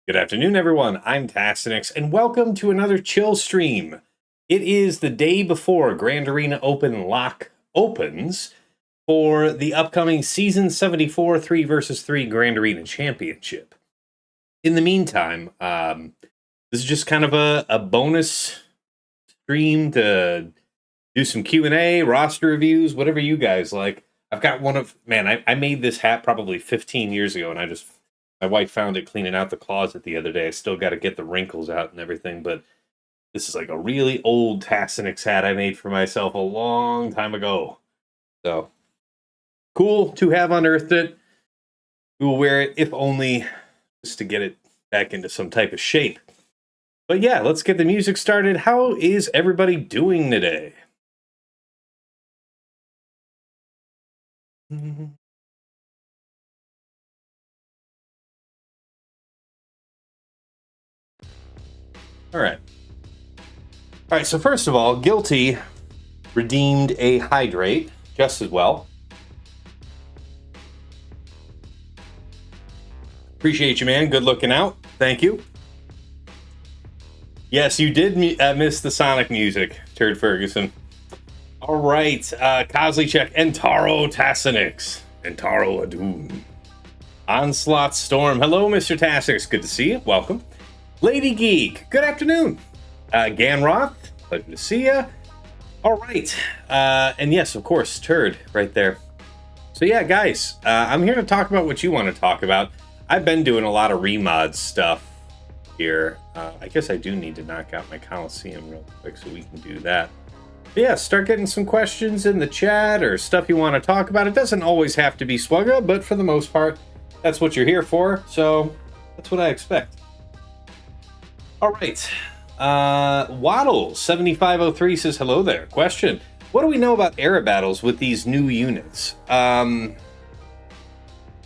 Good afternoon, everyone. I'm Tassenix, and welcome to another chill stream. It is the day before Grand Arena Open Lock opens for the upcoming Season 74 3 vs 3 Grand Arena Championship. In the meantime, this is just kind of a bonus stream to do some Q&A, roster reviews, whatever you guys like. I've got one of... Man, I made this hat probably 15 years ago, and my wife found it cleaning out the closet the other day. I still got to get the wrinkles out and everything, but this is like a really old Tassenix hat I made for myself a long time ago. So, cool to have unearthed it. We will wear it, if only just to get it back into some type of shape. But yeah, let's get the music started. How is everybody doing today? All right. All right, so first of all, Guilty redeemed a hydrate just as well. Appreciate you, man. Good looking out. Thank you. Yes, you did miss the Sonic music, Turd Ferguson. All right, Kozlichek, Entaro Tassenix, Entaro Adun. Onslaught Storm. Hello, Mr. Tassenix. Good to see you. Welcome. Lady Geek. Good afternoon. Ganroth. Pleasure to see you. All right. And yes, of course, Turd right there. So yeah, guys, I'm here to talk about what you want to talk about. I've been doing a lot of remod stuff here. I guess I do need to knock out my Coliseum real quick so we can do that. But yeah, start getting some questions in the chat or stuff you want to talk about. It doesn't always have to be Swugga, but for the most part, that's what you're here for. So that's what I expect. All right. Waddle7503 says, hello there. Question. What do we know about era battles with these new units? What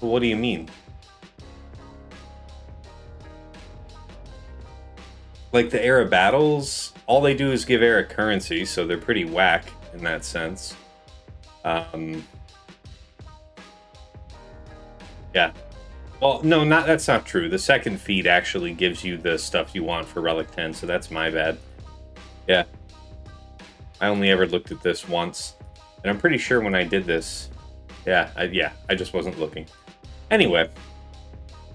do you mean? Like the era battles, all they do is give era currency, so they're pretty whack in that sense. Yeah. Well, no, that's not true. The second feed actually gives you the stuff you want for Relic 10, so that's my bad. Yeah. I only ever looked at this once, and I'm pretty sure when I did this, I just wasn't looking. Anyway,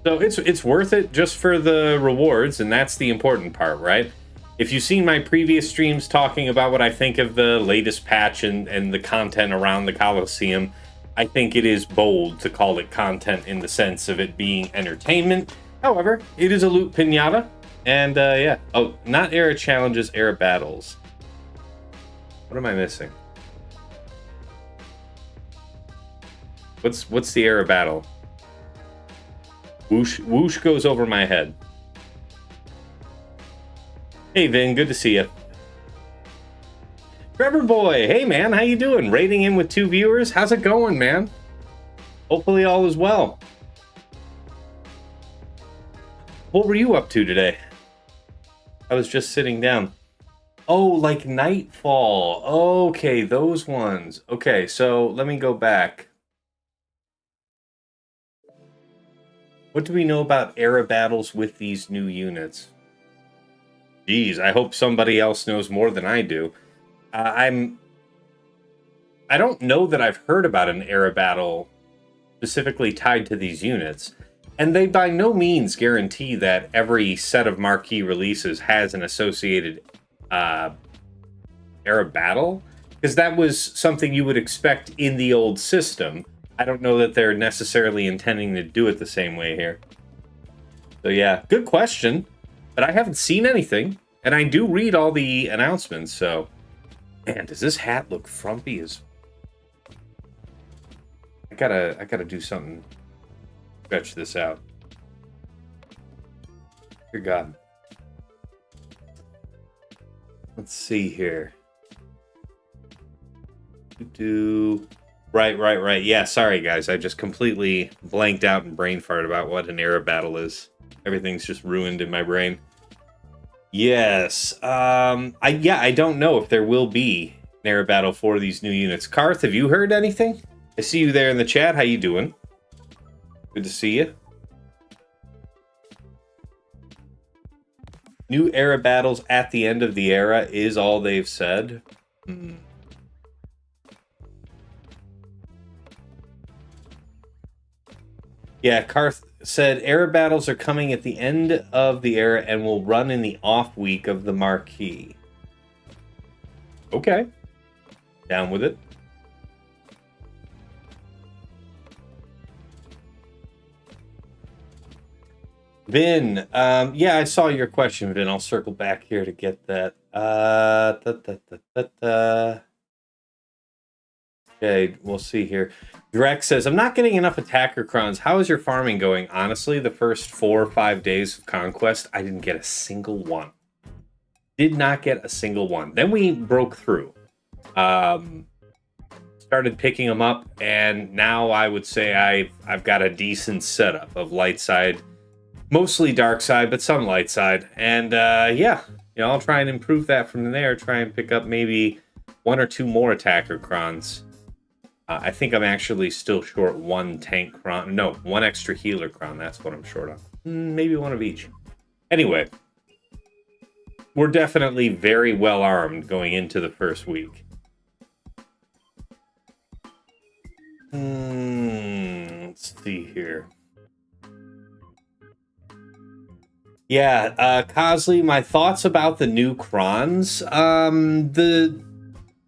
so it's worth it just for the rewards, and that's the important part, right? If you've seen my previous streams talking about what I think of the latest patch and the content around the Coliseum, I think it is bold to call it content in the sense of it being entertainment. However, it is a loot pinata, and yeah. Oh, not era challenges, era battles. What am I missing? What's the era battle? Whoosh goes over my head. Hey Vin, good to see you. Trevor Boy, hey man, how you doing? Rating in with 2 viewers. How's it going, man? Hopefully all is well. What were you up to today? I was just sitting down. Oh, like Nightfall. Okay, those ones. Okay, so let me go back. What do we know about era battles with these new units? Geez, I hope somebody else knows more than I do. I don't know that I've heard about an era battle specifically tied to these units, and they by no means guarantee that every set of marquee releases has an associated era battle, because that was something you would expect in the old system. I don't know that they're necessarily intending to do it the same way here. So yeah, good question, but I haven't seen anything, and I do read all the announcements, so... Man, does this hat look frumpy as... I gotta do something. Stretch this out. Dear God. Let's see here. Right. Yeah, sorry guys. I just completely blanked out and brain farted about what an era battle is. Everything's just ruined in my brain. Yes. I don't know if there will be an air battle for these new units. Karth, have you heard anything? I see you there in the chat. How you doing? Good to see you. New era battles at the end of the era is all they've said. Yeah, Karth said era battles are coming at the end of the era and will run in the off week of the marquee. Okay. Down with it. Vin, yeah, I saw your question, Vin. I'll circle back here to get that. Okay, we'll see here. Drex says, I'm not getting enough attacker crowns. How is your farming going? Honestly, the first 4 or 5 days of Conquest, I didn't get a single one. Did not get a single one. Then we broke through. Started picking them up, and now I would say I've got a decent setup of light side. Mostly dark side, but some light side. And yeah, I'll try and improve that from there. Try and pick up maybe 1 or 2 more attacker crons. I think I'm actually still short 1 tank cron. No, 1 extra healer cron. That's what I'm short on. Maybe 1 of each. Anyway, we're definitely very well armed going into the first week. Let's see here. Yeah, Cosley, my thoughts about the new crons.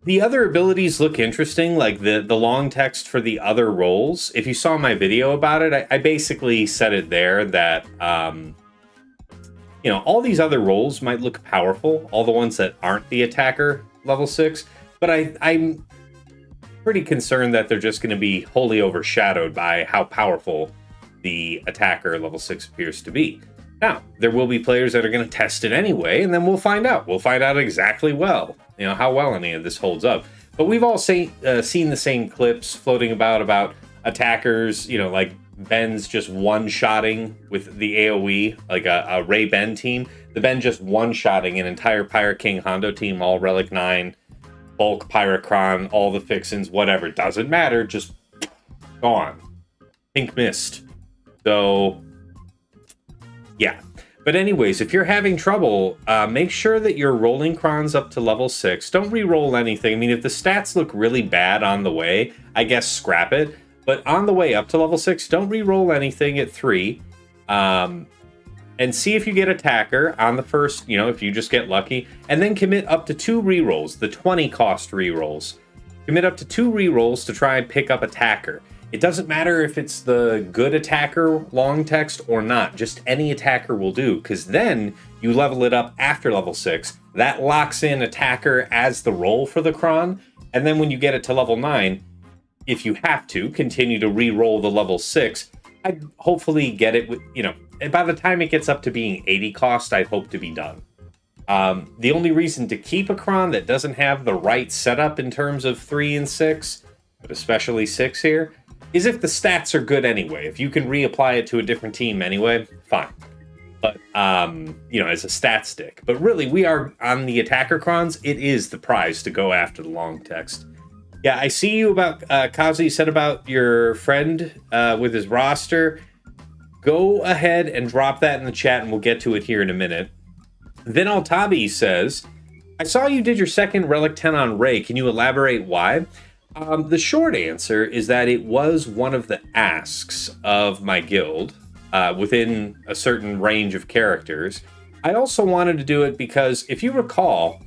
The other abilities look interesting, like the long text for the other roles. If you saw my video about it, I basically said it there that, all these other roles might look powerful, all the ones that aren't the attacker level 6, but I'm pretty concerned that they're just going to be wholly overshadowed by how powerful the attacker level 6 appears to be. Now, there will be players that are going to test it anyway, and then we'll find out. We'll find out exactly how well any of this holds up. But we've all seen the same clips floating about attackers, like Ben's just one-shotting with the AoE, like a Ray Ben team. The Ben just one-shotting an entire Pirate King Hondo team, all Relic 9, bulk Pyrocron, all the fixins, whatever. Doesn't matter, just gone. Pink mist. So... yeah, but anyways, if you're having trouble, make sure that you're rolling crons up to level 6. Don't re-roll anything. I mean, if the stats look really bad on the way, I guess scrap it. But on the way up to level 6, don't re-roll anything at 3. And see if you get attacker on the first, if you just get lucky. And then commit up to 2 re-rolls, the 20 cost re-rolls. Commit up to 2 re-rolls to try and pick up attacker. It doesn't matter if it's the good attacker long text or not. Just any attacker will do, because then you level it up after level 6. That locks in attacker as the roll for the cron. And then when you get it to level 9, if you have to, continue to re-roll the level 6. I'd hopefully get it with, by the time it gets up to being 80 cost, I'd hope to be done. The only reason to keep a cron that doesn't have the right setup in terms of 3 and 6, but especially 6 here, is if the stats are good anyway. If you can reapply it to a different team anyway, fine. But, as a stat stick. But really, we are on the attacker crons. It is the prize to go after the long text. Yeah, I see you about, Kazi said about your friend with his roster. Go ahead and drop that in the chat and we'll get to it here in a minute. Then Altabi says, I saw you did your second Relic 10 on Ray. Can you elaborate why? The short answer is that it was one of the asks of my guild within a certain range of characters. I also wanted to do it because, if you recall,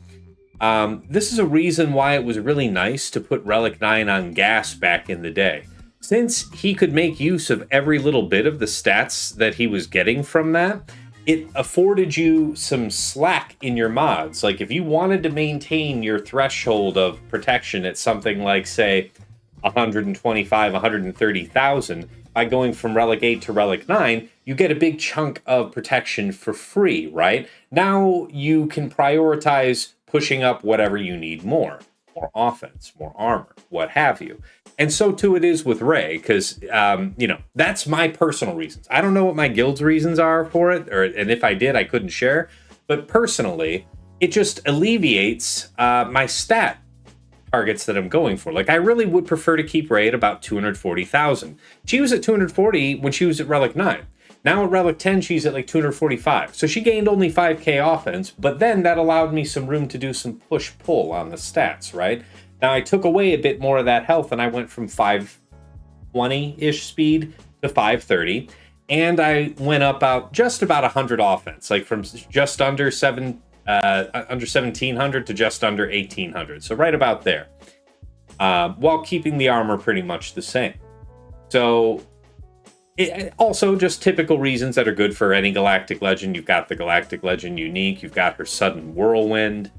this is a reason why it was really nice to put Relic 9 on gas back in the day. Since he could make use of every little bit of the stats that he was getting from that, it afforded you some slack in your mods. Like, if you wanted to maintain your threshold of protection at something like, say, 125, 130,000, by going from Relic 8 to Relic 9, you get a big chunk of protection for free, right? Now you can prioritize pushing up whatever you need more. More offense, more armor, what have you. And so too it is with Ray, because, that's my personal reasons. I don't know what my guild's reasons are for it, and if I did, I couldn't share. But personally, it just alleviates my stat targets that I'm going for. Like, I really would prefer to keep Ray at about 240,000. She was at 240 when she was at Relic 9. Now at Relic 10, she's at like 245. So she gained only 5k offense, but then that allowed me some room to do some push-pull on the stats, right? Now I took away a bit more of that health, and I went from 520-ish speed to 530, and I went up just about 100 offense, like from just under 1700 to just under 1800, so right about there, while keeping the armor pretty much the same. So also just typical reasons that are good for any Galactic Legend. You've got the Galactic Legend unique, you've got her sudden whirlwind,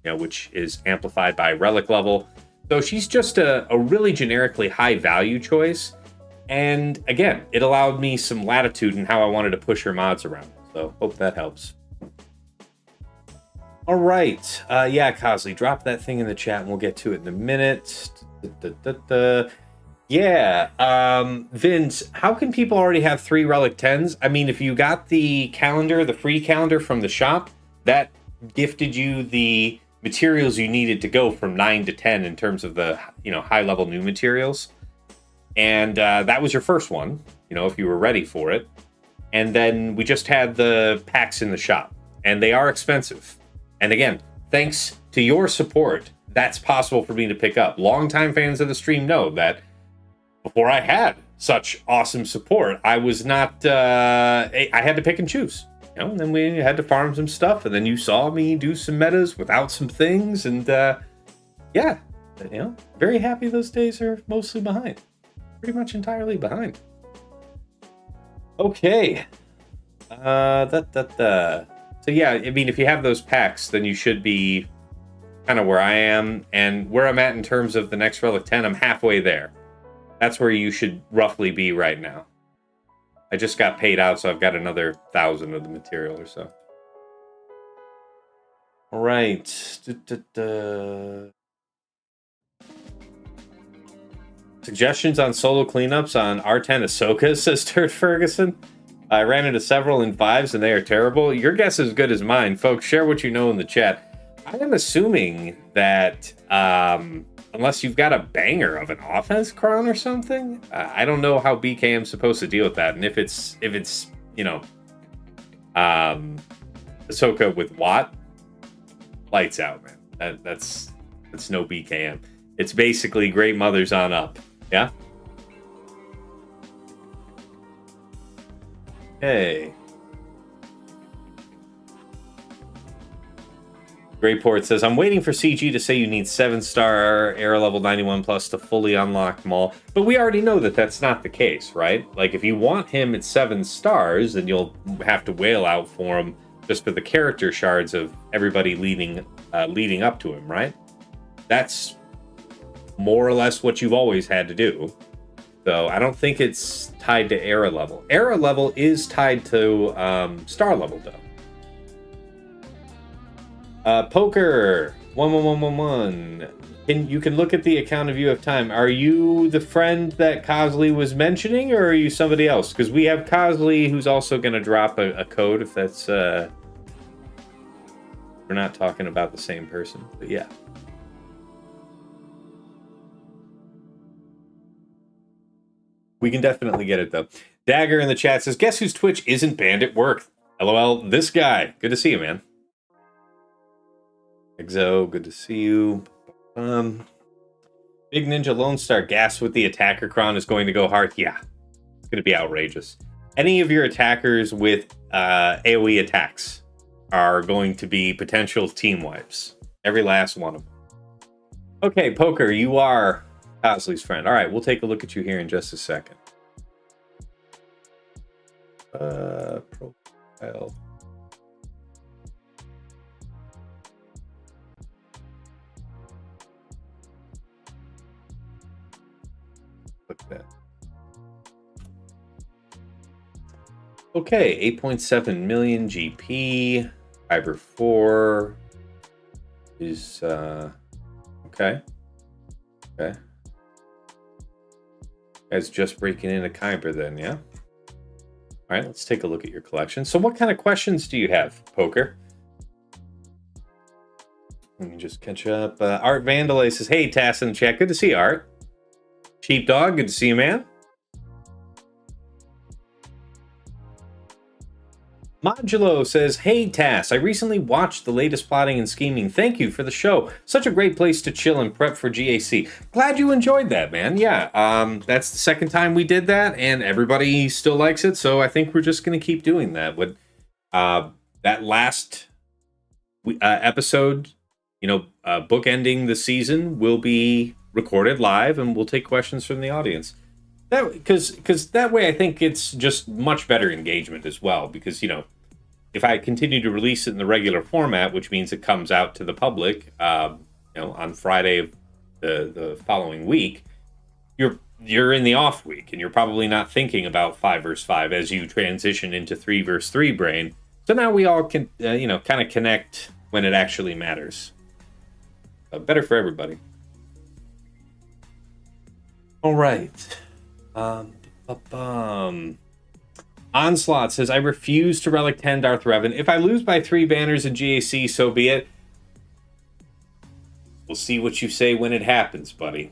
which is amplified by relic level. So she's just a really generically high value choice. And again, it allowed me some latitude in how I wanted to push her mods around. So hope that helps. All right. Yeah, Cosley, drop that thing in the chat and we'll get to it in a minute. Yeah. Vince, how can people already have 3 Relic 10s? I mean, if you got the calendar, the free calendar from the shop, that gifted you the materials you needed to go from 9 to 10 in terms of the, high level new materials. And that was your first one, if you were ready for it. And then we just had the packs in the shop, and they are expensive. And again, thanks to your support, that's possible for me to pick up. Longtime fans of the stream know that before I had such awesome support, I was not, I had to pick and choose. And then we had to farm some stuff, and then you saw me do some metas without some things, and very happy those days are mostly behind. Pretty much entirely behind. Okay. So yeah, I mean, if you have those packs, then you should be kind of where I am, and where I'm at in terms of the next Relic 10, I'm halfway there. That's where you should roughly be right now. I just got paid out, so I've got another 1,000 of the material or so. All right. Suggestions on solo cleanups on R10 Ahsoka, says Turd Ferguson. I ran into several in 5s, and they are terrible. Your guess is as good as mine. Folks, share what you know in the chat. I am assuming that unless you've got a banger of an offense cron or something, I don't know how BKM's supposed to deal with that. And if it's Ahsoka with Watt, lights out, man. That's no BKM. It's basically Great Mothers on up. Yeah? Okay. Greyport says, I'm waiting for CG to say you need 7-star era level 91 plus to fully unlock Maul. But we already know that that's not the case, right? Like, if you want him at 7 stars, then you'll have to whale out for him just for the character shards of everybody leading up to him, right? That's more or less what you've always had to do. So I don't think it's tied to era level. Era level is tied to star level, though. Poker 11111. You can look at the account if you have time. Are you the friend that Cosley was mentioning, or are you somebody else? Because we have Cosley who's also going to drop a code if that's we're not talking about the same person. But yeah. We can definitely get it, though. Dagger in the chat says, guess whose Twitch isn't banned at work? LOL, this guy. Good to see you, man. Exo, good to see you. Big Ninja Lone Star, gas with the attacker cron is going to go hard. Yeah, it's going to be outrageous. Any of your attackers with AoE attacks are going to be potential team wipes. Every last one of them. Okay, Poker, you are Cosley's friend. All right, we'll take a look at you here in just a second. Profile. Look at that. Okay, 8.7 million GP. Fiber 4 is okay. Okay. Guys just breaking into Kyber then, yeah? All right, let's take a look at your collection. So what kind of questions do you have, Poker? Let me just catch up. Art Vandalay says, hey, Tass in the chat. Good to see you, Art. Sheepdog, good to see you, man. Modulo says, hey, Tass, I recently watched the latest Plotting and Scheming. Thank you for the show. Such a great place to chill and prep for GAC. Glad you enjoyed that, man. Yeah, that's the second time we did that, and everybody still likes it, so I think we're just going to keep doing that. With that last episode, bookending the season, will be recorded live, and we'll take questions from the audience. Because that way, I think it's just much better engagement as well. Because if I continue to release it in the regular format, which means it comes out to the public, on Friday of the following week, you're in the off week, and you're probably not thinking about 5 versus 5 as you transition into 3 versus 3 brain. So now we all can kind of connect when it actually matters. Better for everybody. All right. Onslaught says, I refuse to Relic 10 Darth Revan. If I lose by 3 banners in GAC, so be it. We'll see what you say when it happens, buddy.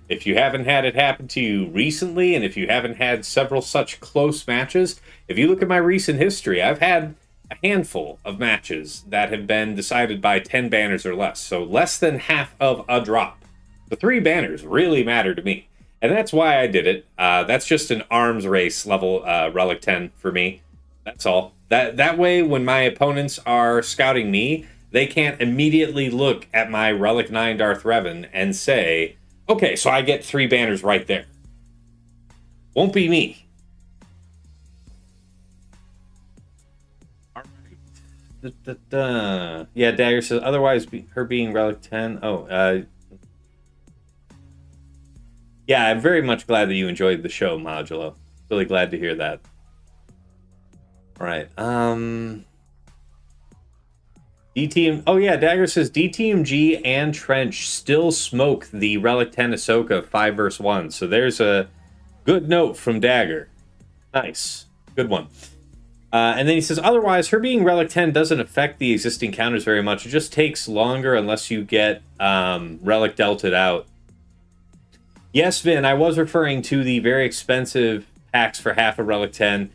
If you haven't had it happen to you recently, and if you haven't had several such close matches, if you look at my recent history, I've had a handful of matches that have been decided by 10 banners or less. So less than half of a drop. The 3 banners really matter to me. And that's why I did it. That's just an arms race level Relic 10 for me. That's all. That way, when my opponents are scouting me, they can't immediately look at my Relic 9 Darth Revan and say, okay, so I get 3 banners right there. Won't be me. All right. Yeah, Dagger says, otherwise, her being Relic 10. Yeah, I'm very much glad that you enjoyed the show, Modulo. Really glad to hear that. All right. DTM. Oh yeah, Dagger says DTMG and Trench still smoke the Relic 10 Ahsoka 5 versus 1. So there's a good note from Dagger. Nice, good one. And then he says, otherwise, her being Relic 10 doesn't affect the existing counters very much. It just takes longer unless you get Relic delted out. Yes, Vin, I was referring to the very expensive packs for half a Relic 10.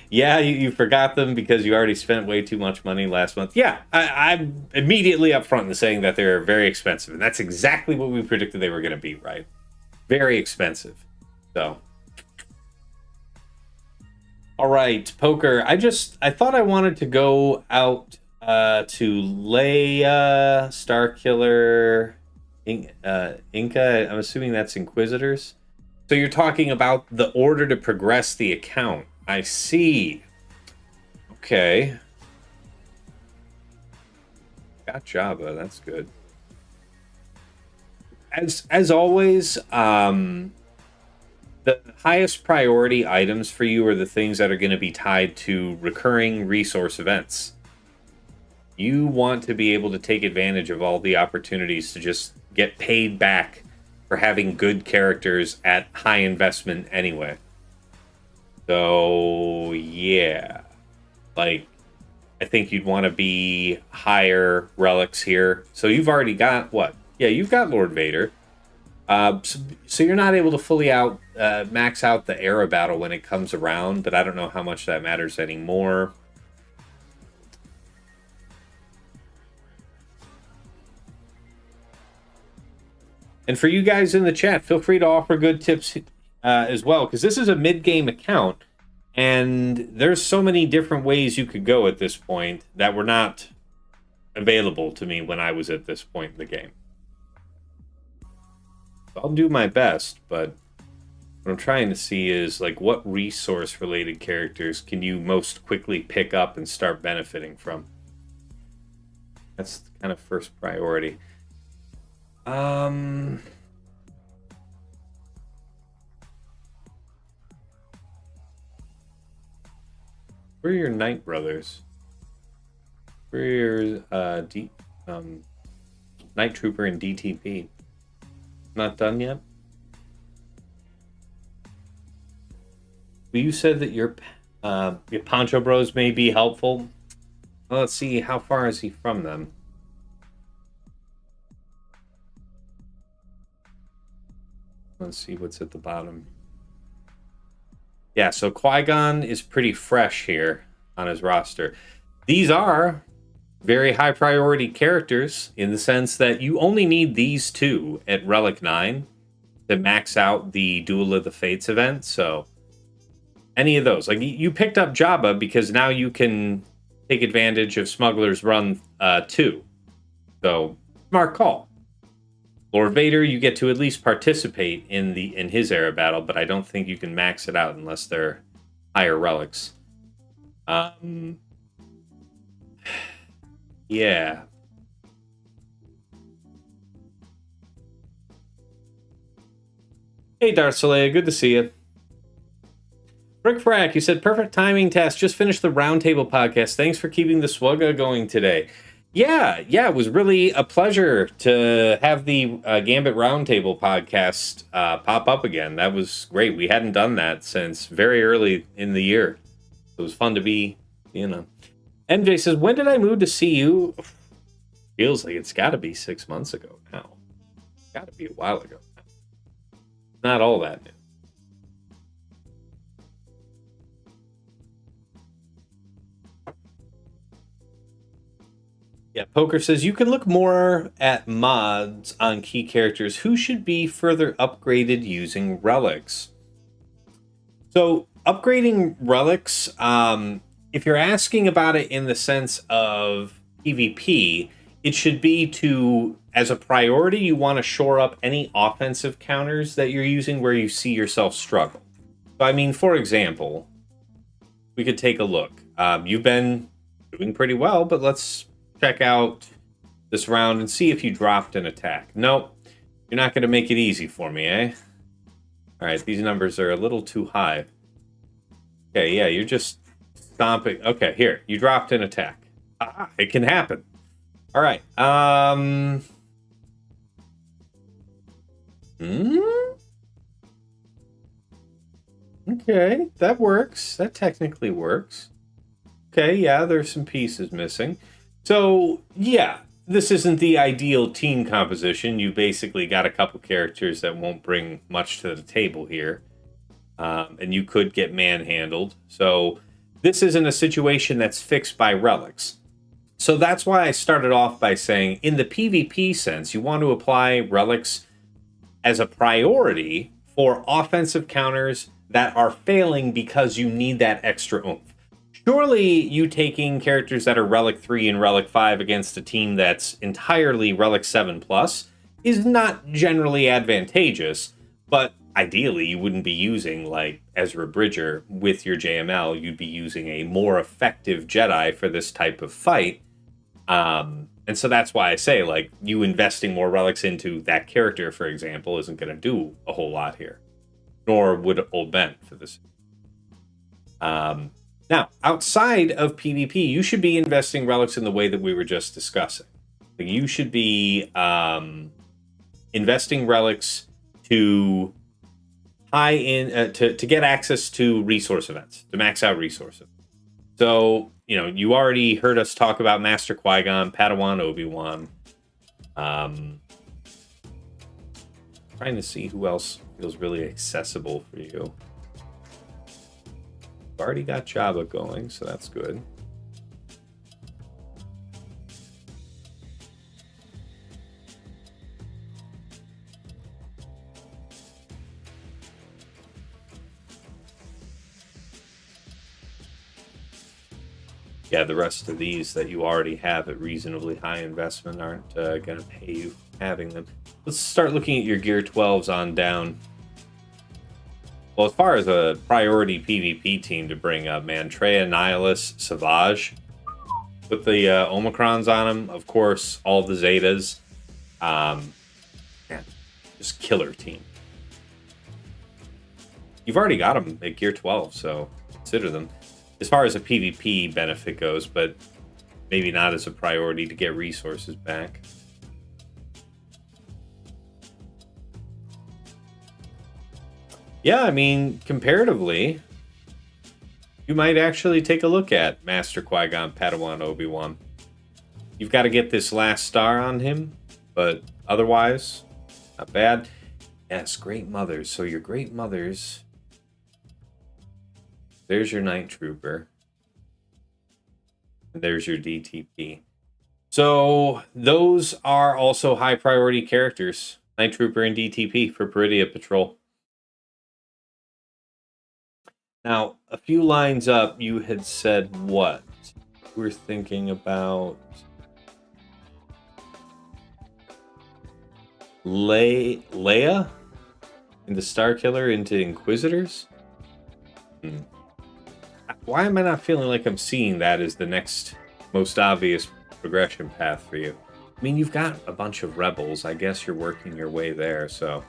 Yeah, you forgot them because you already spent way too much money last month. Yeah, I'm immediately upfront in saying that they're very expensive. And that's exactly what we predicted they were going to be, right? Very expensive. So. All right, Poker. I thought I wanted to go out to Leia, Starkiller, Inca. I'm assuming that's Inquisitors. So you're talking about the order to progress the account. I see. Okay. Got Jabba. That's good. As always, the highest priority items for you are the things that are going to be tied to recurring resource events. You want to be able to take advantage of all the opportunities to just get paid back for having good characters at high investment anyway. So, yeah. Like, I think you'd want to be higher relics here. So you've already got, what? Yeah, you've got Lord Vader. So you're not able to fully max out the era battle when it comes around, but I don't know how much that matters anymore. And for you guys in the chat, feel free to offer good tips as well, because this is a mid-game account, and there's so many different ways you could go at this point that were not available to me when I was at this point in the game. So I'll do my best, but what I'm trying to see is, like, what resource-related characters can you most quickly pick up and start benefiting from? That's kind of first priority. Where are your Knight brothers? Where are your Night Trooper and DTP? Not done yet? you said that your Poncho Bros may be helpful. Well, let's see, how far is he from them? Let's see what's at the bottom. Yeah, so Qui-Gon is pretty fresh here on his roster. These are very high priority characters in the sense that you only need these two at Relic 9 to max out the Duel of the Fates event. So any of those, like you picked up Jabba because now you can take advantage of Smuggler's Run 2. So smart call. Lord Vader, you get to at least participate in his era battle, but I don't think you can max it out unless they're higher relics. Yeah. Hey, Darth Soleil, good to see you. Rick Frack, you said perfect timing, Tess. Just finished the Roundtable podcast. Thanks for keeping the swugga going today. Yeah, it was really a pleasure to have the Gambit Roundtable podcast pop up again. That was great. We hadn't done that since very early in the year. It was fun to be, MJ says, when did I move to CU? Feels like it's got to be 6 months ago now. Got to be a while ago now. Not all that new. Yeah, Poker says, you can look more at mods on key characters who should be further upgraded using relics. So, upgrading relics, if you're asking about it in the sense of PvP, it should be to, as a priority, you want to shore up any offensive counters that you're using where you see yourself struggle. So, I mean, for example, we could take a look. You've been doing pretty well, but let's check out this round and see if you dropped an attack. Nope, you're not going to make it easy for me, eh? All right, these numbers are a little too high. Okay, yeah, you're just stomping. Okay, here, you dropped an attack. It can happen. All right. Okay, that works. That technically works. Okay, yeah, there's some pieces missing. So, yeah, this isn't the ideal team composition. You basically got a couple characters that won't bring much to the table here. And you could get manhandled. So, this isn't a situation that's fixed by relics. So, that's why I started off by saying, in the PvP sense, you want to apply relics as a priority for offensive counters that are failing because you need that extra oomph. Surely you taking characters that are Relic 3 and Relic 5 against a team that's entirely Relic 7 plus is not generally advantageous, but ideally you wouldn't be using like Ezra Bridger with your JML. You'd be using a more effective Jedi for this type of fight. And so that's why I say, like, you investing more relics into that character, for example, isn't going to do a whole lot here. Nor would Old Ben for this. Now, outside of PvP, you should be investing relics in the way that we were just discussing. Like, you should be investing relics to to get access to resource events, to max out resources. So, you already heard us talk about Master Qui-Gon, Padawan Obi-Wan. Trying to see who else feels really accessible for you. We've already got Jabba going, so that's good. Yeah, the rest of these that you already have at reasonably high investment aren't going to pay you having them. Let's start looking at your Gear 12s on down. Well, as far as a priority PvP team to bring up, man, Traya, Nihilus, Savage, with the Omicrons on them, of course, all the Zetas. Man, just killer team. You've already got them at Gear 12, so consider them. As far as a PvP benefit goes, but maybe not as a priority to get resources back. Yeah, I mean, comparatively, you might actually take a look at Master Qui-Gon Padawan Obi-Wan. You've got to get this last star on him, but otherwise, not bad. Yes, great mothers. So your great mothers. There's your Night Trooper. And there's your DTP. So those are also high priority characters. Night Trooper and DTP for Peridia Patrol. Now, a few lines up, you had said what? We're thinking about Leia into Starkiller into Inquisitors? Why am I not feeling like I'm seeing that as the next most obvious progression path for you? I mean, you've got a bunch of rebels. I guess you're working your way there, so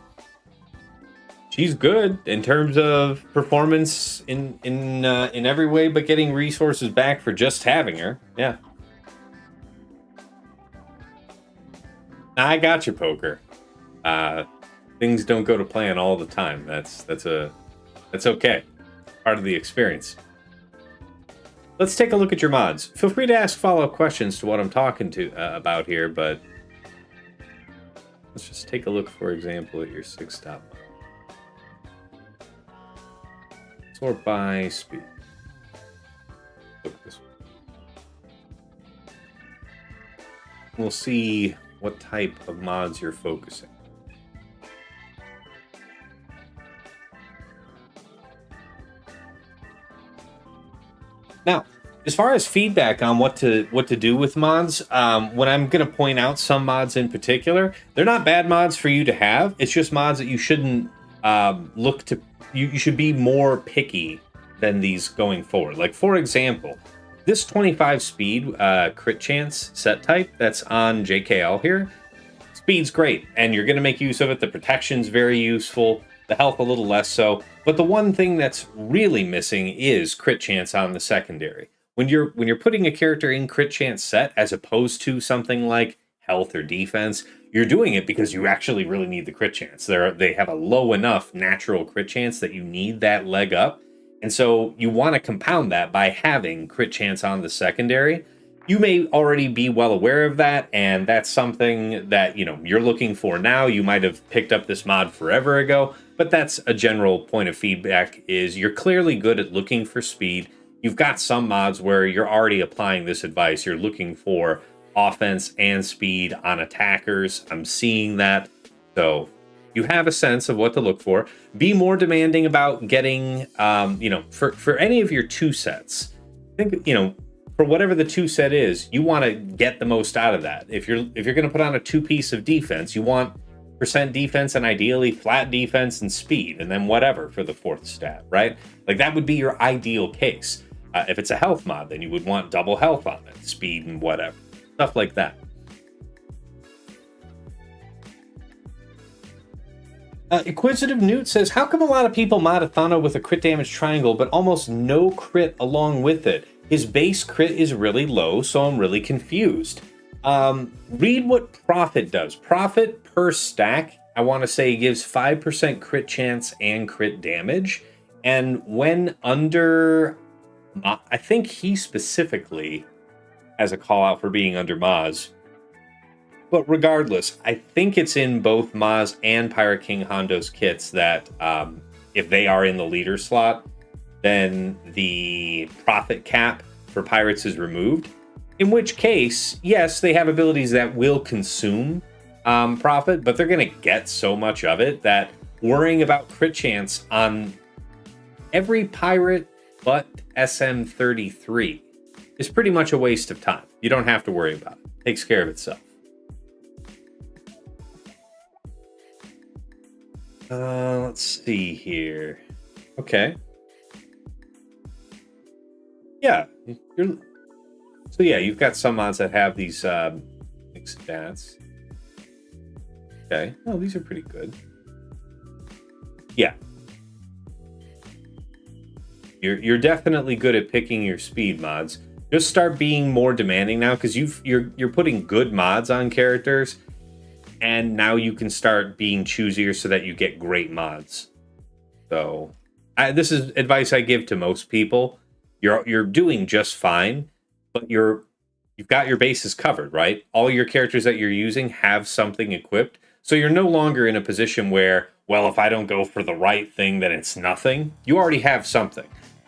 she's good in terms of performance in every way, but getting resources back for just having her. Yeah, I got you, Poker. Things don't go to plan all the time. That's okay. Part of the experience. Let's take a look at your mods. Feel free to ask follow-up questions to what I'm talking about here, but let's just take a look, for example, at your 6-stop mod. Sort by speed. Look this way. We'll see what type of mods you're focusing. Now, as far as feedback on what to do with mods, when I'm going to point out some mods in particular, they're not bad mods for you to have. It's just mods that you shouldn't look to. You should be more picky than these going forward. Like, for example, this 25 speed crit chance set type that's on JKL here, speed's great, and you're going to make use of it. The protection's very useful. The health a little less so. But the one thing that's really missing is crit chance on the secondary. When you're putting a character in crit chance set as opposed to something like health or defense, you're doing it because you actually really need the crit chance. They have a low enough natural crit chance that you need that leg up. And so you want to compound that by having crit chance on the secondary. You may already be well aware of that, and that's something that, you're looking for now. You might have picked up this mod forever ago, but that's a general point of feedback, is you're clearly good at looking for speed. You've got some mods where you're already applying this advice. You're looking for offense and speed on attackers. I'm seeing that. So you have a sense of what to look for. Be more demanding about getting, for any of your 2 sets. Think, for whatever the 2 set is, you want to get the most out of that. If you're going to put on a 2-piece of defense, you want percent defense and ideally flat defense and speed, and then whatever for the 4th stat, right? Like, that would be your ideal case. If it's a health mod, then you would want double health on it, speed and whatever, stuff like that. Inquisitive Newt says, how come a lot of people mod Athano with a crit damage triangle, but almost no crit along with it? His base crit is really low, so I'm really confused. Read what Prophet does. Prophet per stack, I want to say, gives 5% crit chance and crit damage. And when under, I think he specifically has a call out for being under Maz. But regardless, I think it's in both Maz and Pirate King Hondo's kits that if they are in the leader slot, then the profit cap for pirates is removed. In which case, yes, they have abilities that will consume profit, but they're going to get so much of it that worrying about crit chance on every pirate but SM33 is pretty much a waste of time. You don't have to worry about it. It takes care of itself. Let's see here. Okay. Yeah. So yeah, you've got some mods that have these mixed stats. Okay. Oh, these are pretty good. Yeah. You're definitely good at picking your speed mods. Just start being more demanding now, because you're putting good mods on characters, and now you can start being choosier so that you get great mods. So this is advice I give to most people. you're doing just fine, but you've got your bases covered, right? All your characters that you're using have something equipped. So you're no longer in a position where, well, if I don't go for the right thing, then it's nothing. You already have something.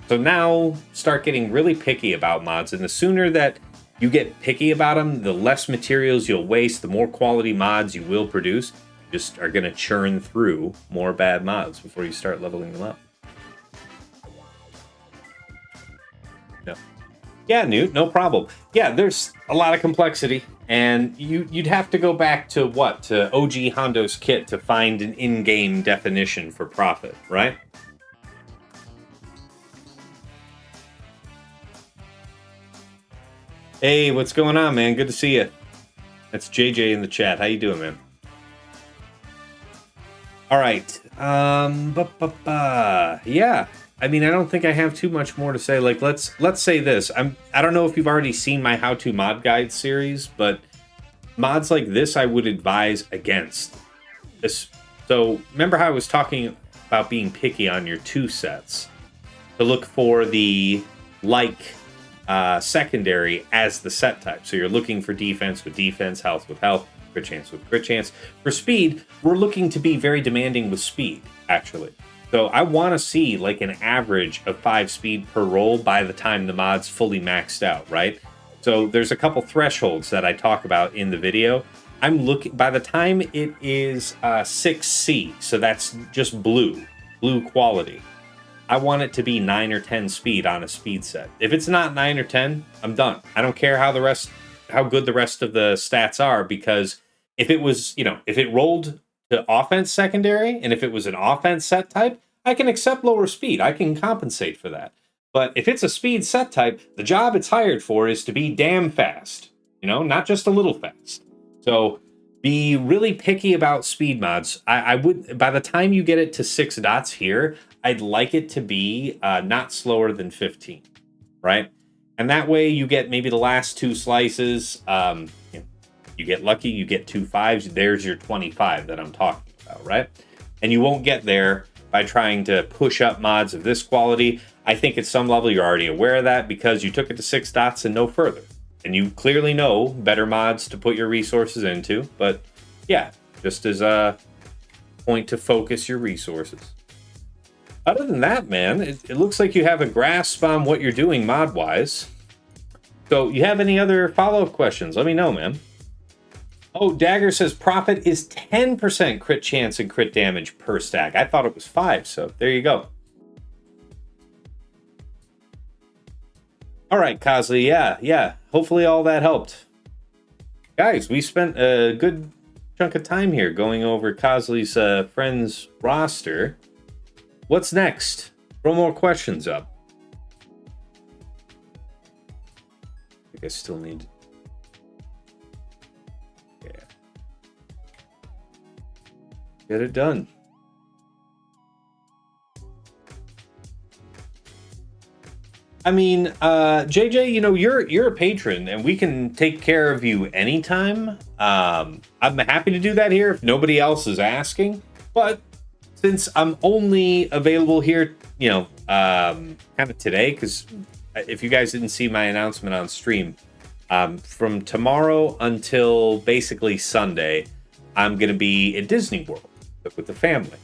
So now start getting really picky about mods, and the sooner that you get picky about them, the less materials you'll waste, the more quality mods you will produce. You just are going to churn through more bad mods before you start leveling them up. No. Yeah, Newt, no problem. Yeah, there's a lot of complexity, and you'd have to go back to what? To OG Hondo's kit to find an in-game definition for profit, right? Hey, what's going on, man? Good to see you. That's JJ in the chat. How you doing, man? All right. Yeah. I mean, I don't think I have too much more to say. Like, let's say this. I don't know if you've already seen my How to Mod Guide series, but mods like this I would advise against. So remember how I was talking about being picky on your 2 sets? To look for the secondary as the set type. So you're looking for defense with defense, health with health, crit chance with crit chance. For speed, we're looking to be very demanding with speed, actually. So I want to see like an average of 5 speed per roll by the time the mod's fully maxed out, right? So there's a couple thresholds that I talk about in the video. I'm looking, by the time it is 6C, so that's just blue quality. I want it to be 9 or 10 speed on a speed set. If it's not 9 or 10, I'm done. I don't care how good the rest of the stats are, because if it was, if it rolled to offense secondary, and if it was an offense set type, I can accept lower speed. I can compensate for that. But if it's a speed set type, the job it's hired for is to be damn fast, not just a little fast. So be really picky about speed mods. I would, by the time you get it to 6 dots here, I'd like it to be not slower than 15, right? And that way you get maybe the last 2 slices. You get lucky, you get 2 5s. There's your 25 that I'm talking about, right? And you won't get there by trying to push up mods of this quality. I think at some level you're already aware of that because you took it to 6 dots and no further. And you clearly know better mods to put your resources into. But yeah, just as a point to focus your resources. Other than that, man, it looks like you have a grasp on what you're doing mod-wise. So you have any other follow-up questions? Let me know, man. Oh, Dagger says profit is 10% crit chance and crit damage per stack. I thought it was 5, so there you go. All right, Cosley, yeah. Hopefully all that helped. Guys, we spent a good chunk of time here going over Cosley's friends roster. What's next? Throw more questions up. I think I still need... Yeah. Get it done. I mean, JJ, you're a patron, and we can take care of you anytime. I'm happy to do that here if nobody else is asking. But since I'm only available here, kind of today, because if you guys didn't see my announcement on stream, from tomorrow until basically Sunday, I'm going to be at Disney World with the family.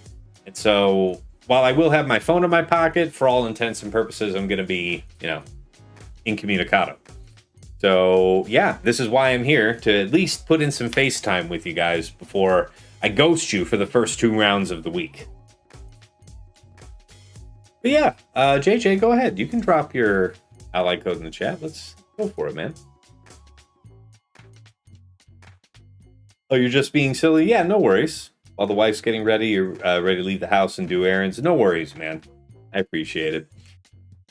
And so while I will have my phone in my pocket, for all intents and purposes, I'm going to be, incommunicado. So, yeah, this is why I'm here, to at least put in some FaceTime with you guys before I ghost you for the first 2 rounds of the week. But yeah, JJ, go ahead. You can drop your ally code in the chat. Let's go for it, man. Oh, you're just being silly? Yeah, no worries. While the wife's getting ready, you're ready to leave the house and do errands. No worries, man. I appreciate it.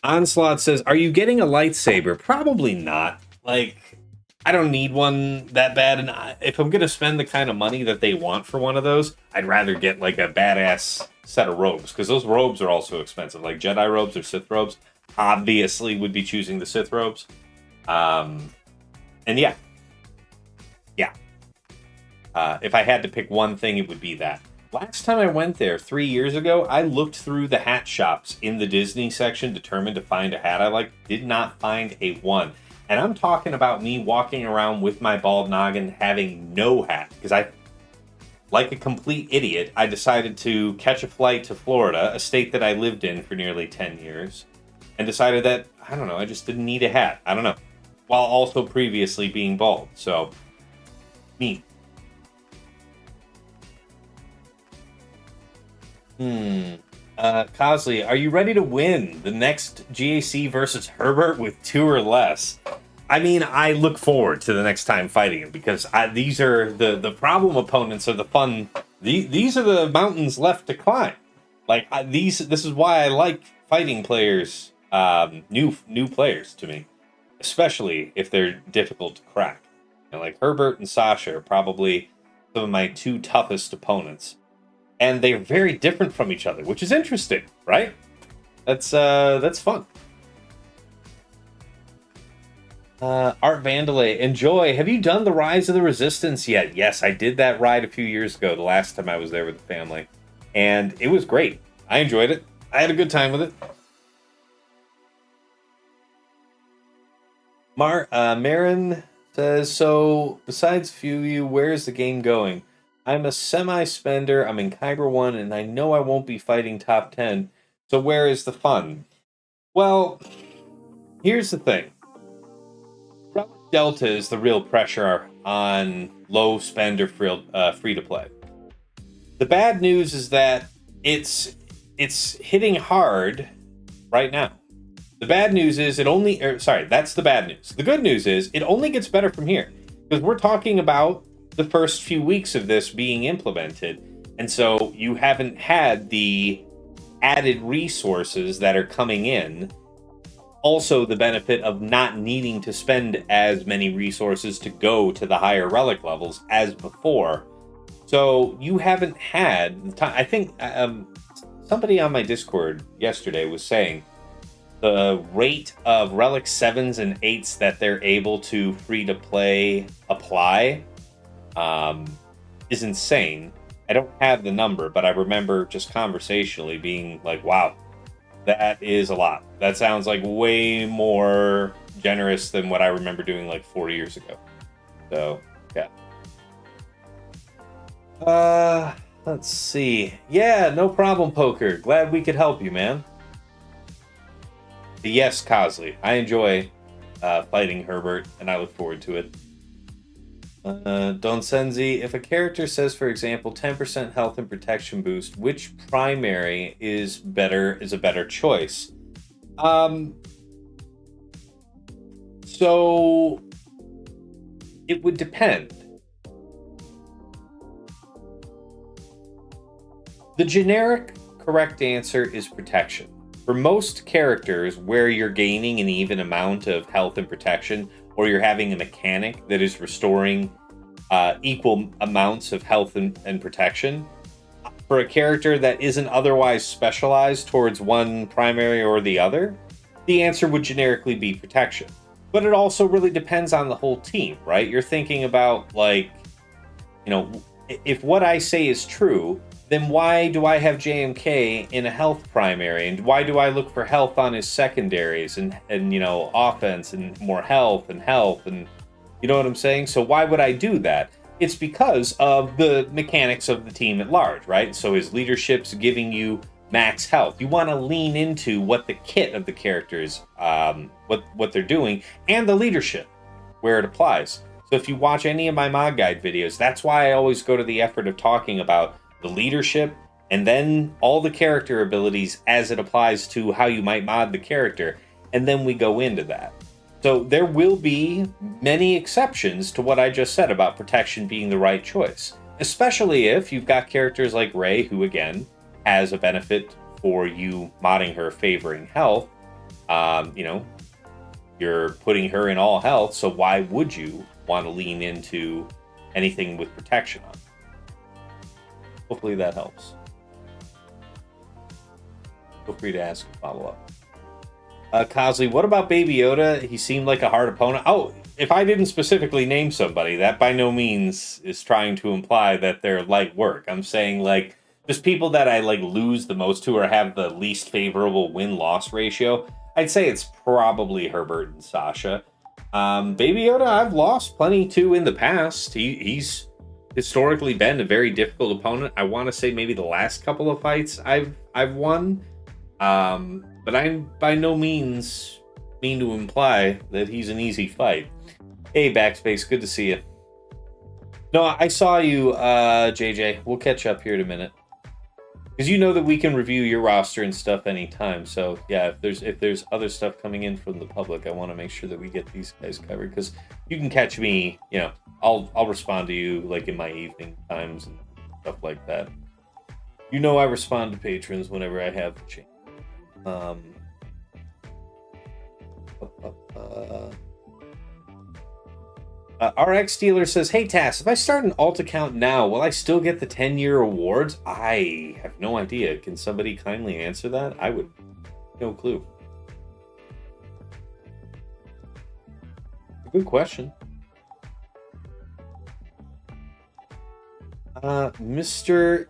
Onslaught says, are you getting a lightsaber? Probably not. Like, I don't need one that bad. And if I'm going to spend the kind of money that they want for one of those, I'd rather get like a badass set of robes. Because those robes are also expensive. Like Jedi robes or Sith robes. Obviously would be choosing the Sith robes. And yeah. Yeah. If I had to pick one thing, it would be that. Last time I went there 3 years ago, I looked through the hat shops in the Disney section, determined to find a hat I liked. Did not find a one. And I'm talking about me walking around with my bald noggin having no hat. Because I, like a complete idiot, I decided to catch a flight to Florida, a state that I lived in for nearly 10 years, and decided that, I don't know, I just didn't need a hat. I don't know. While also previously being bald. So, me. Cosley, are you ready to win the next GAC versus Herbert with 2 or less? I mean, I look forward to the next time fighting him because these are the problem opponents are the fun. These are the mountains left to climb. Like this is why I like fighting players, new players to me, especially if they're difficult to crack. You know, like Herbert and Sasha are probably some of my 2 toughest opponents. And they're very different from each other, which is interesting, right? That's fun. Art Vandalay, enjoy. Have you done the Rise of the Resistance yet? Yes, I did that ride a few years ago, the last time I was there with the family. And it was great. I enjoyed it. I had a good time with it. Marin says, so besides Fuyu, where is the game going? I'm a semi-spender, I'm in Kyber 1, and I know I won't be fighting top 10, so where is the fun? Well, here's the thing. Relic Delta is the real pressure on low-spender free-to-play. The bad news is that it's hitting hard right now. The bad news is that's the bad news. The good news is it only gets better from here, because we're talking about the first few weeks of this being implemented, and so you haven't had the added resources that are coming in. Also, the benefit of not needing to spend as many resources to go to the higher relic levels as before. So you haven't had the time. I think somebody on my Discord yesterday was saying the rate of relic 7s and 8s that they're able to free to play apply is insane. I don't have the number, but I remember just conversationally being like, wow, that is a lot. That sounds like way more generous than what I remember doing like 4 years ago. So, yeah. Let's see. Yeah, no problem, Poker. Glad we could help you, man. Yes, Cosley. I enjoy fighting Herbert, and I look forward to it. Don Senzi, if a character says, for example, 10% health and protection boost, which primary is a better choice? So it would depend. The generic correct answer is protection. For most characters where you're gaining an even amount of health and protection, or you're having a mechanic that is restoring equal amounts of health and protection, for a character that isn't otherwise specialized towards one primary or the other, the answer would generically be protection. But it also really depends on the whole team, right? You're thinking about, like, you know, if what I say is true, then why do I have JMK in a health primary? And why do I look for health on his secondaries and you know, offense and more health and you know what I'm saying? So why would I do that? It's because of the mechanics of the team at large, right? So his leadership's giving you max health. You want to lean into what the kit of the characters, what they're doing, and the leadership, where it applies. So if you watch any of my mod guide videos, that's why I always go to the effort of talking about the leadership and then all the character abilities as it applies to how you might mod the character, and then we go into that. So there will be many exceptions to what I just said about protection being the right choice, especially if you've got characters like Rey, who again has a benefit for you modding her favoring health. You know, you're putting her in all health, so why would you want to lean into anything with protection on? Hopefully that helps. Feel free to ask a follow-up. Cosley, what about Baby Yoda? He seemed like a hard opponent. Oh, if I didn't specifically name somebody, that by no means is trying to imply that they're light work. I'm saying, like, just people that I like lose the most to or have the least favorable win-loss ratio, I'd say it's probably Herbert and Sasha. Baby Yoda, I've lost plenty to in the past. He's historically been a very difficult opponent. I want to say maybe the last couple of fights I've won. But I'm by no means mean to imply that he's an easy fight. Hey, Backspace, good to see you. No, I saw you, JJ. We'll catch up here in a minute. Because you know that we can review your roster and stuff anytime. So yeah, if there's other stuff coming in from the public, I want to make sure that we get these guys covered. Because you can catch me, you know, I'll respond to you like in my evening times and stuff like that. You know, I respond to patrons whenever I have the chance. RX Dealer says, "Hey Tass, if I start an alt account now, will I still get the 10-year awards?" I have no idea. Can somebody kindly answer that? I would no clue. Good question. Mr.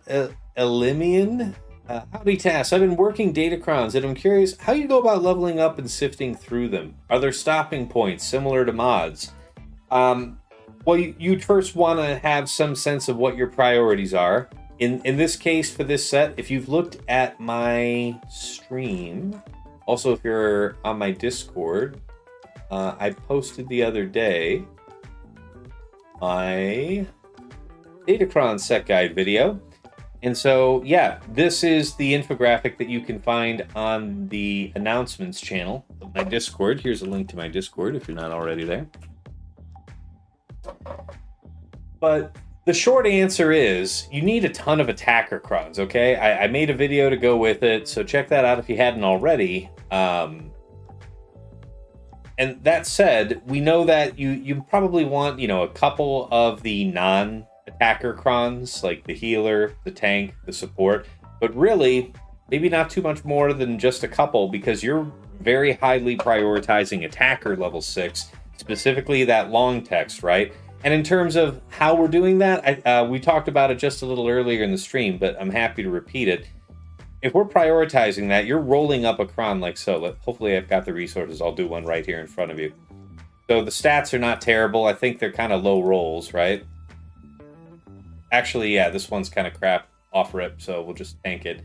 Elimian, howdy Tass. I've been working Datacrons and I'm curious how you go about leveling up and sifting through them. Are there stopping points similar to mods? Well, you'd first want to have some sense of what your priorities are. In this case, for this set, if you've looked at my stream, also if you're on my Discord, I posted the other day my Datacron set guide video. And so, yeah, this is the infographic that you can find on the announcements channel of my Discord. Here's a link to my Discord if you're not already there. But the short answer is you need a ton of attacker crons, okay? I made a video to go with it, so check that out if you hadn't already. And that said, we know that you probably want, you know, a couple of the non-attacker crons, like the healer, the tank, the support, but really, maybe not too much more than just a couple, because you're very highly prioritizing attacker level 6, specifically that long text, right? And in terms of how we're doing that, we talked about it just a little earlier in the stream, but I'm happy to repeat it. If we're prioritizing that, you're rolling up a cron like so. Hopefully I've got the resources. I'll do one right here in front of you. So the stats are not terrible. I think they're kind of low rolls, right? Actually, yeah, this one's kind of crap off rip, so we'll just tank it.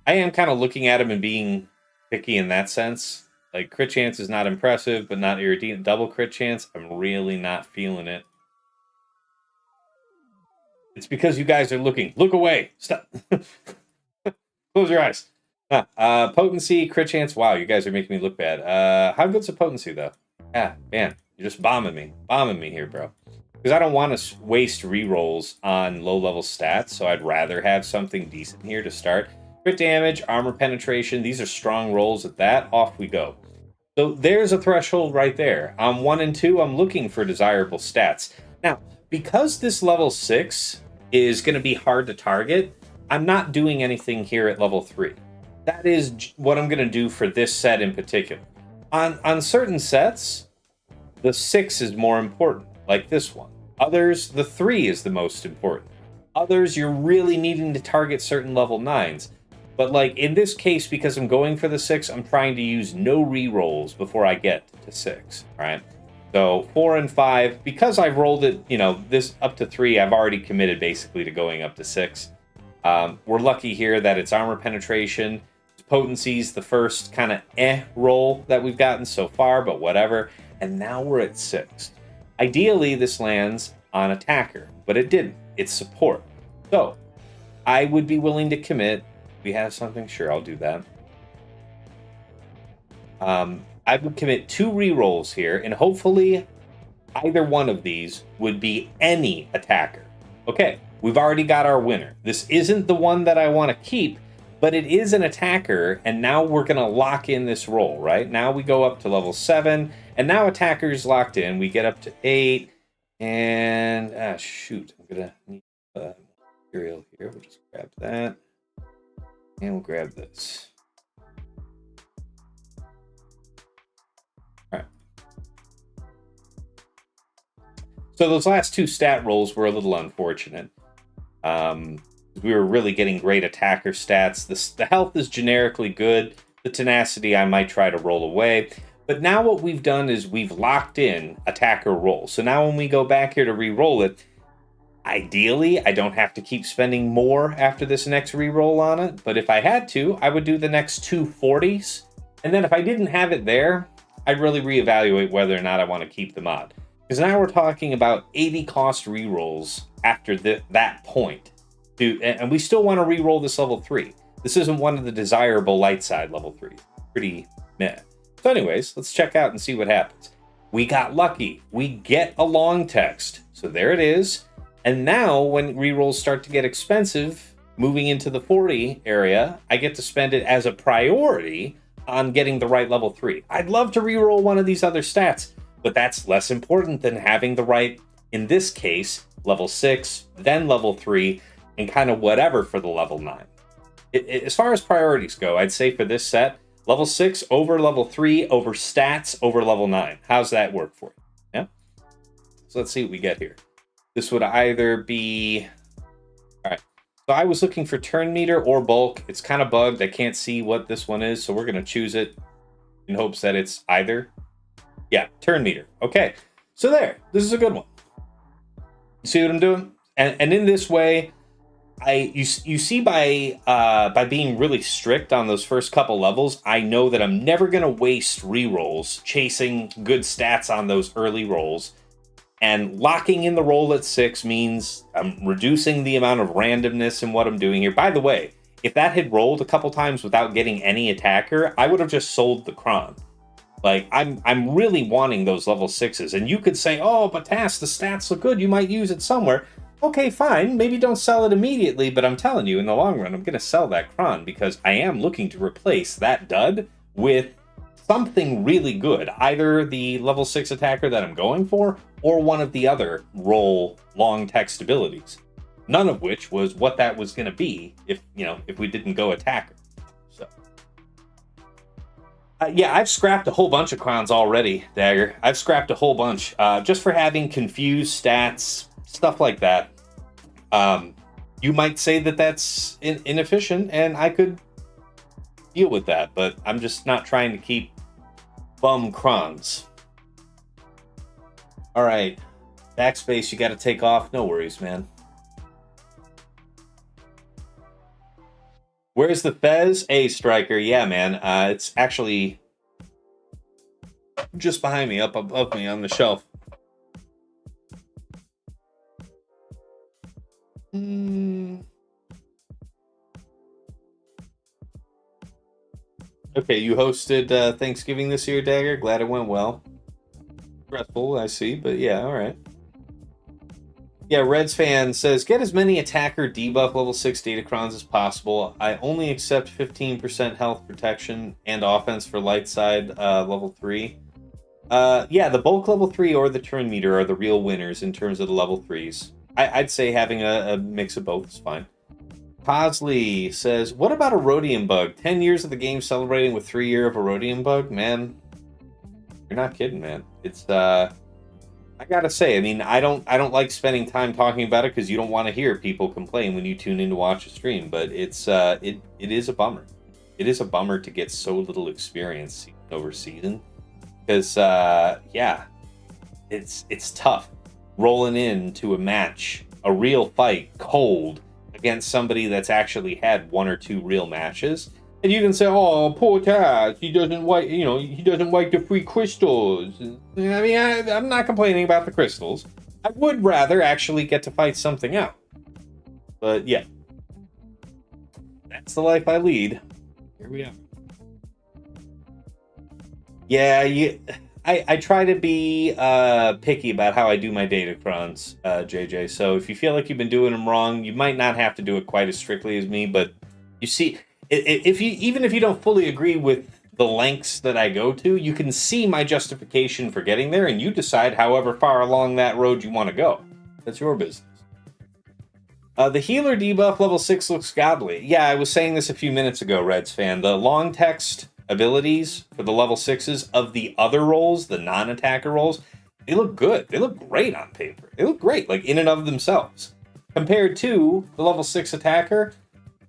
I am kind of looking at them and being picky in that sense. Like, crit chance is not impressive, but not irritating. Double crit chance, I'm really not feeling it. It's because you guys are looking. Look away. Stop. Close your eyes. Potency, crit chance. Wow, you guys are making me look bad. How good's the potency, though? Yeah, man, you're just bombing me. Bombing me here, bro. Because I don't want to waste rerolls on low-level stats, so I'd rather have something decent here to start. Crit damage, armor penetration. These are strong rolls at that. Off we go. So there's a threshold right there. On 1 and 2, I'm looking for desirable stats. Now, because this level 6 is going to be hard to target, I'm not doing anything here at level 3. That is what I'm going to do for this set in particular. On certain sets, the 6 is more important, like this one. Others, the 3 is the most important. Others, you're really needing to target certain level 9s. But like in this case, because I'm going for the 6, I'm trying to use no rerolls before I get to 6, right? So 4 and 5, because I've rolled it, you know, this up to 3, I've already committed basically to going up to 6. We're lucky here that it's armor penetration. Potency's the first kind of roll that we've gotten so far, but whatever. And now we're at 6. Ideally, this lands on attacker, but it didn't. It's support. So I would be willing to commit. We have something? Sure, I'll do that. I would commit 2 rerolls here, and hopefully either one of these would be any attacker. Okay, we've already got our winner. This isn't the one that I want to keep, but it is an attacker, and now we're going to lock in this roll, right? Now we go up to level 7, and now attacker's locked in. We get up to 8, and shoot, I'm going to need material here. We'll just grab that, and we'll grab this. So those last 2 stat rolls were a little unfortunate. We were really getting great attacker stats. The health is generically good. The tenacity I might try to roll away. But now what we've done is we've locked in attacker roll. So now when we go back here to re-roll it, ideally, I don't have to keep spending more after this next re-roll on it. But if I had to, I would do the next 2 40s. And then if I didn't have it there, I'd really reevaluate whether or not I want to keep the mod. Because now we're talking about 80 cost re-rolls after that point. And we still want to re-roll this level 3. This isn't one of the desirable light side level 3s. Pretty meh. So anyways, let's check out and see what happens. We got lucky. We get a long text. So there it is. And now when rerolls start to get expensive, moving into the 40 area, I get to spend it as a priority on getting the right level 3. I'd love to reroll one of these other stats, but that's less important than having the right, in this case, level 6, then level 3, and kind of whatever for the level 9. As far as priorities go, I'd say for this set, level 6 over level 3 over stats over level 9. How's that work for you? Yeah? So let's see what we get here. This would either be... All right. So I was looking for turn meter or bulk. It's kind of bugged. I can't see what this one is, so we're going to choose it in hopes that it's either. Yeah, turn meter. Okay. So there. This is a good one. You see what I'm doing? And in this way, you see by being really strict on those first couple levels, I know that I'm never going to waste rerolls chasing good stats on those early rolls. And locking in the roll at 6 means I'm reducing the amount of randomness in what I'm doing here. By the way, if that had rolled a couple times without getting any attacker, I would have just sold the Kron. Like, I'm really wanting those level 6s. And you could say, oh, but Tass, the stats look good. You might use it somewhere. Okay, fine. Maybe don't sell it immediately, but I'm telling you, in the long run, I'm going to sell that Kron because I am looking to replace that dud with something really good. Either the level 6 attacker that I'm going for, or one of the other roll long text abilities. None of which was what that was going to be if we didn't go attacker. So, yeah, I've scrapped a whole bunch of crowns already, Dagger. I've scrapped a whole bunch just for having confused stats, stuff like that. You might say that that's inefficient, and I could deal with that, but I'm just not trying to keep bum crons. All right, backspace, you got to take off. No worries, man. Where's the Fez? Hey, Striker. Yeah, man. It's actually just behind me, up above me on the shelf. Okay, you hosted Thanksgiving this year, Dagger. Glad it went well. Stressful, I see, but yeah, all right. Yeah, Reds fan says, get as many attacker debuff level 6 datacrons as possible. I only accept 15% health protection and offense for light side level 3. Yeah, the bulk level 3 or the turn meter are the real winners in terms of the level 3s. I'd say having a mix of both is fine. Posley says, what about a Rhodium bug? 10 years of the game celebrating with 3 year of a Rhodium bug? Man, you're not kidding, man. It's I gotta say, I mean, I don't like spending time talking about it because you don't want to hear people complain when you tune in to watch a stream, but it's it is a bummer. It is a bummer to get so little experience season over season. Because yeah, it's tough rolling into a match, a real fight, cold, against somebody that's actually had 1 or 2 real matches. And you can say, oh, poor Taz, he doesn't like the free crystals. I mean, I'm not complaining about the crystals. I would rather actually get to fight something out. But yeah, that's the life I lead. Here we are. Yeah, I try to be picky about how I do my datacrons, JJ. So if you feel like you've been doing them wrong, you might not have to do it quite as strictly as me. But you see, if you don't fully agree with the lengths that I go to, you can see my justification for getting there, and you decide however far along that road you want to go. That's your business. The healer debuff level 6 looks godly. Yeah, I was saying this a few minutes ago, Reds fan. The long text abilities for the level 6s of the other roles, the non-attacker roles, they look good. They look great on paper. They look great, like in and of themselves. Compared to the level 6 attacker,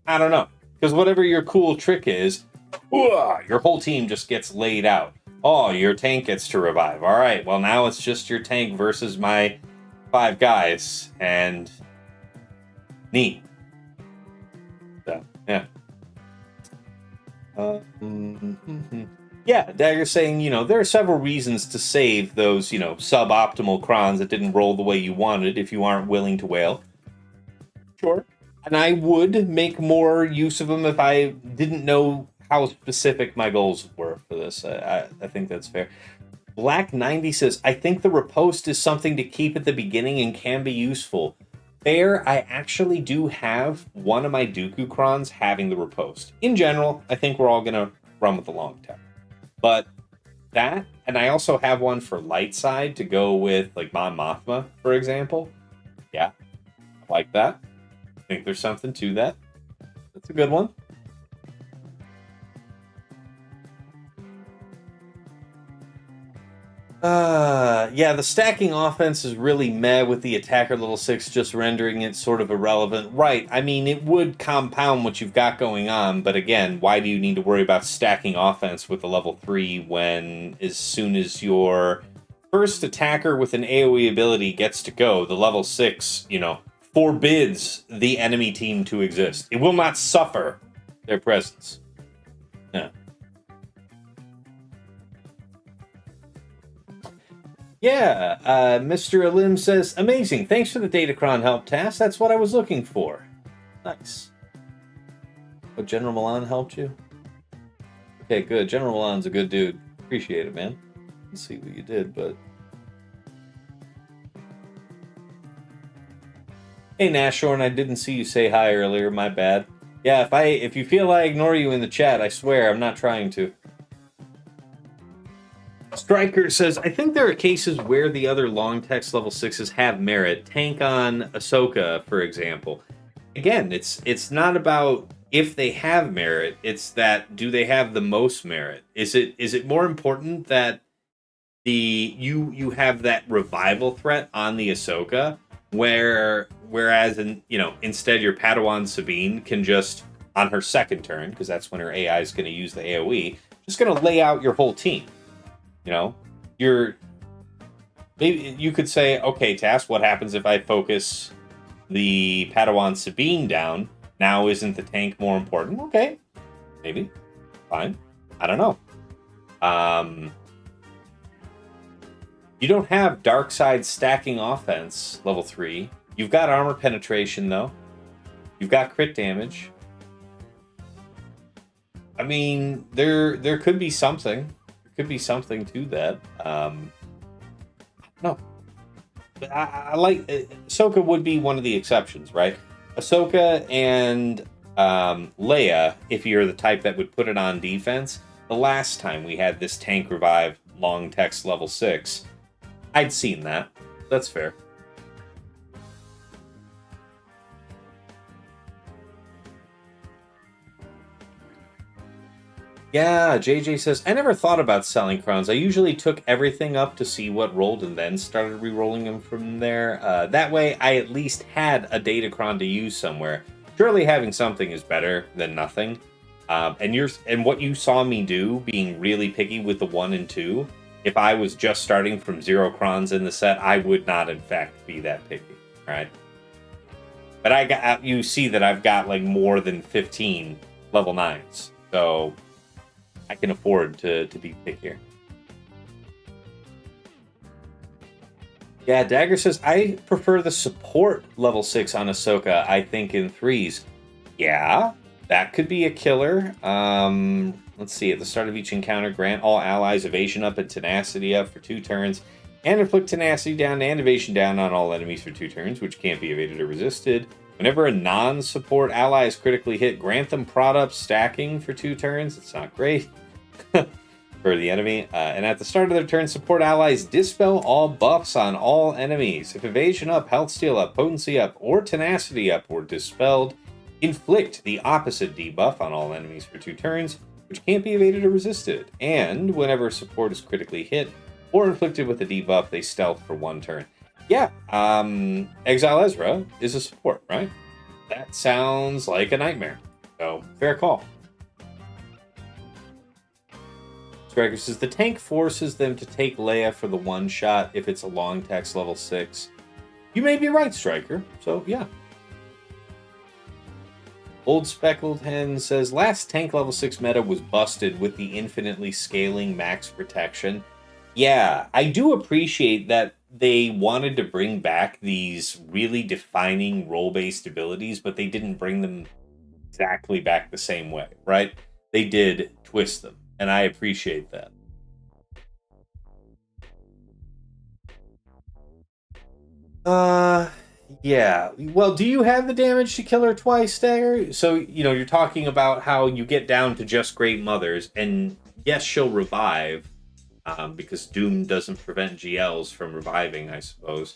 I don't know. Because whatever your cool trick is, your whole team just gets laid out. Oh, your tank gets to revive. All right, well, now it's just your tank versus my 5 guys. And neat. So, yeah. Yeah, Dagger's saying, there are several reasons to save those, suboptimal crons that didn't roll the way you wanted if you aren't willing to whale. Sure. And I would make more use of them if I didn't know how specific my goals were for this. I think that's fair. Black 90 says, I think the riposte is something to keep at the beginning and can be useful. Fair, I actually do have one of my Dooku crons having the riposte. In general, I think we're all going to run with the long tech. But that, and I also have one for light side to go with, like, Mon Mothma, for example. Yeah, I like that. I think there's something to that. That's a good one. Yeah, the stacking offense is really meh with the attacker level 6 just rendering it sort of irrelevant. Right, I mean, it would compound what you've got going on, but again, why do you need to worry about stacking offense with a level 3 when as soon as your first attacker with an AoE ability gets to go, the level 6, forbids the enemy team to exist. It will not suffer their presence. Yeah. Yeah, Mr. Elim says, amazing. Thanks for the Datacron help, Tass. That's what I was looking for. Nice. Oh, General Milan helped you? Okay, good. General Milan's a good dude. Appreciate it, man. Let's see what you did, but... Hey, Nashorn, I didn't see you say hi earlier. My bad. Yeah, if you feel I ignore you in the chat, I swear I'm not trying to. Striker says, I think there are cases where the other long text level 6s have merit. Tank on Ahsoka, for example. Again, it's not about if they have merit, it's that do they have the most merit? Is it more important that you have that revival threat on the Ahsoka, whereas instead your Padawan Sabine can just on her second turn, because that's when her AI is going to use the AoE, just going to lay out your whole team. Maybe you could say, okay, Tass, what happens if I focus the Padawan Sabine down? Now isn't the tank more important? Okay, maybe. Fine. I don't know. You don't have dark side stacking offense, level 3. You've got armor penetration, though. You've got crit damage. I mean, there could be something. Could be something to that. No. But I like... Ahsoka would be one of the exceptions, right? Ahsoka and Leia, if you're the type that would put it on defense, the last time we had this tank revive long text level 6, I'd seen that. That's fair. Yeah, JJ says, I never thought about selling crowns. I usually took everything up to see what rolled and then started re-rolling them from there. That way, I at least had a Datacron to use somewhere. Surely having something is better than nothing. And what you saw me do, being really picky with the 1 and 2, if I was just starting from 0 crons in the set, I would not, in fact, be that picky. All right? But you see that I've got like more than 15 level 9s. So... I can afford to be pickier. Yeah, Dagger says, I prefer the support level 6 on Ahsoka, I think, in 3s. Yeah, that could be a killer. Let's see, at the start of each encounter, grant all allies evasion up and tenacity up for 2 turns, and inflict tenacity down and evasion down on all enemies for 2 turns, which can't be evaded or resisted. Whenever a non-support ally is critically hit, grant them prod-up stacking for 2 turns. It's not great for the enemy. And at the start of their turn, support allies dispel all buffs on all enemies. If evasion up, health steal up, potency up, or tenacity up were dispelled, inflict the opposite debuff on all enemies for 2 turns, which can't be evaded or resisted. And whenever support is critically hit or inflicted with a debuff, they stealth for 1 turn. Yeah, Exile Ezra is a support, right? That sounds like a nightmare. So, fair call. Striker says, the tank forces them to take Leia for the one-shot if it's a long text level 6. You may be right, Striker. So, yeah. Old Speckled Hen says, last tank level 6 meta was busted with the infinitely scaling max protection. Yeah, I do appreciate that they wanted to bring back these really defining role-based abilities, but they didn't bring them exactly back the same way, right? They did twist them, and I appreciate that. Yeah. Well, do you have the damage to kill her twice, Stagger? So, you're talking about how you get down to just Great Mothers, and yes, she'll revive, because Doom doesn't prevent GLs from reviving, I suppose.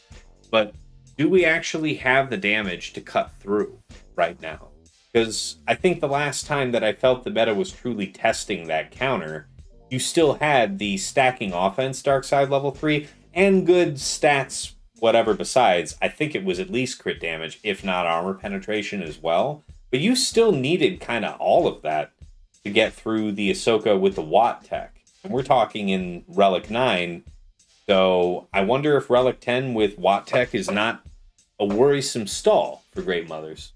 But do we actually have the damage to cut through right now? Because I think the last time that I felt the meta was truly testing that counter, you still had the stacking offense Darkside level 3 and good stats, whatever besides. I think it was at least crit damage, if not armor penetration as well. But you still needed kind of all of that to get through the Ahsoka with the Watt tech. And we're talking in Relic 9, so I wonder if Relic 10 with Watt tech is not a worrisome stall for Great Mothers.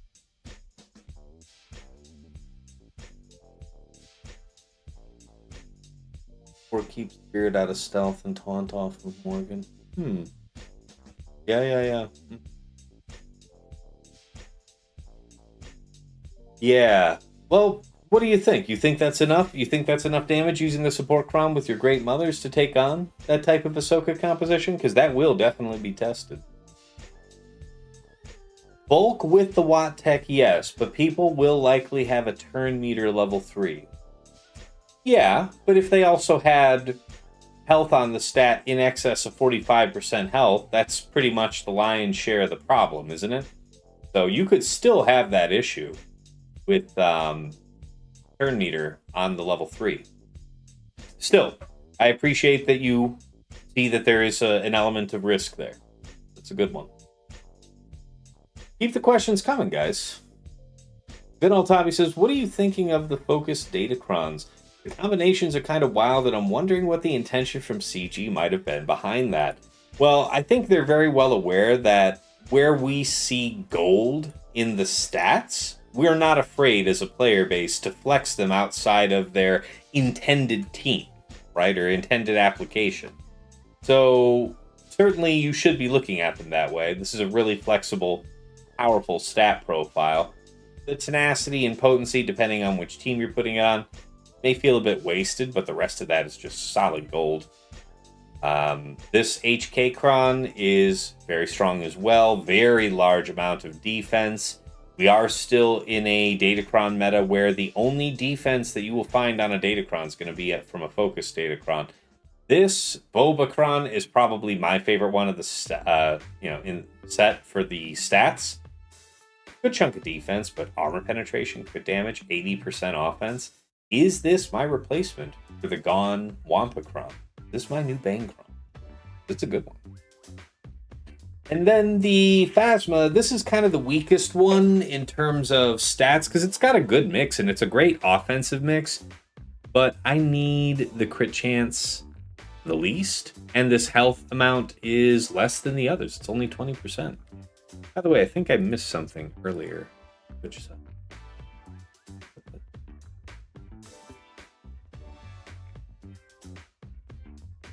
Or keep Spirit out of stealth and taunt off with Morgan. Yeah. Yeah. Well, what do you think? You think that's enough? You think that's enough damage using the support Crom with your Great Mothers to take on that type of Ahsoka composition? Because that will definitely be tested. Bulk with the Watt tech, yes, but people will likely have a turn meter level 3. Yeah, but if they also had health on the stat in excess of 45% health, that's pretty much the lion's share of the problem, isn't it? So you could still have that issue with turn meter on the level 3. Still, I appreciate that you see that there is an element of risk there. That's a good one. Keep the questions coming, guys. Vinal Tommy says, what are you thinking of the focused Datacrons? The combinations are kind of wild, and I'm wondering what the intention from CG might have been behind that. Well, I think they're very well aware that where we see gold in the stats, we're not afraid as a player base to flex them outside of their intended team, right, or intended application. So certainly you should be looking at them that way. This is a really flexible, powerful stat profile. The tenacity and potency, depending on which team you're putting it on, may feel a bit wasted, but the rest of that is just solid gold. This HK Cron is very strong as well. Very large amount of defense. We are still in a Datacron meta where the only defense that you will find on a Datacron is going to be from a focused Datacron. This Bobacron is probably my favorite one of the in set for the stats. Good chunk of defense, but armor penetration, crit damage, 80% offense. Is this my replacement for the gone Wampacron? This is my new Bangcron. It's a good one. And then the Phasma, this is kind of the weakest one in terms of stats, because it's got a good mix, and it's a great offensive mix. But I need the crit chance the least, and this health amount is less than the others. It's only 20%. By the way, I think I missed something earlier. Which is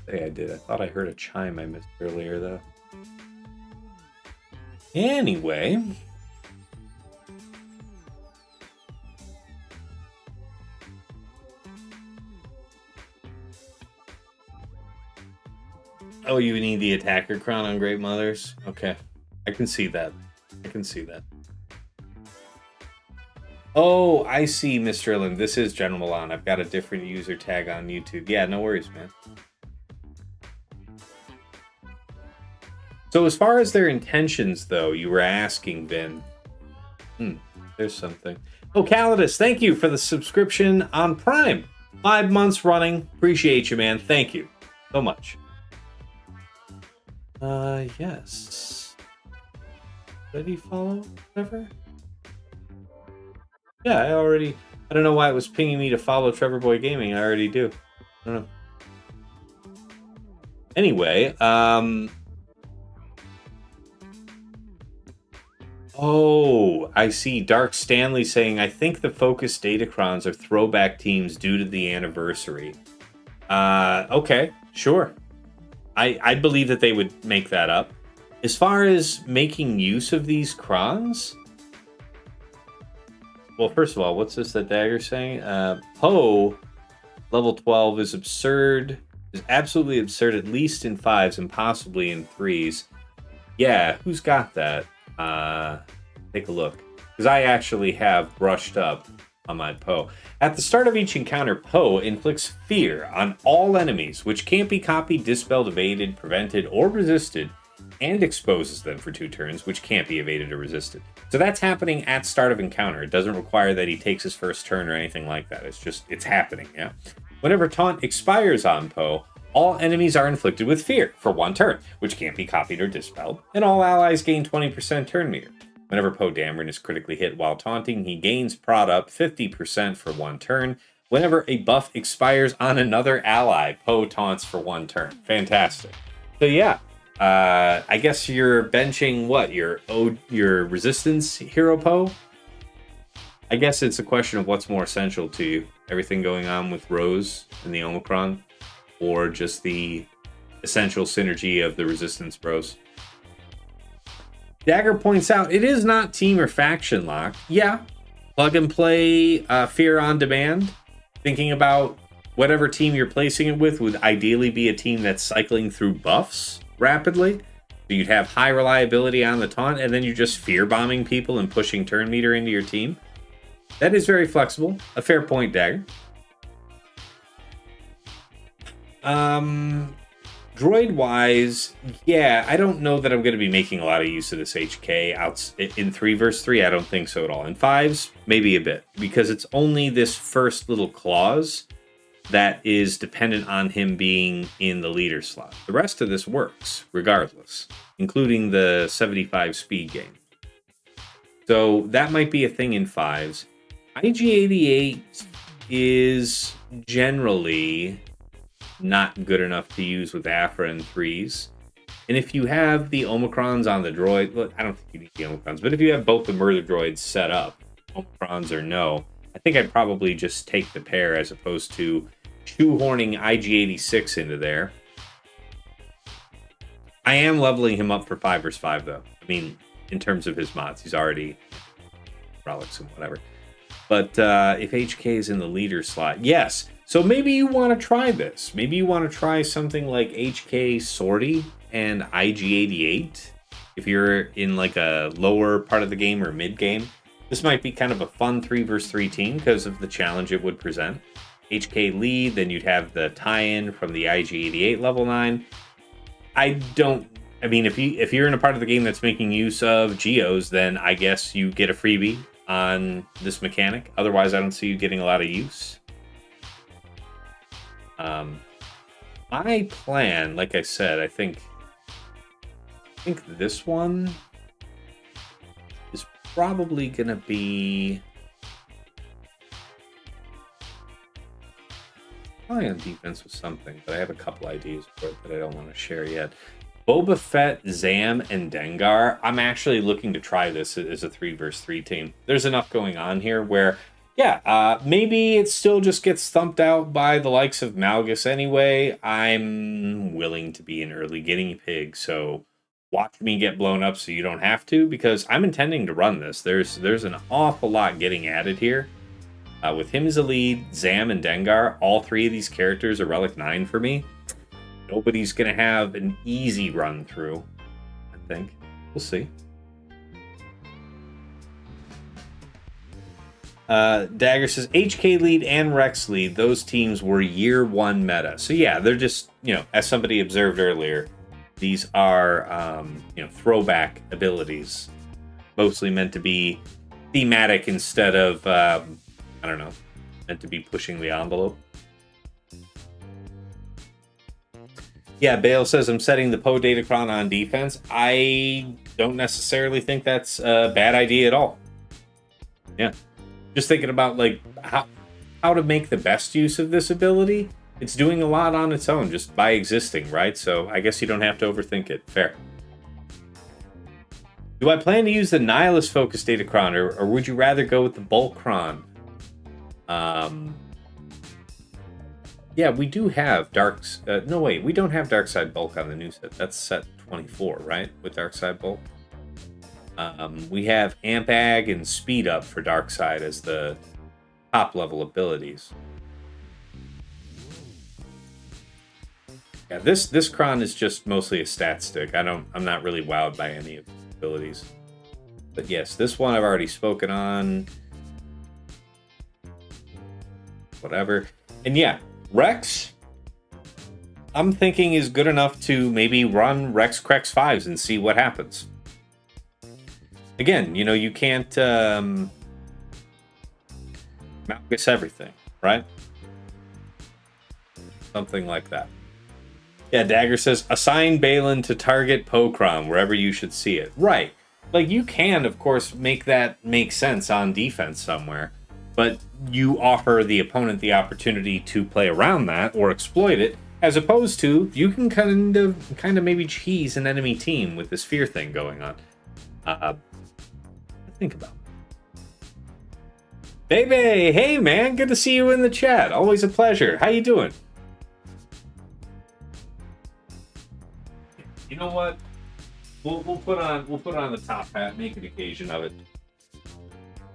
I did. I thought I heard a chime I missed earlier, though. Anyway. Oh, you need the attacker crown on Great Mothers? Okay. I can see that. Oh, I see, Mr. Lin. This is General Milan. I've got a different user tag on YouTube. Yeah, no worries, man. So as far as their intentions, though, you were asking, Vin. There's something. Oh, Calidus, thank you for the subscription on Prime. 5 months running. Appreciate you, man. Thank you so much. Yes. Did he follow Trevor? Yeah, I don't know why it was pinging me to follow Trevor Boy Gaming. I already do. I don't know. Anyway, oh, I see Dark Stanley saying, I think the Focus Datacrons are throwback teams due to the anniversary. Okay, sure. I believe that they would make that up. As far as making use of these crons, well, first of all, what's this that Dagger's saying? Poe, level 12, is absurd. Is absolutely absurd, at least in 5s and possibly in 3s. Yeah, who's got that? Take a look. Because I actually have brushed up on my Poe. At the start of each encounter, Poe inflicts fear on all enemies, which can't be copied, dispelled, evaded, prevented, or resisted, and exposes them for 2 turns, which can't be evaded or resisted. So that's happening at start of encounter. It doesn't require that he takes his first turn or anything like that. It's happening, yeah? Whenever taunt expires on Poe, all enemies are inflicted with fear for 1 turn, which can't be copied or dispelled, and all allies gain 20% turn meter. Whenever Poe Dameron is critically hit while taunting, he gains prod up 50% for 1 turn. Whenever a buff expires on another ally, Poe taunts for 1 turn. Fantastic. So yeah, I guess you're benching what? Your resistance hero Poe? I guess it's a question of what's more essential to you. Everything going on with Rose and the Omicron, or just the essential synergy of the resistance bros. Dagger points out, it is not team or faction lock. Yeah, plug and play Fear on demand. Thinking about whatever team you're placing it with would ideally be a team that's cycling through buffs rapidly. So you'd have high reliability on the taunt, and then you're just fear bombing people and pushing turn meter into your team. That is very flexible. A fair point, Dagger. Droid-wise, yeah, I don't know that I'm going to be making a lot of use of this HK out in 3 versus 3. I don't think so at all. In 5s, maybe a bit, because it's only this first little clause that is dependent on him being in the leader slot. The rest of this works, regardless, including the 75 speed gain. So that might be a thing in 5s. IG-88 is generally not good enough to use with Afra in 3s. And if you have the Omicrons on the droid, look, I don't think you need the Omicrons, but if you have both the murder droids set up, Omicrons or no, I think I'd probably just take the pair as opposed to shoehorning IG-86 into there. I am leveling him up for 5 vs 5 though. I mean, in terms of his mods, he's already relics and whatever. But if HK is in the leader slot, yes. So maybe you want to try this. Maybe you want to try something like HK Sortie and IG-88. If you're in like a lower part of the game or mid game, this might be kind of a fun 3 vs 3 team because of the challenge it would present. HK lead, then you'd have the tie-in from the IG-88 level 9. I mean, if you're in a part of the game that's making use of Geos, then I guess you get a freebie on this mechanic. Otherwise, I don't see you getting a lot of use. My plan, like I said, I think this one is probably gonna be probably on defense with something, but I have a couple ideas for it that I don't want to share yet. Boba Fett, Zam, and Dengar. I'm actually looking to try this as a 3 vs 3 team. There's enough going on here where maybe it still just gets thumped out by the likes of Malgus anyway. I'm willing to be an early guinea pig, so watch me get blown up so you don't have to, because I'm intending to run this. There's an awful lot getting added here. With him as a lead, Zam and Dengar, all 3 of these characters are Relic 9 for me. Nobody's going to have an easy run through, I think. We'll see. Dagger says HK lead and Rex lead, those teams were year 1 meta. So yeah, they're just, as somebody observed earlier, these are, throwback abilities, mostly meant to be thematic instead of, meant to be pushing the envelope. Yeah, Bale says I'm setting the Poe Datacron on defense. I don't necessarily think that's a bad idea at all. Yeah. Just thinking about like how to make the best use of this ability. It's doing a lot on its own just by existing, right? So I guess you don't have to overthink it. Fair. Do I plan to use the Nihilist focus Datacron, or would you rather go with the Bulkron? Yeah, we do have Dark's... no, wait, we don't have Dark Side Bulk on the new set. That's set 24, right? With Dark Side Bulk. We have Amp Ag and Speed Up for Dark Side as the top level abilities. Yeah, this Kron is just mostly a stat stick. I'm not really wowed by any of the abilities. But yes, this one I've already spoken on. Whatever. And yeah, Rex, I'm thinking is good enough to maybe run Rex Crex 5s and see what happens. Again, you know, you can't Malgus everything, right? Something like that. Yeah, Dagger says, assign Balin to target Pokron wherever you should see it. Right. Like, you can, of course, make that make sense on defense somewhere, but you offer the opponent the opportunity to play around that or exploit it, as opposed to you can kind of maybe cheese an enemy team with this fear thing going on. Think about it. Baby, hey man, good to see you in the chat. Always a pleasure. How you doing? You know what? We'll put on the top hat, make an occasion of it.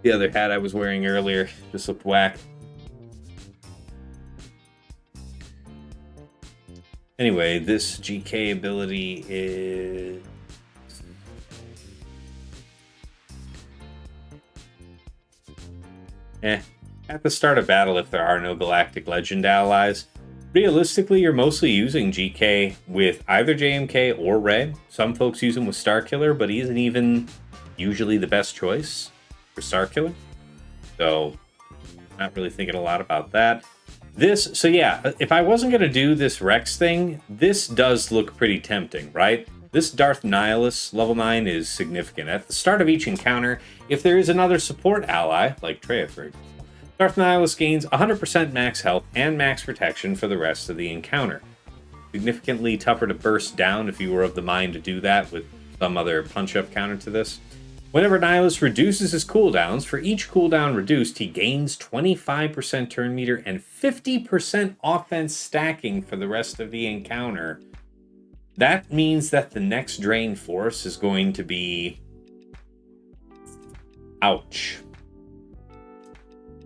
The other hat I was wearing earlier just looked whack. Anyway, this GK ability is at the start of battle, if there are no Galactic Legend allies, realistically, you're mostly using GK with either JMK or Rey. Some folks use him with Starkiller, but he isn't even usually the best choice for Starkiller. So, not really thinking a lot about that. So yeah, if I wasn't going to do this Rex thing, this does look pretty tempting, right? This Darth Nihilus level 9 is significant. At the start of each encounter, if there is another support ally, like Treya for example, Darth Nihilus gains 100% max health and max protection for the rest of the encounter. Significantly tougher to burst down if you were of the mind to do that with some other punch-up counter to this. Whenever Nihilus reduces his cooldowns, for each cooldown reduced, he gains 25% turn meter and 50% offense stacking for the rest of the encounter. That means that the next drain force is going to be... ouch.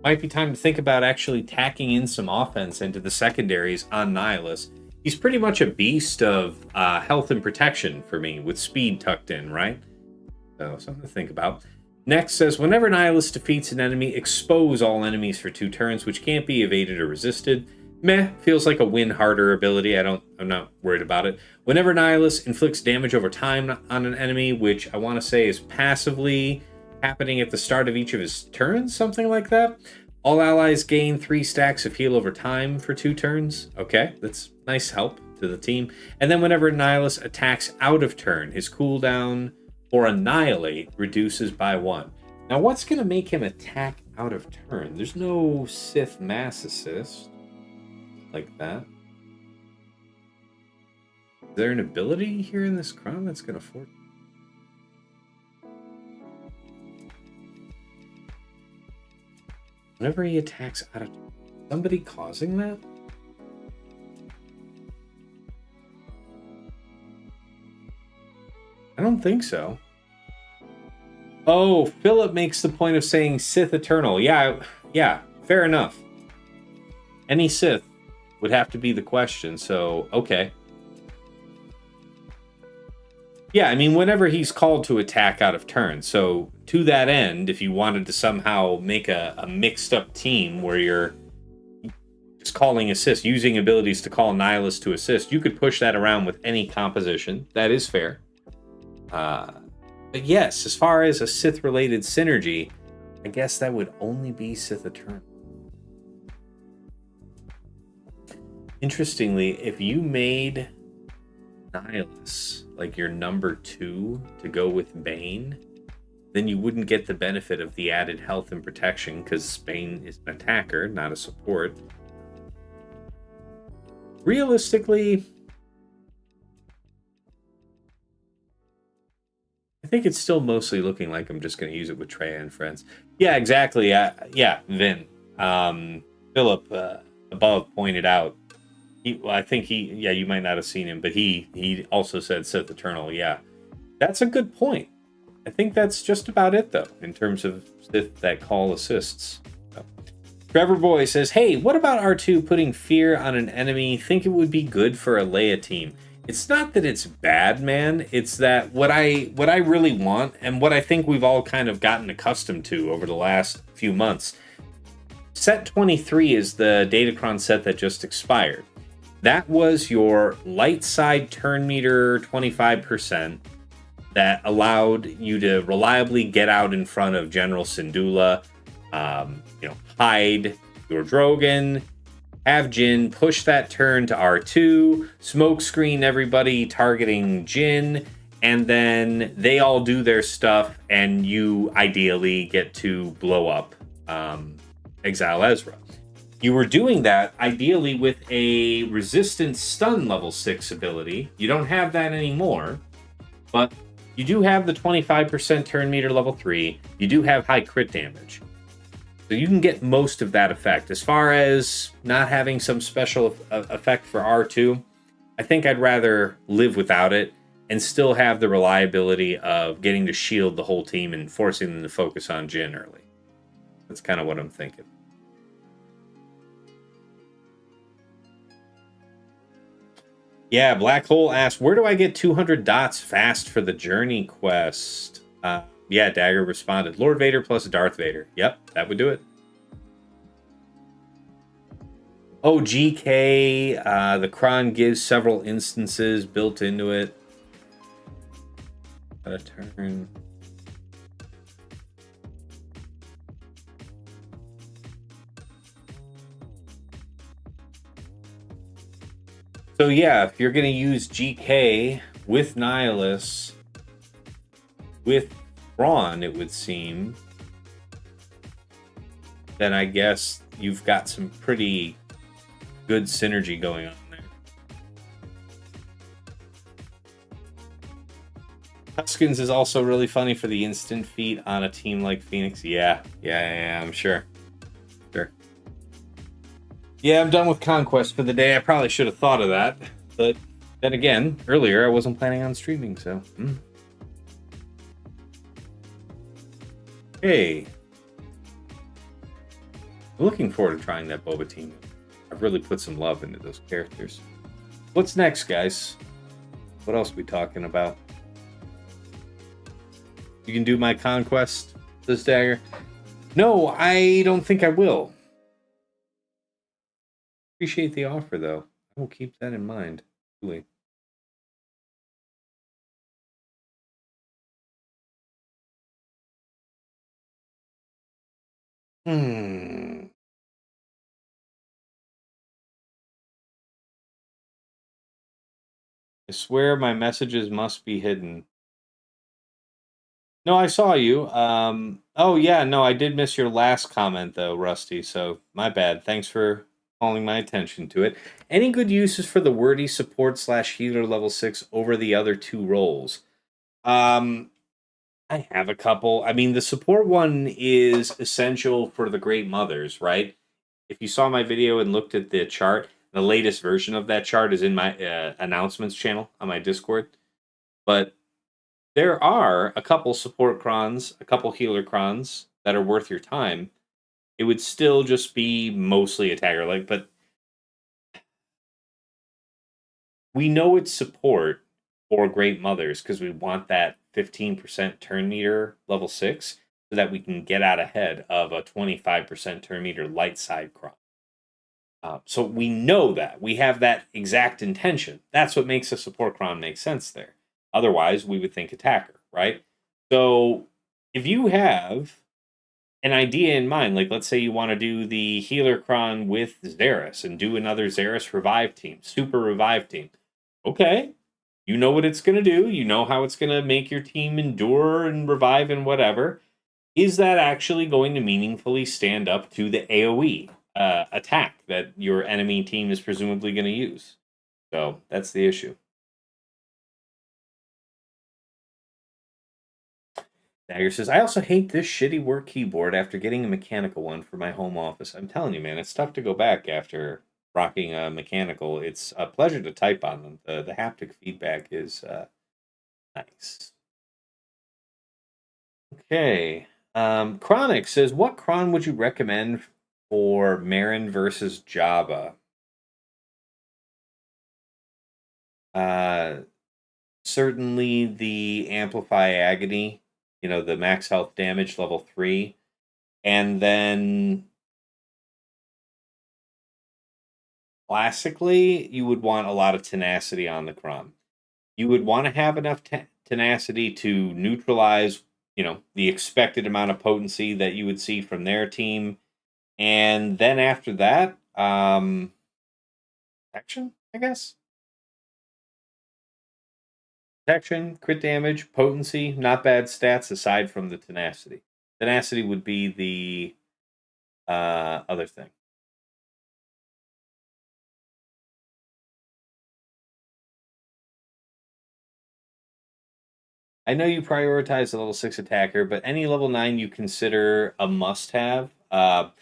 Might be time to think about actually tacking in some offense into the secondaries on Nihilus. He's pretty much a beast of health and protection for me, with speed tucked in, right? So, something to think about. Next says, whenever Nihilus defeats an enemy, expose all enemies for 2 turns, which can't be evaded or resisted. Meh, feels like a win harder ability. I'm not worried about it. Whenever Nihilus inflicts damage over time on an enemy, which I want to say is passively happening at the start of each of his turns, something like that. All allies gain 3 stacks of heal over time for 2 turns. Okay, that's nice help to the team. And then whenever Nihilus attacks out of turn, his cooldown for Annihilate reduces by 1. Now, what's going to make him attack out of turn? There's no Sith Mass Assist like that. Is there an ability here in this Crown that's going to force? Whenever he attacks out of turn, somebody causing that? I don't think so. Oh, Philip makes the point of saying Sith Eternal. Yeah, fair enough. Any Sith would have to be the question, so okay. Yeah, I mean, whenever he's called to attack out of turn. So, to that end, if you wanted to somehow make a mixed-up team where you're just calling assist, using abilities to call Nihilus to assist, you could push that around with any composition. That is fair. But yes, as far as a Sith-related synergy, I guess that would only be Sith Eternal. Interestingly, if you made Nihilus, like your number 2 to go with Bane, then you wouldn't get the benefit of the added health and protection because Bane is an attacker, not a support. Realistically, I think it's still mostly looking like I'm just going to use it with Treya and friends. Yeah, exactly. Yeah, Vin. Philip above pointed out. I think you might not have seen him, but he also said Sith Eternal. Yeah, that's a good point. I think that's just about it, though, in terms of Sith that call assists. So. Trevor Boy says, hey, what about R2 putting fear on an enemy? Think it would be good for a Leia team. It's not that it's bad, man. It's that what I really want, and what I think we've all kind of gotten accustomed to over the last few months. Set 23 is the Datacron set that just expired. That was your light side turn meter 25% that allowed you to reliably get out in front of General Syndulla, hide your Drogon, have Jin push that turn to R2, smoke screen everybody targeting Jin, and then they all do their stuff, and you ideally get to blow up Exile Ezra. You were doing that ideally with a resistance stun level 6 ability. You don't have that anymore, but you do have the 25% turn meter level 3. You do have high crit damage. So you can get most of that effect. As far as not having some special effect for R2, I think I'd rather live without it and still have the reliability of getting to shield the whole team and forcing them to focus on Jin early. That's kind of what I'm thinking. Yeah, Black Hole asked, where do I get 200 dots fast for the Journey quest? Yeah, Dagger responded, Lord Vader plus Darth Vader. Yep, that would do it. Oh, GK, the Kron gives several instances built into it. Got a turn. So yeah, if you're going to use GK with Nihilus, with Thrawn, it would seem, then I guess you've got some pretty good synergy going on there. Huskins is also really funny for the instant feat on a team like Phoenix. Yeah, I'm sure. Yeah, I'm done with Conquest for the day. I probably should have thought of that. But then again, earlier I wasn't planning on streaming, so... Hey. I'm looking forward to trying that Boba team. I've really put some love into those characters. What's next, guys? What else are we talking about? You can do my Conquest, this Dagger? No, I don't think I will. Appreciate the offer, though. I will keep that in mind. Really. I swear my messages must be hidden. No, I saw you. Oh, yeah, no, I did miss your last comment, though, Rusty, so my bad. Thanks for calling my attention to it. Any good uses for the wordy support / healer level 6 over the other two roles? I have a couple. I mean, the support one is essential for the Great Mothers, right? If you saw my video and looked at the chart, the latest version of that chart is in my announcements channel on my Discord. But there are a couple support crons, a couple healer crons that are worth your time. It would still just be mostly attacker, but we know it's support for Great Mothers because we want that 15% turn meter level 6 so that we can get out ahead of a 25% turn meter light side cron. So we know that. We have that exact intention. That's what makes a support cron make sense there. Otherwise, we would think attacker, right? So if you have an idea in mind, like let's say you want to do the healer cron with Xeris and do another Xeris revive team, super revive team. Okay, You know what it's going to do. You know how it's going to make your team endure and revive and whatever. Is that actually going to meaningfully stand up to the AoE attack that your enemy team is presumably going to use? So that's the issue. Dagger says, I also hate this shitty work keyboard after getting a mechanical one for my home office. I'm telling you, man, it's tough to go back after rocking a mechanical. It's a pleasure to type on them. The haptic feedback is nice. Okay. Chronic says, what cron would you recommend for Marin versus Java? Uh, Certainly the Amplify Agony, the max health damage level 3. And then classically, you would want a lot of tenacity on the cron. You would want to have enough tenacity to neutralize, the expected amount of potency that you would see from their team. And then after that, action, I guess. Protection, crit damage, potency, not bad stats aside from the tenacity. Tenacity would be the other thing. I know you prioritize the level 6 attacker, but any level 9 you consider a must have. Well,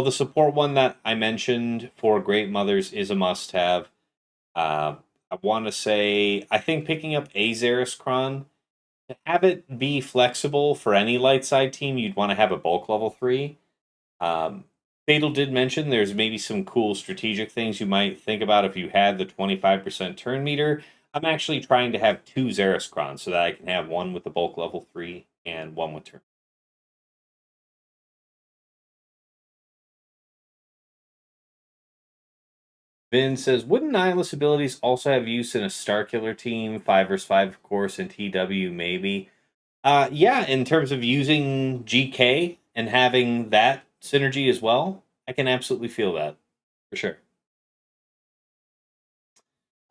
the support one that I mentioned for Great Mothers is a must have. I want to say, I think picking up Azaris Kron, to have it be flexible for any light side team, you'd want to have a bulk level 3. Um, Fatal did mention there's maybe some cool strategic things you might think about if you had the 25% turn meter. I'm actually trying to have 2 Xeris Krons so that I can have one with the bulk level 3 and one with turn. Vin says, wouldn't Nihilus abilities also have use in a Starkiller team, 5 vs 5, of course, and TW maybe? Yeah, in terms of using GK and having that synergy as well, I can absolutely feel that, for sure.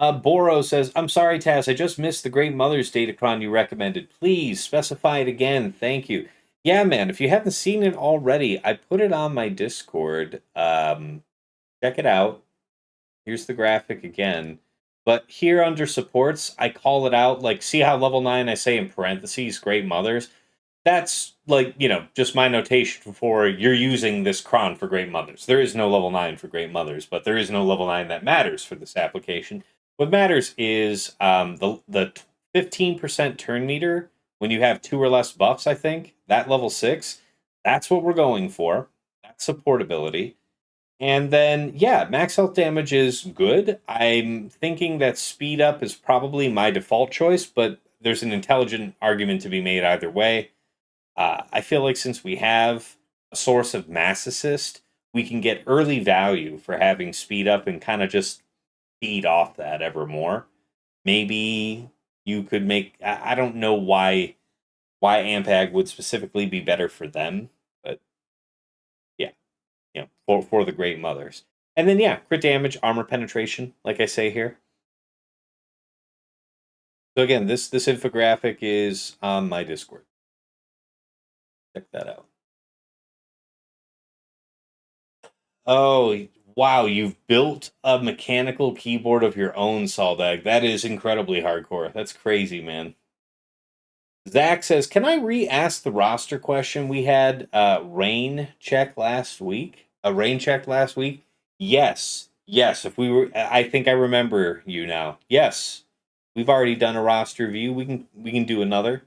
Boro says, I'm sorry, Taz, I just missed the Great Mother's Datacron you recommended. Please specify it again. Thank you. Yeah, man, if you haven't seen it already, I put it on my Discord. Check it out. Here's the graphic again. But here under supports, I call it out. Like, see how level 9 I say in parentheses, Great Mothers? That's like, just my notation for you're using this cron for Great Mothers. There is no level 9 for Great Mothers, but there is no level 9 that matters for this application. What matters is the 15% turn meter when you have 2 or less buffs, I think, that level 6, that's what we're going for. That's supportability. And then, yeah, max health damage is good. I'm thinking that speed up is probably my default choice, but there's an intelligent argument to be made either way. I feel like since we have a source of mass assist, we can get early value for having speed up and kind of just feed off that ever more. Maybe you could make. I don't know why Ampag would specifically be better for them, but yeah, for the Great Mothers. And then yeah, crit damage, armor penetration, like I say here. So again, this infographic is on my Discord. Check that out. Oh, wow, you've built a mechanical keyboard of your own, Saldag. That is incredibly hardcore. That's crazy, man. Zach says, can I re-ask the roster question we had rain check last week? A rain check last week? Yes. Yes, if we were I think I remember you now. Yes. We've already done a roster review. We can do another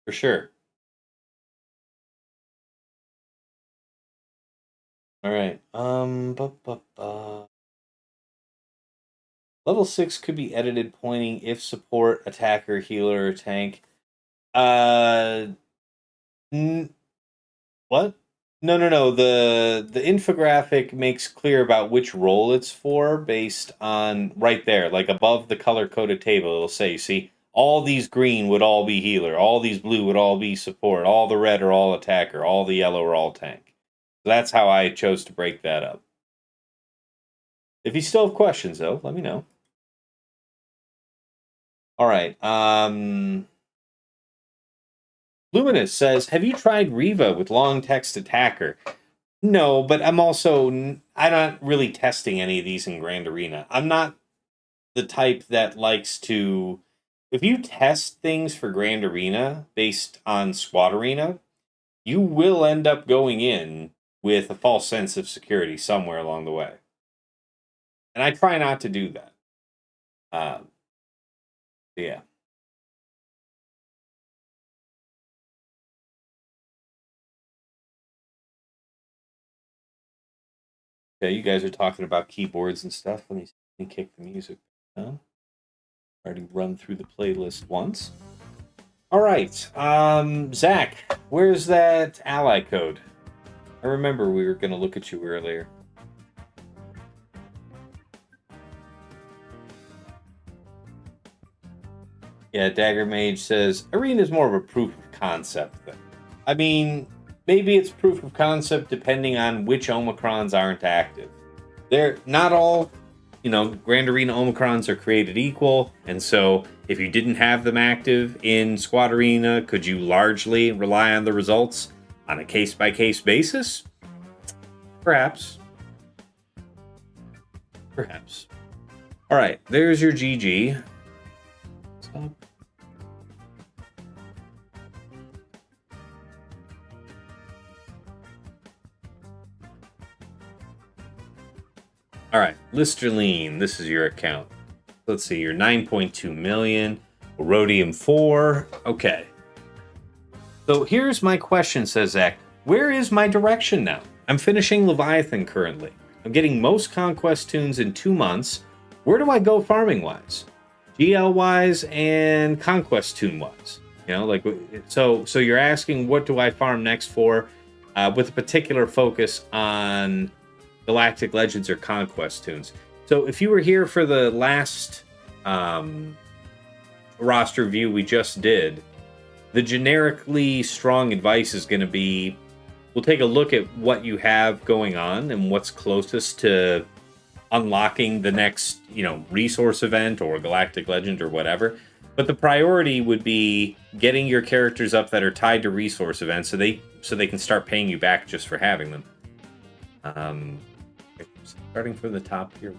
for sure. All right. Level 6 could be edited pointing if support, attacker, healer, or tank. Uh, n- what? No, no, no. The infographic makes clear about which role it's for based on right there, like above the color coded table. It'll say, see, all these green would all be healer, all these blue would all be support, all the red are all attacker, all the yellow are all tank. So that's how I chose to break that up. If you still have questions, though, let me know. All right. Luminous says, have you tried Riva with long text attacker? No, but I'm not really testing any of these in Grand Arena. I'm not the type that likes to, if you test things for Grand Arena based on Squad Arena, you will end up going in with a false sense of security somewhere along the way. And I try not to do that. Yeah. Okay, you guys are talking about keyboards and stuff. Let me kick the music down. Already run through the playlist once. All right, Zach, where's that ally code? I remember we were going to look at you earlier. Yeah, Dagger Mage says Arena is more of a proof of concept thing. I mean, maybe it's proof of concept depending on which Omicrons aren't active. They're not all, Grand Arena Omicrons are created equal, and so if you didn't have them active in Squad Arena, could you largely rely on the results on a case-by-case basis? Perhaps. Perhaps. All right, there's your GG. Stop. All right, Listerline, this is your account. Let's see, you're 9.2 million. Rhodium 4. Okay. So here's my question, says Zach. Where is my direction now? I'm finishing Leviathan currently. I'm getting most conquest tunes in 2 months. Where do I go farming-wise? GL-wise and conquest tune-wise. So you're asking what do I farm next for, with a particular focus on Galactic Legends or Conquest tunes. So if you were here for the last roster view we just did, the generically strong advice is going to be, we'll take a look at what you have going on and what's closest to unlocking the next, resource event or Galactic Legend or whatever. But the priority would be getting your characters up that are tied to resource events so they can start paying you back just for having them. Starting from the top here.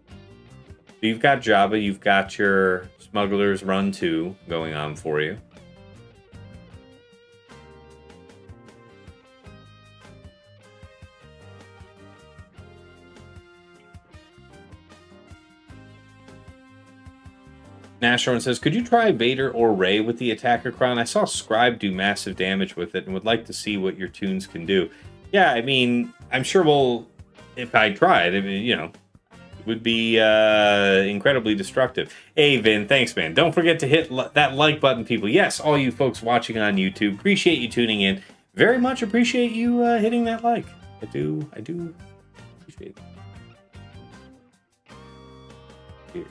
So you've got Jabba, you've got your Smuggler's Run 2 going on for you. Nashorn says, could you try Vader or Rey with the Attacker Crown? I saw Scribe do massive damage with it and would like to see what your tunes can do. Yeah, I mean, I'm sure if I tried, it would be incredibly destructive. Hey, Vin, thanks, man. Don't forget to hit that like button, people. Yes, all you folks watching on YouTube, appreciate you tuning in. Very much appreciate you hitting that like. I do appreciate it. Here.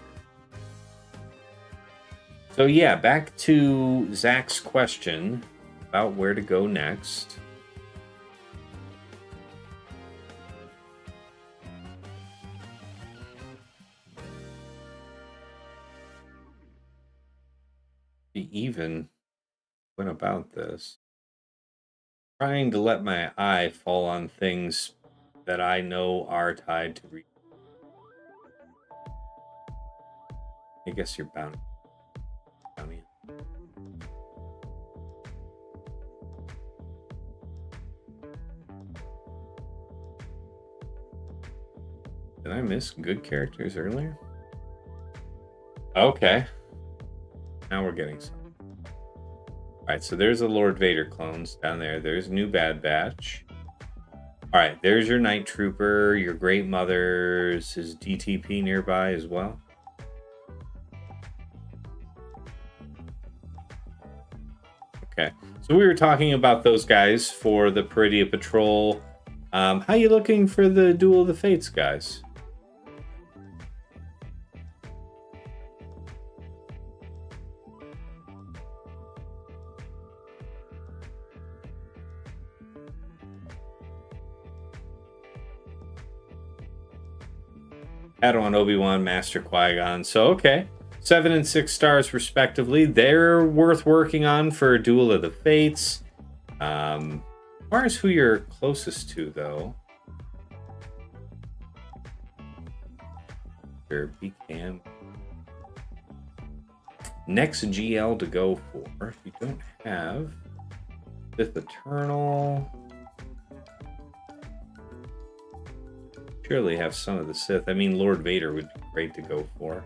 So yeah, back to Zach's question about where to go next. Even went about this, trying to let my eye fall on things that I know are tied to I guess you're bound. Did I miss good characters earlier? Okay. Now we're getting some. Alright, so there's the Lord Vader clones down there. There's New Bad Batch. Alright, there's your Night Trooper, your Great Mothers, his DTP nearby as well. Okay, so we were talking about those guys for the Peridia Patrol. How you looking for the Duel of the Fates, guys? Padawan Obi-Wan, Master Qui-Gon. So, okay. 7 and 6 stars respectively. They're worth working on for Duel of the Fates. As far as who you're closest to, though, your BCAM. Next GL to go for, if you don't have Fifth Eternal, surely have some of the Sith. I mean, Lord Vader would be great to go for.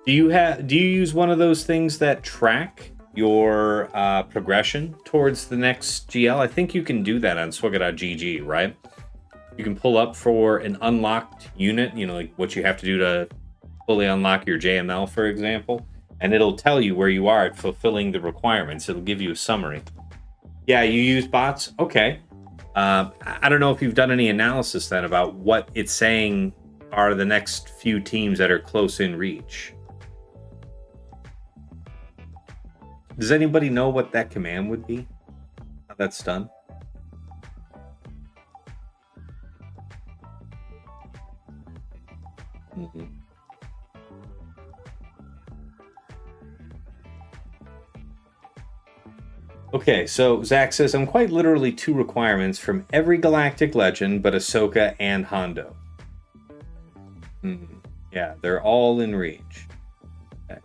Do you use one of those things that track your progression towards the next GL? I think you can do that on Swugga.gg, right? You can pull up for an unlocked unit, you know, like what you have to do to fully unlock your JML, for example, and it'll tell you where you are at fulfilling the requirements. It'll give you a summary. Yeah, you use bots? Okay. I don't know if you've done any analysis then about what it's saying are the next few teams that are close in reach. Does anybody know what that command would be? How that's done? Mm-hmm. Okay, so Zach says, I'm quite literally 2 requirements from every galactic legend but Ahsoka and Hondo. Yeah, they're all in reach. Okay.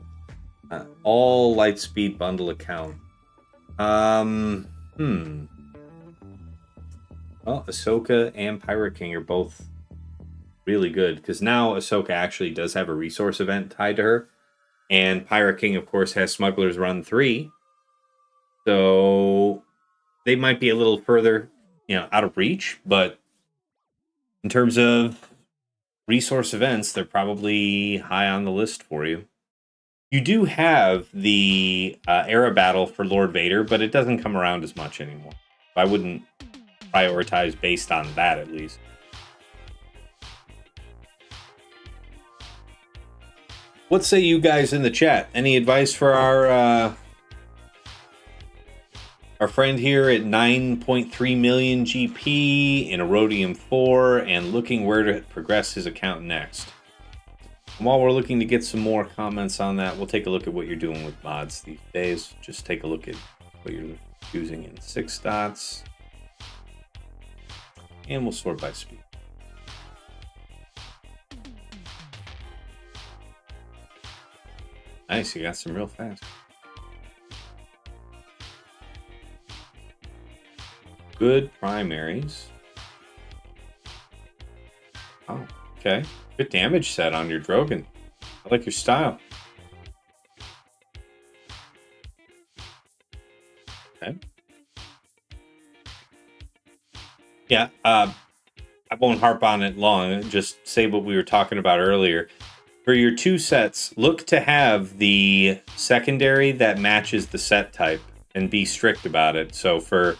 All Lightspeed bundle account. Well, Ahsoka and Pirate King are both really good, because now Ahsoka actually does have a resource event tied to her. And Pirate King, of course, has Smuggler's Run 3. So they might be a little further, out of reach, but in terms of resource events, they're probably high on the list for you. You do have the era battle for Lord Vader, but it doesn't come around as much anymore. I wouldn't prioritize based on that, at least. What say you guys in the chat? Any advice for our friend here at 9.3 million GP in Erodium 4 and looking where to progress his account next? And while we're looking to get some more comments on that, we'll take a look at what you're doing with mods these days. Just take a look at what you're using in 6 dots. And we'll sort by speed. Nice, you got some real fast. Good primaries. Oh, okay. Good damage set on your Drogon. I like your style. Okay. Yeah, I won't harp on it long. Just say what we were talking about earlier. For your 2 sets, look to have the secondary that matches the set type and be strict about it. So for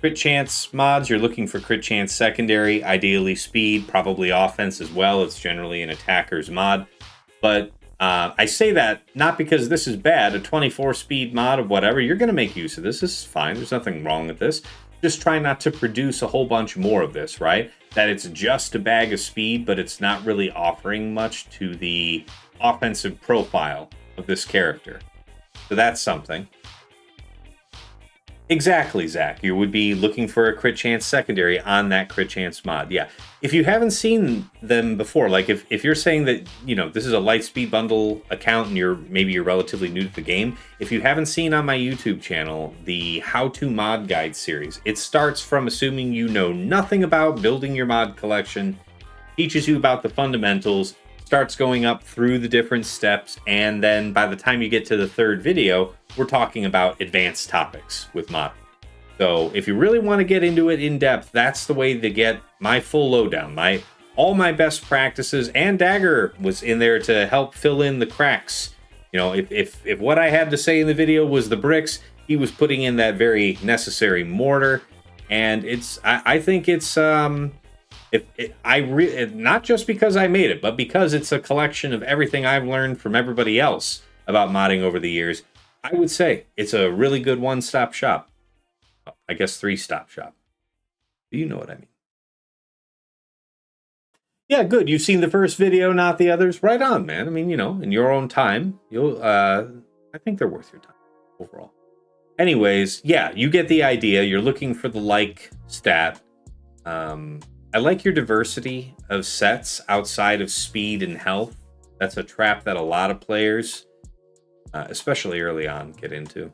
crit chance mods, you're looking for crit chance secondary, ideally speed, probably offense as well. It's generally an attacker's mod. But I say that not because this is bad. A 24 speed mod of whatever, you're going to make use of this. This is fine. There's nothing wrong with this. Just try not to produce a whole bunch more of this, right? That it's just a bag of speed, but it's not really offering much to the offensive profile of this character. So that's something. Exactly, Zach. You would be looking for a crit chance secondary on that crit chance mod. Yeah. If you haven't seen them before, like if you're saying that, this is a Lightspeed bundle account and maybe you're relatively new to the game, if you haven't seen on my YouTube channel the How to Mod Guide series, it starts from assuming you know nothing about building your mod collection, teaches you about the fundamentals, starts going up through the different steps, and then by the time you get to the 3rd video, we're talking about advanced topics with modding. So if you really want to get into it in depth, that's the way to get my full lowdown. All my best practices, and Dagger was in there to help fill in the cracks. If what I had to say in the video was the bricks, he was putting in that very necessary mortar. And I think it's not just because I made it, but because it's a collection of everything I've learned from everybody else about modding over the years, I would say it's a really good one-stop shop. I guess 3-stop shop. You know what I mean. Yeah, good. You've seen the first video, not the others. Right on, man. I mean, in your own time, you'll. I think they're worth your time overall. Anyways, yeah, you get the idea. You're looking for the like stat. I like your diversity of sets outside of speed and health. That's a trap that a lot of players, especially early on, get into.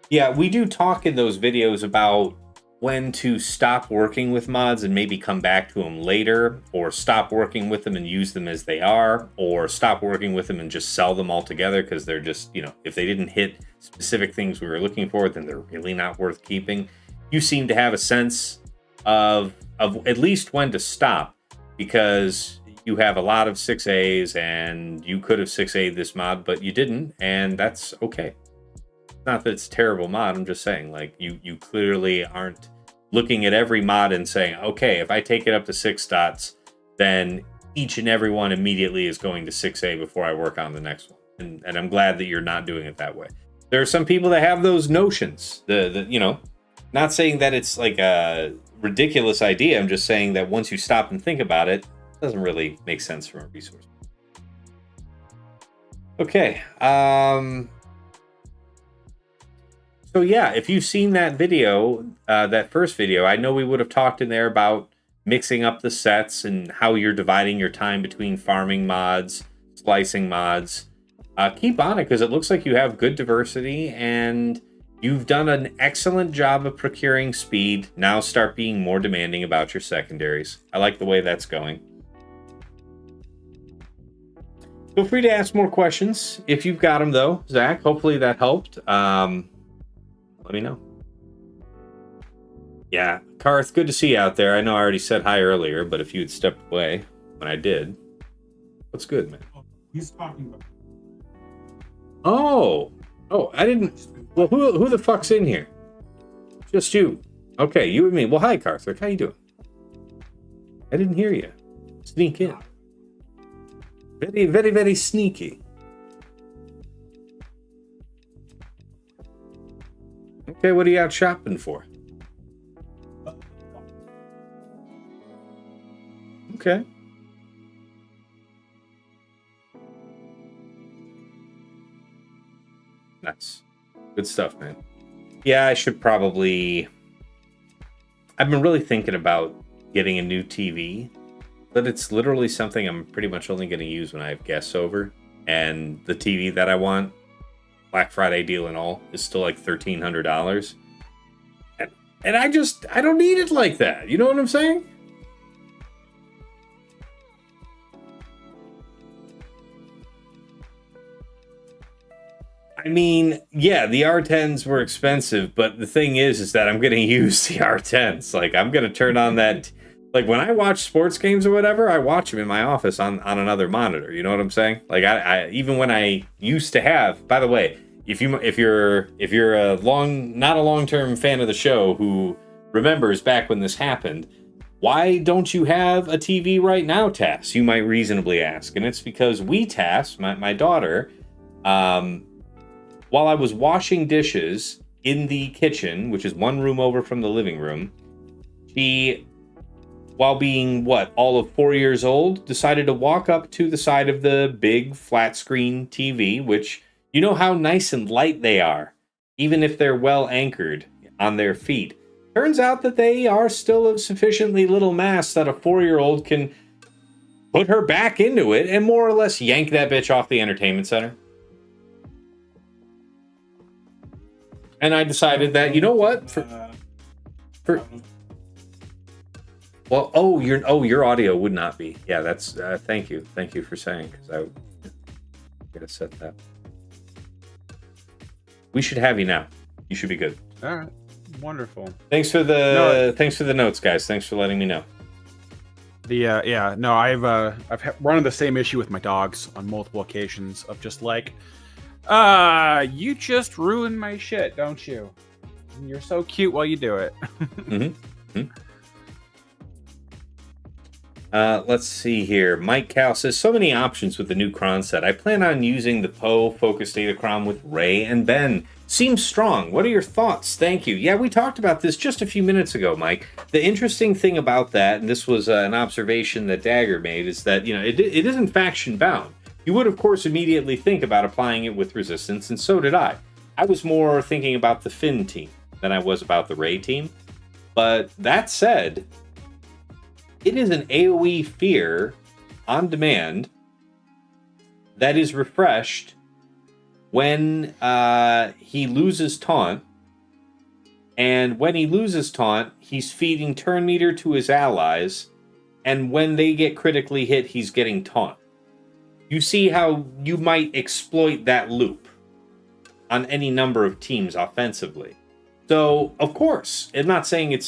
Yeah, we do talk in those videos about when to stop working with mods and maybe come back to them later, or stop working with them and use them as they are, or stop working with them and just sell them altogether because they're just, if they didn't hit specific things we were looking for, then they're really not worth keeping. You seem to have a sense of at least when to stop, because you have a lot of 6As and you could have 6A'd this mod, but you didn't, and that's okay. Not that it's a terrible mod, I'm just saying, like, you clearly aren't looking at every mod and saying, okay, if I take it up to 6 dots, then each and every one immediately is going to 6A before I work on the next one. And I'm glad that you're not doing it that way. There are some people that have those notions. Not saying that it's like a ridiculous idea. I'm just saying that once you stop and think about it, it doesn't really make sense from a resource. Okay. So yeah, if you've seen that video, that first video, I know we would have talked in there about mixing up the sets and how you're dividing your time between farming mods, splicing mods. Keep on it, because it looks like you have good diversity and you've done an excellent job of procuring speed. Now start being more demanding about your secondaries. I like the way that's going. Feel free to ask more questions if you've got them, though, Zach. Hopefully that helped. Let me know. Yeah, Karth, good to see you out there. I know I already said hi earlier, but if you had stepped away when I did, what's good, man? He's talking about. Oh, I didn't. Well, who the fuck's in here? Just you. Okay, you and me. Well, hi, Karthik. How you doing? I didn't hear you. Sneak in. Very, very, very sneaky. Okay, what are you out shopping for? Okay. Nice. Good stuff, man. Yeah, I should probably... I've been really thinking about getting a new TV, but it's literally something I'm pretty much only going to use when I have guests over. And the TV that I want, Black Friday deal and all, is still like $1,300. And I don't need it like that. You know what I'm saying? I mean, yeah, the R10s were expensive, but the thing is that I'm going to use the R10s. Like, I'm going to turn on that. Like, when I watch sports games or whatever, I watch them in my office on another monitor. You know what I'm saying? Like, I even when I used to have, by the way, if you're not a long-term fan of the show who remembers back when this happened, why don't you have a TV right now, Tass? You might reasonably ask. And it's because Tass, my daughter, while I was washing dishes in the kitchen, which is one room over from the living room, she, while being, all of 4 years old, decided to walk up to the side of the big flat screen TV, which, you know how nice and light they are, even if they're well anchored on their feet. Turns out that they are still of sufficiently little mass that a 4-year-old can put her back into it and more or less yank that bitch off the entertainment center. And I decided that, you know what? Your audio would not be. Yeah, that's thank you for saying, because I gotta set that. We should have you now. You should be good. All right, wonderful. Thanks for the notes, guys. Thanks for letting me know. I've run into the same issue with my dogs on multiple occasions of just like, you just ruined my shit, don't you? You're so cute while you do it. Mm-hmm. Let's see here. Mike Cal says, so many options with the new Kron set. I plan on using the Poe Focus Datacron with Ray and Ben. Seems strong. What are your thoughts? Thank you. Yeah, we talked about this just a few minutes ago, Mike. The interesting thing about that, and this was an observation that Dagger made, is that, it isn't faction bound. You would, of course, immediately think about applying it with Resistance, and so did I. I was more thinking about the Finn team than I was about the Ray team. But that said, it is an AoE fear on demand that is refreshed when he loses taunt. And when he loses taunt, he's feeding turn meter to his allies. And when they get critically hit, he's getting taunt. You see how you might exploit that loop on any number of teams offensively. So, of course, I'm not saying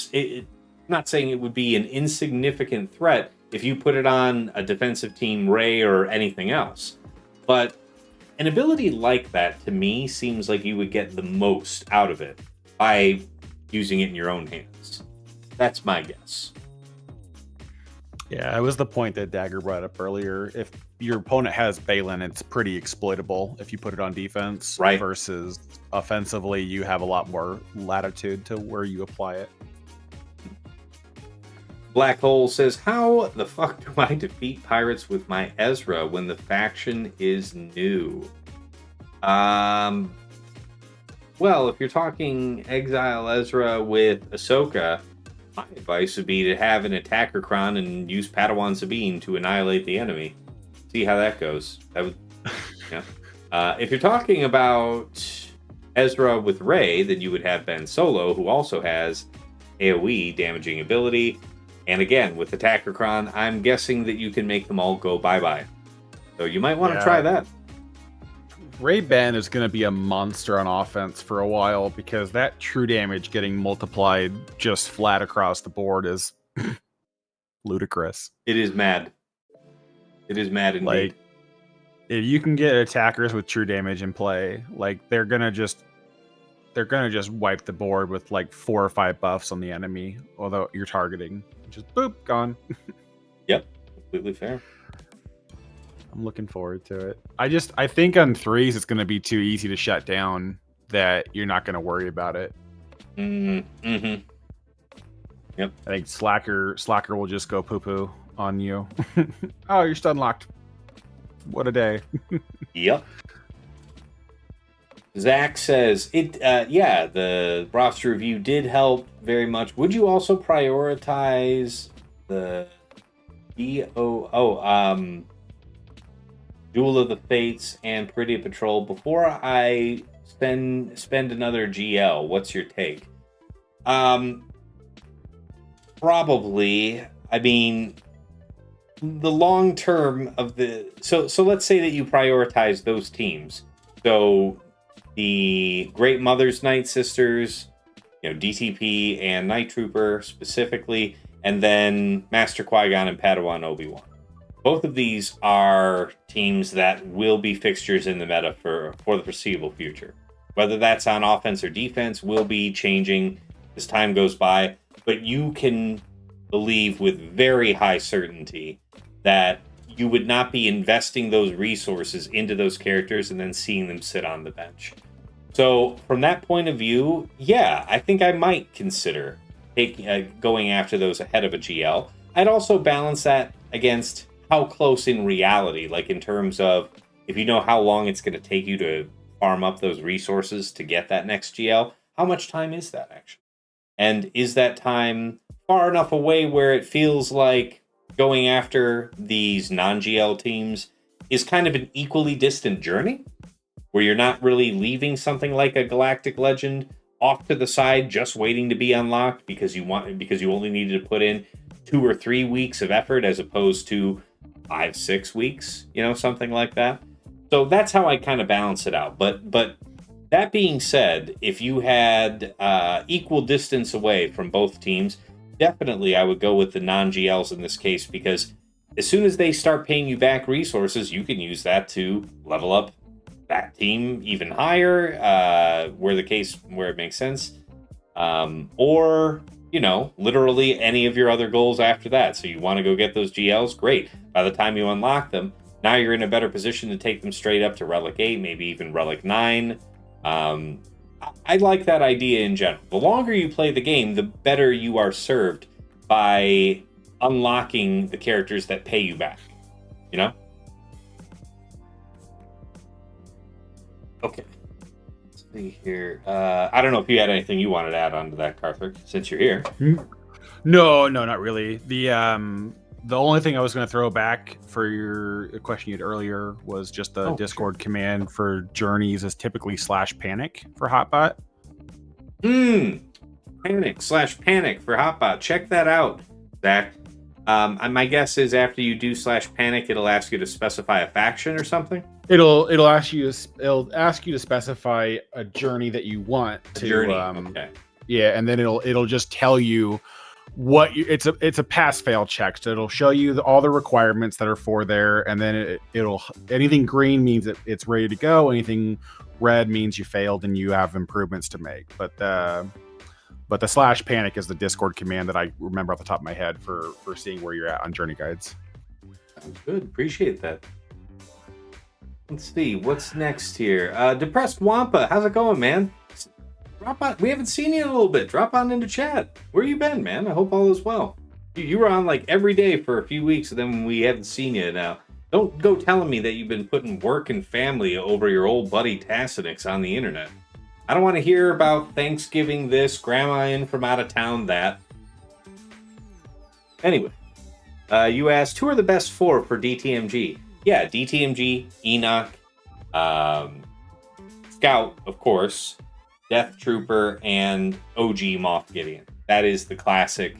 not saying it would be an insignificant threat if you put it on a defensive team, Ray, or anything else. But an ability like that, to me, seems like you would get the most out of it by using it in your own hands. That's my guess. Yeah, it was the point that Dagger brought up earlier. If your opponent has Balin, it's pretty exploitable if you put it on defense. Right. Versus offensively, you have a lot more latitude to where you apply it. Black Hole says, how the fuck do I defeat pirates with my Ezra when the faction is new? Well, if you're talking Exile Ezra with Ahsoka, my advice would be to have an attacker cron and use Padawan Sabine to annihilate the enemy. See how that goes. That would, yeah. If you're talking about Ezra with Rey, then you would have Ben Solo, who also has AoE damaging ability. And again, with attacker cron, I'm guessing that you can make them all go bye-bye. So you might want to try that. Ray Ben is going to be a monster on offense for a while because that true damage getting multiplied just flat across the board is ludicrous. It is mad. It is mad indeed. Like, if you can get attackers with true damage in play, like they're gonna just wipe the board with like 4 or 5 buffs on the enemy, although you're targeting. Just boop, gone. Yep, completely fair. I'm looking forward to it. I think on 3s it's going to be too easy to shut down that you're not going to worry about it. Mm-hmm. Yep. I think Slacker will just go poo-poo on you. Oh, you're stun locked. What a day. Yep. Zach says, the roster review did help very much. Would you also prioritize the Duel of the Fates and Peridia Patrol before I spend another GL? What's your take? Probably. I mean, the long term of the so let's say that you prioritize those teams. So the Great Mother's Night Sisters, DTP and Night Trooper specifically, and then Master Qui-Gon and Padawan Obi-Wan. Both of these are teams that will be fixtures in the meta for the foreseeable future. Whether that's on offense or defense will be changing as time goes by, but you can believe with very high certainty that you would not be investing those resources into those characters and then seeing them sit on the bench. So from that point of view, yeah, I think I might consider going after those ahead of a GL. I'd also balance that against how close in reality, like in terms of if you know how long it's going to take you to farm up those resources to get that next GL, how much time is that actually? And is that time far enough away where it feels like going after these non-GL teams is kind of an equally distant journey? Where you're not really leaving something like a Galactic Legend off to the side just waiting to be unlocked because you only needed to put in 2 or 3 weeks of effort as opposed to 5-6 weeks, something like that. So that's how I kind of balance it out. But that being said, if you had equal distance away from both teams, definitely I would go with the non-GLs in this case, because as soon as they start paying you back resources, you can use that to level up that team even higher, where it makes sense. Or you know, literally any of your other goals after that. So you want to go get those GLs? Great. By the time you unlock them, now you're in a better position to take them straight up to Relic 8, maybe even Relic 9. I like that idea in general. The longer you play the game, the better you are served by unlocking the characters that pay you back. You know? Okay. Let's see here. I don't know if you had anything you wanted to add on to that, Carthrick, since you're here. No, not really. The only thing I was going to throw back for your question you had earlier was just the Discord command for journeys is typically /panic for Hotbot. Panic/panic for Hotbot. Check that out, Zach. My guess is after you do /panic, it'll ask you to specify a faction or something. It'll ask you to specify a journey that you want to. Okay. Yeah, and then it'll just tell you what it's a pass fail check. So it'll show you all the requirements that are for there, and then it'll anything green means it's ready to go. Anything red means you failed and you have improvements to make. But the /panic is the Discord command that I remember off the top of my head for seeing where you're at on journey guides. Sounds good. Appreciate that. Let's see what's next here. Depressed Wampa, how's it going, man? Drop on. We haven't seen you in a little bit. Drop on into chat. Where you been, man? I hope all is well. You were on like every day for a few weeks, and then we haven't seen you now. Don't go telling me that you've been putting work and family over your old buddy Tassenix on the internet. I don't want to hear about Thanksgiving this, grandma in from out of town that. Anyway, you asked, who are the best 4 for DTMG? Yeah, DTMG, Enoch, Scout, of course, Death Trooper, and OG Moff Gideon. That is the classic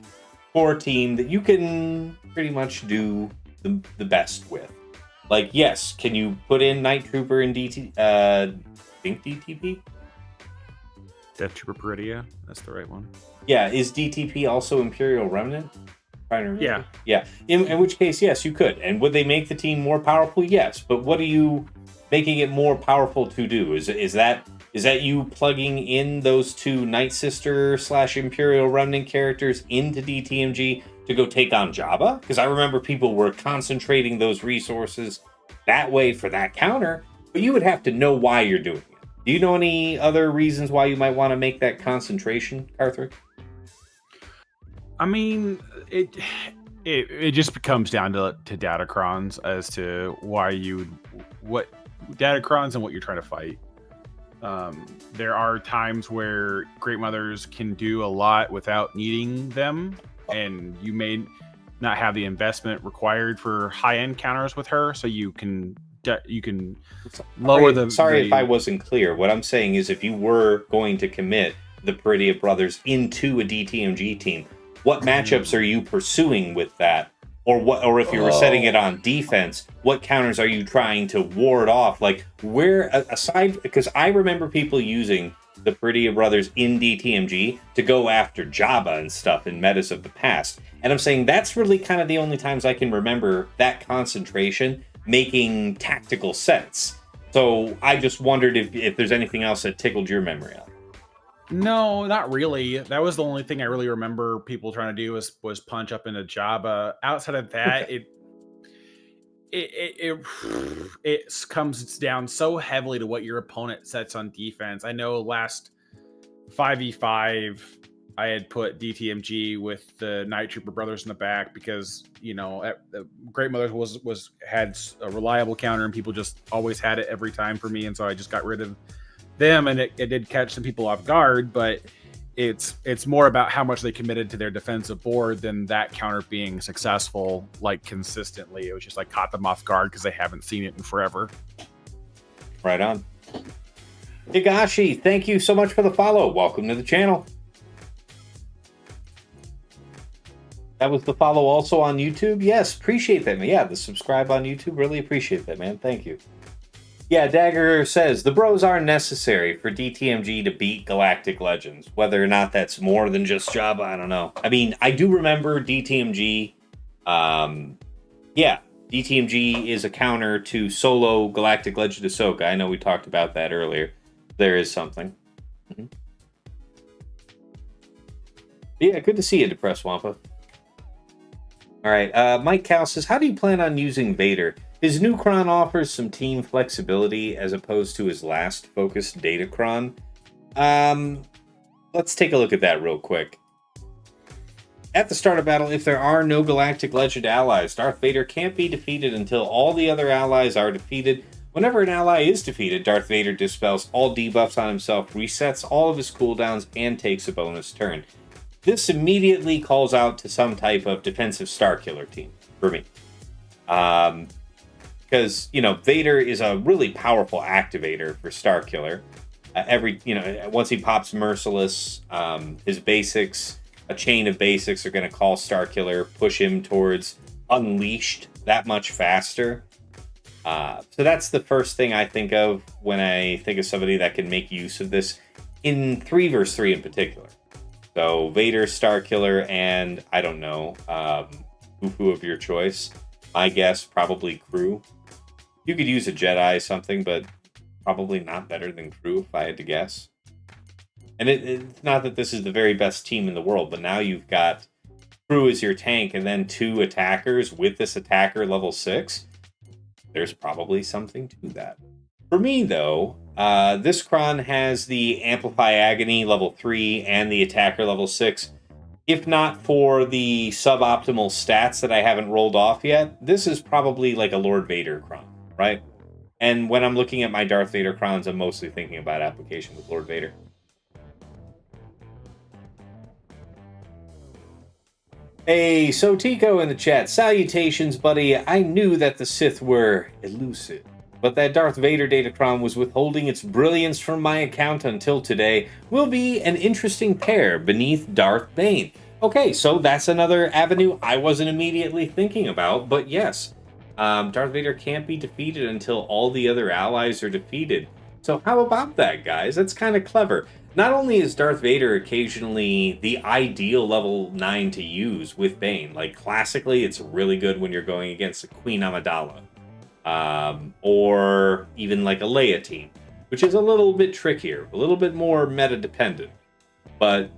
4 team that you can pretty much do the best with. Like, yes, can you put in Night Trooper and think DTP? Death Trooper Peridia, that's the right one. Yeah, is DTP also Imperial Remnant? Yeah. Yeah. In which case, yes, you could. And would they make the team more powerful? Yes. But what are you making it more powerful to do? Is that you plugging in those 2 Night Sister / Imperial Remnant characters into DTMG to go take on Jabba? Because I remember people were concentrating those resources that way for that counter, but you would have to know why you're doing it. Do you know any other reasons why you might want to make that concentration, Carthrick? I mean, it just comes down to datacrons as to what datacrons and what you're trying to fight. There are times where Great Mothers can do a lot without needing them, and you may not have the investment required for high-end counters with her, so you can lower the... Sorry if I wasn't clear. What I'm saying is if you were going to commit the Peridia Brothers into a DTMG team, what matchups are you pursuing with that? Or if you were setting it on defense, what counters are you trying to ward off? Like, where, aside... Because I remember people using the Peridia Brothers in DTMG to go after Jabba and stuff in metas of the past. And I'm saying that's really kind of the only times I can remember that concentration making tactical sense. So I just wondered if there's anything else that tickled your memory up. No, not really. That was the only thing I really remember people trying to do was punch up into Jabba. Outside of that, it comes down so heavily to what your opponent sets on defense. I know last 5v5 I had put DTMG with the Night Trooper Brothers in the back because, you know, Great Mothers had a reliable counter and people just always had it every time for me, and so I just got rid of them, and it did catch some people off guard, but it's more about how much they committed to their defensive board than that counter being successful, like, consistently. It was just like caught them off guard because they haven't seen it in forever. Right on. Higashi, thank you so much for the follow. Welcome to the channel. That was the follow also on YouTube? Yes, appreciate that, man. Yeah, the subscribe on YouTube, really appreciate that, man. Thank you. Yeah, Dagger says, the bros are necessary for DTMG to beat Galactic Legends. Whether or not that's more than just Jabba, I don't know. I mean, I do remember DTMG. Yeah, DTMG is a counter to solo Galactic Legend Ahsoka. I know we talked about that earlier. There is something. Yeah, good to see you, Depressed Wampa. All right, Mike Cal says, how do you plan on using Vader? His new Cron offers some team flexibility as opposed to his last focused Datacron. Let's take a look at that real quick. At the start of battle, if there are no Galactic Legend allies, Darth Vader can't be defeated until all the other allies are defeated. Whenever an ally is defeated, Darth Vader dispels all debuffs on himself, resets all of his cooldowns, and takes a bonus turn. This immediately calls out to some type of defensive Starkiller team for me. Because, Vader is a really powerful activator for Starkiller. Once he pops Merciless, his basics, a chain of basics are going to call Starkiller, push him towards Unleashed that much faster. So that's the first thing I think of when I think of somebody that can make use of this in 3 vs 3 in particular. So Vader, Starkiller, and I don't know, who of your choice. My guess, probably Crew. You could use a Jedi something, but probably not better than Crew if I had to guess. And it's not that this is the very best team in the world, but now you've got Crew as your tank and then 2 attackers with this attacker level 6. There's probably something to that. For me, though, this Cron has the Amplify Agony level 3 and the attacker level 6. If not for the suboptimal stats that I haven't rolled off yet, this is probably like a Lord Vader Cron, right? And when I'm looking at my Darth Vader Crons, I'm mostly thinking about application with Lord Vader. Hey, so Tico in the chat. Salutations, buddy. I knew that the Sith were elusive, but that Darth Vader Datacron was withholding its brilliance from my account until today will be an interesting pair beneath Darth Bane. Okay, so that's another avenue I wasn't immediately thinking about, but yes, Darth Vader can't be defeated until all the other allies are defeated. So how about that, guys? That's kind of clever. Not only is Darth Vader occasionally the ideal level 9 to use with Bane, like classically it's really good when you're going against a Queen Amidala, or even like a Leia team, which is a little bit trickier, a little bit more meta dependent. But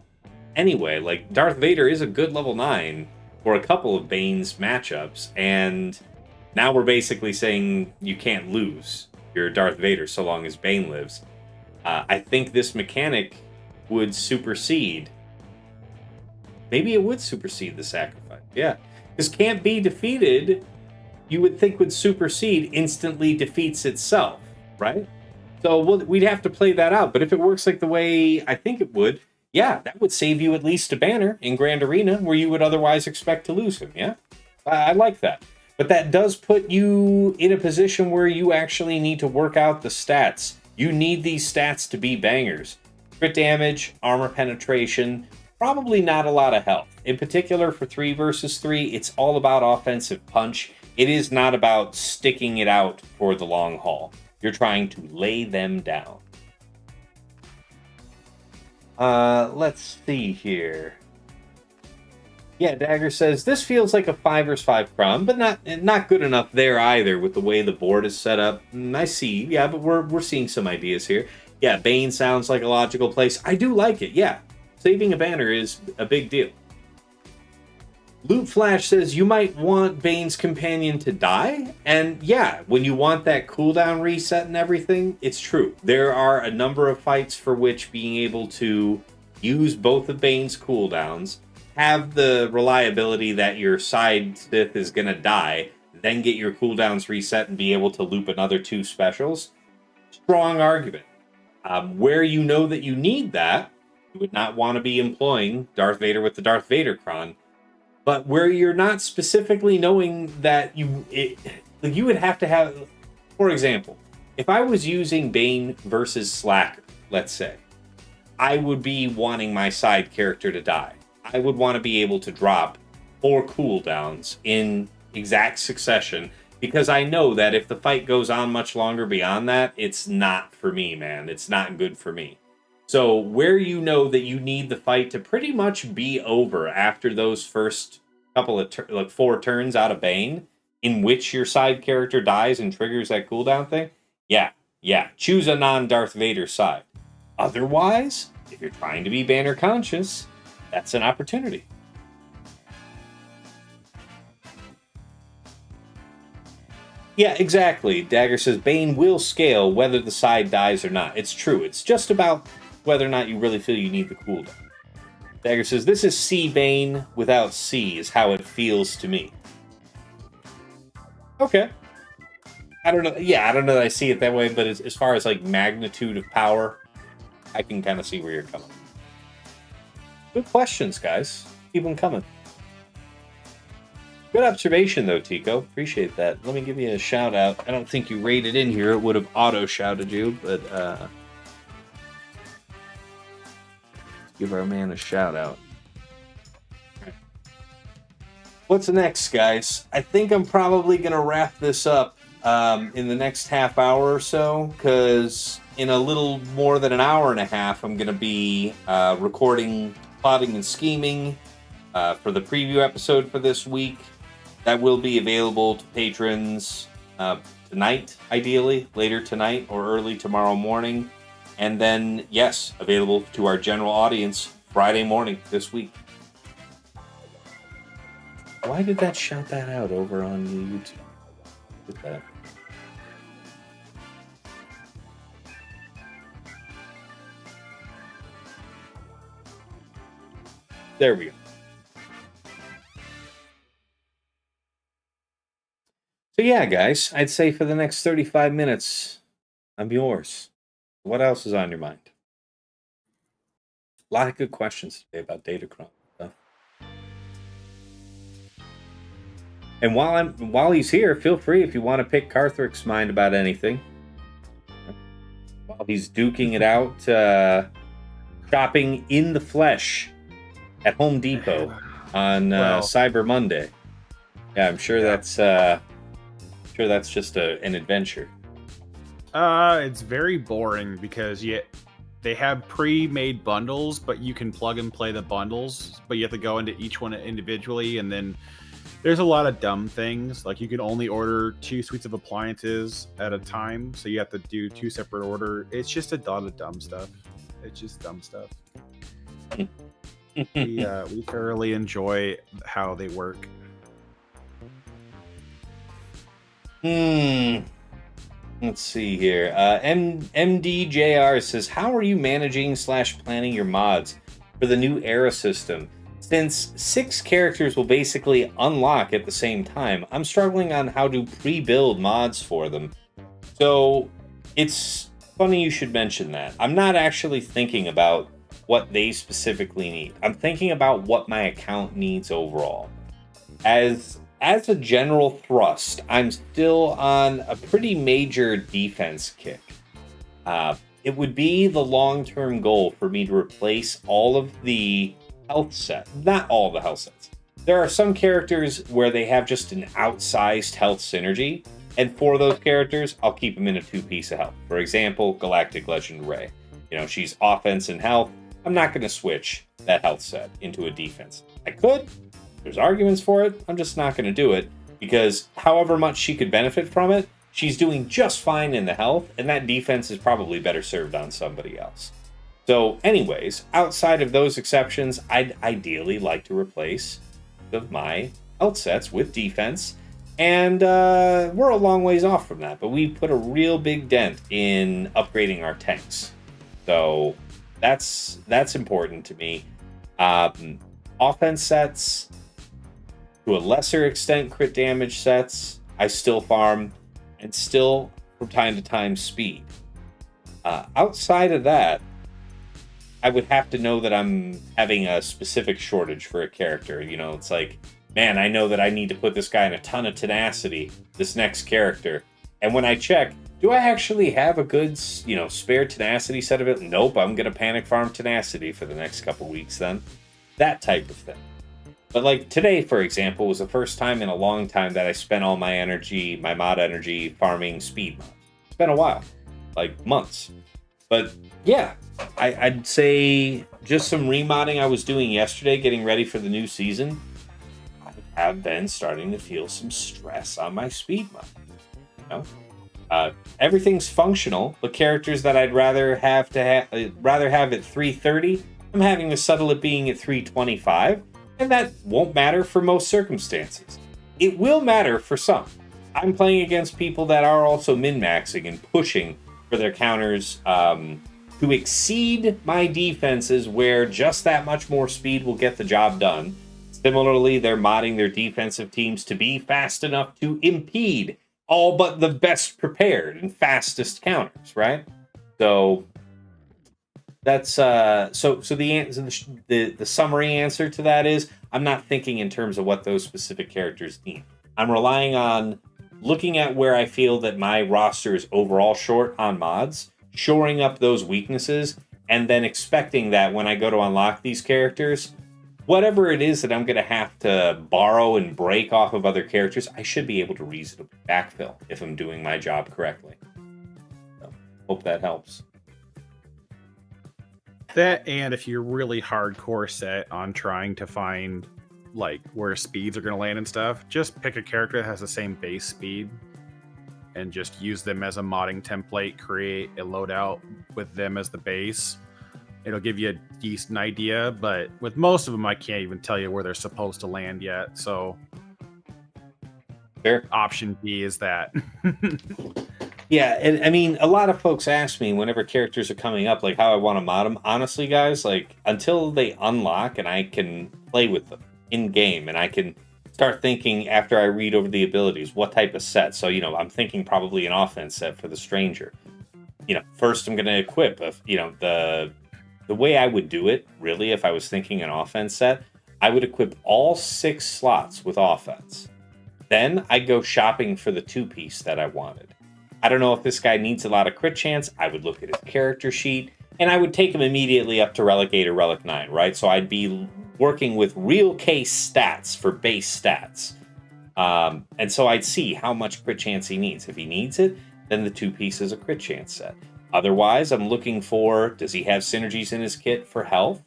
anyway, like Darth Vader is a good level 9 for a couple of Bane's matchups, and now we're basically saying you can't lose your Darth Vader so long as Bane lives. I think this mechanic would supersede. Maybe it would supersede the sacrifice. Yeah. Because can't be defeated, you would think would supersede instantly defeats itself, right? So we'd have to play that out. But if it works like the way I think it would, yeah, that would save you at least a banner in Grand Arena where you would otherwise expect to lose him, yeah? I like that. But that does put you in a position where you actually need to work out the stats. You need these stats to be bangers. Crit damage, armor penetration, probably not a lot of health. In particular, for 3 vs 3, it's all about offensive punch. It is not about sticking it out for the long haul. You're trying to lay them down. Let's see here. Yeah, Dagger says, this feels like a 5 vs 5 Cron, but not good enough there either with the way the board is set up. I see, yeah, but we're seeing some ideas here. Yeah, Bane sounds like a logical place. I do like it, yeah. Saving a banner is a big deal. Loot Flash says, you might want Bane's companion to die? And yeah, when you want that cooldown reset and everything, it's true. There are a number of fights for which being able to use both of Bane's cooldowns, have the reliability that your side Sith is going to die, then get your cooldowns reset and be able to loop another 2 specials. Strong argument. Where you know that you need that, you would not want to be employing Darth Vader with the Darth Vader Cron. But where you're not specifically knowing that you would have to have, for example, if I was using Bane versus Slacker, let's say, I would be wanting my side character to die. I would want to be able to drop 4 cooldowns in exact succession, because I know that if the fight goes on much longer beyond that, it's not for me, man. It's not good for me. So where you know that you need the fight to pretty much be over after those first couple of 4 turns out of Bane, in which your side character dies and triggers that cooldown thing, yeah, choose a non-Darth Vader side. Otherwise, if you're trying to be banner conscious, that's an opportunity. Yeah, exactly. Dagger says Bane will scale whether the side dies or not. It's true. It's just about whether or not you really feel you need the cooldown. Dagger says this is C Bane without C is how it feels to me. Okay. I don't know. Yeah, I don't know that I see it that way, but as far as like magnitude of power, I can kind of see where you're coming. Good questions, guys. Keep them coming. Good observation, though, Tico. Appreciate that. Let me give you a shout out. I don't think you rated in here. It would have auto shouted you, but give our man a shout out. What's next, guys? I think I'm probably going to wrap this up in the next half hour or so, because in a little more than an hour and a half, I'm going to be recording Plotting and Scheming for the preview episode for this week. That will be available to patrons tonight, ideally, later tonight or early tomorrow morning. And then, yes, available to our general audience Friday morning this week. Why did that shout that out over on YouTube? Look at that. There we go. So yeah, guys, I'd say for the next 35 minutes, I'm yours. What else is on your mind? A lot of good questions today about Datacron stuff. And while he's here, feel free if you want to pick Carthrick's mind about anything. While he's duking it out, shopping in the flesh at Home Depot on Cyber Monday. Yeah, I'm sure that's just an adventure. It's very boring because they have pre-made bundles, but you can plug and play the bundles, but you have to go into each one individually, and then there's a lot of dumb things. Like you can only order 2 suites of appliances at a time, so you have to do 2 separate order. It's just a lot of dumb stuff. It's just dumb stuff. we thoroughly enjoy how they work. Let's see here. MDJR says, how are you managing / planning your mods for the new era system? Since 6 characters will basically unlock at the same time, I'm struggling on how to pre-build mods for them. So it's funny you should mention that. I'm not actually thinking about what they specifically need. I'm thinking about what my account needs overall. As a general thrust, I'm still on a pretty major defense kick. It would be the long-term goal for me to replace all of the health set. Not all the health sets. There are some characters where they have just an outsized health synergy, and for those characters, I'll keep them in a 2-piece of health. For example, Galactic Legend Ray. She's offense and health. I'm not going to switch that health set into a defense. I could. There's arguments for it. I'm just not going to do it because however much she could benefit from it, she's doing just fine in the health, and that defense is probably better served on somebody else. So anyways, outside of those exceptions, I'd ideally like to replace my health sets with defense, and we're a long ways off from that, but we put a real big dent in upgrading our tanks. So that's important to me. Offense sets, to a lesser extent, crit damage sets, I still farm, and still, from time to time, speed. Outside of that, I would have to know that I'm having a specific shortage for a character. It's like, man, I know that I need to put this guy in a ton of tenacity, this next character. And when I check, do I actually have a good, spare tenacity set of it? Nope, I'm going to panic farm tenacity for the next couple weeks then. That type of thing. But like today, for example, was the first time in a long time that I spent all my energy, my mod energy, farming speed mods. It's been a while, like months. But yeah, I'd say just some remodding I was doing yesterday, getting ready for the new season. I have been starting to feel some stress on my speed mod. Everything's functional, but characters that I'd rather have at 330 I'm having to settle it being at 325, and that won't matter for most circumstances. It will matter for some. I'm playing against people that are also min-maxing and pushing for their counters to exceed my defenses, where just that much more speed will get the job done. Similarly, they're modding their defensive teams to be fast enough to impede all but the best prepared and fastest counters, right? So that's the summary answer to that is I'm not thinking in terms of what those specific characters need. I'm relying on looking at where I feel that my roster is overall short on mods, shoring up those weaknesses, and then expecting that when I go to unlock these characters, whatever it is that I'm going to have to borrow and break off of other characters, I should be able to reasonably backfill if I'm doing my job correctly. So, hope that helps. That, and if you're really hardcore set on trying to find like where speeds are going to land and stuff, just pick a character that has the same base speed and just use them as a modding template, create a loadout with them as the base. It'll give you a decent idea, but with most of them, I can't even tell you where they're supposed to land yet. So, Fair. Option B is that. Yeah, and I mean, a lot of folks ask me whenever characters are coming up, like how I want to mod them. Honestly, guys, like until they unlock and I can play with them in game, and I can start thinking after I read over the abilities, what type of set. So, I'm thinking probably an offense set for the Stranger. First I'm going to equip, the way I would do it, really, if I was thinking an offense set, I would equip all 6 slots with offense. Then I'd go shopping for the 2-piece that I wanted. I don't know if this guy needs a lot of crit chance. I would look at his character sheet, and I would take him immediately up to Relic 8 or Relic 9, right? So I'd be working with real case stats for base stats. And so I'd see how much crit chance he needs. If he needs it, then the 2-piece is a crit chance set. Otherwise, I'm looking for, does he have synergies in his kit for health,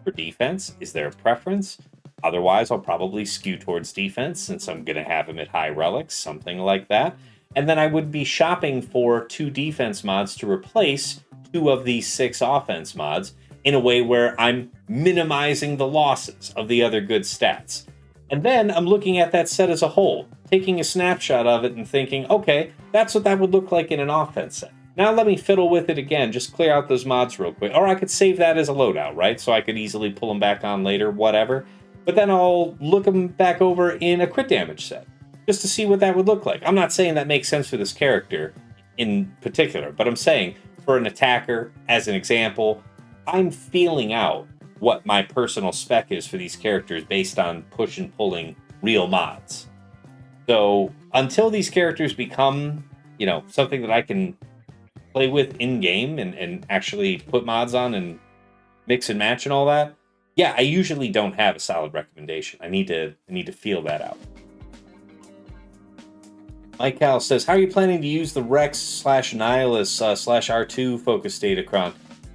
for defense? Is there a preference? Otherwise, I'll probably skew towards defense since I'm going to have him at high relics, something like that. And then I would be shopping for 2 defense mods to replace 2 of these 6 offense mods in a way where I'm minimizing the losses of the other good stats. And then I'm looking at that set as a whole, taking a snapshot of it and thinking, okay, that's what that would look like in an offense set. Now let me fiddle with it again, just clear out those mods real quick. Or I could save that as a loadout, right? So I could easily pull them back on later, whatever. But then I'll look them back over in a crit damage set, just to see what that would look like. I'm not saying that makes sense for this character in particular, but I'm saying for an attacker, as an example, I'm feeling out what my personal spec is for these characters based on push and pulling real mods. So until these characters become, something that I can play with in game and actually put mods on and mix and match and all that, yeah, I usually don't have a solid recommendation. I need to feel that out. Mike Cal says, how are you planning to use the Rex/Nihilus/R2 focus datacron?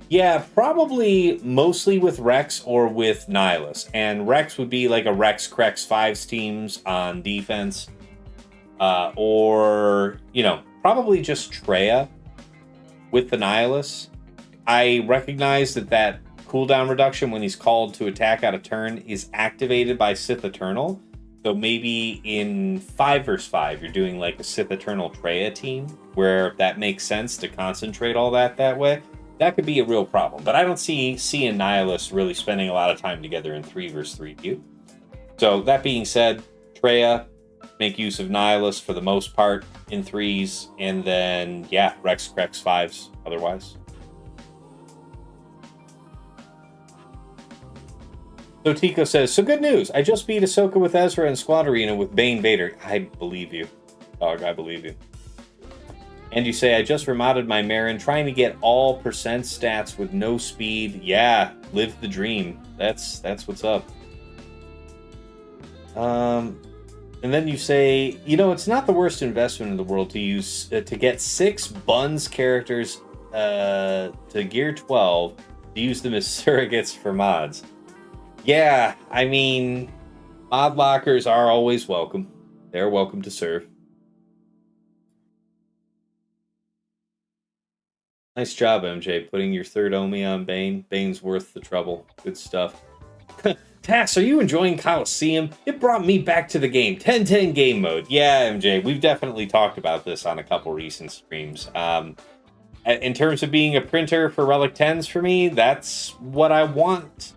Yeah, probably mostly with Rex or with Nihilus. And Rex would be like a Rex Crex 5s teams on defense. Or, probably just Treya with the Nihilus. I recognize that cooldown reduction when he's called to attack out of turn is activated by Sith Eternal. So maybe in 5 vs 5, you're doing like a Sith Eternal Treya team where that makes sense to concentrate all that way. That could be a real problem. But I don't see and Nihilus really spending a lot of time together in 3 vs 3 view. So that being said, Treya, make use of Nihilus for the most part in 3s. And then, yeah, Rex Crex 5s otherwise. So Tico says, so good news. I just beat Ahsoka with Ezra and Squad Arena with Bane Vader. I believe you. Dog, I believe you. And you say, I just remodded my Marin, trying to get all percent stats with no speed. Yeah, live the dream. That's what's up. And then you say, it's not the worst investment in the world to use to get 6 Buns characters to Gear 12 to use them as surrogates for mods. Yeah, I mean, mod lockers are always welcome. They're welcome to serve. Nice job, MJ, putting your third Omi on Bane. Bane's worth the trouble. Good stuff. Tass, are you enjoying Coliseum? It brought me back to the game. 10-10 game mode. Yeah, MJ, we've definitely talked about this on a couple recent streams. In terms of being a printer for Relic 10s for me, that's what I want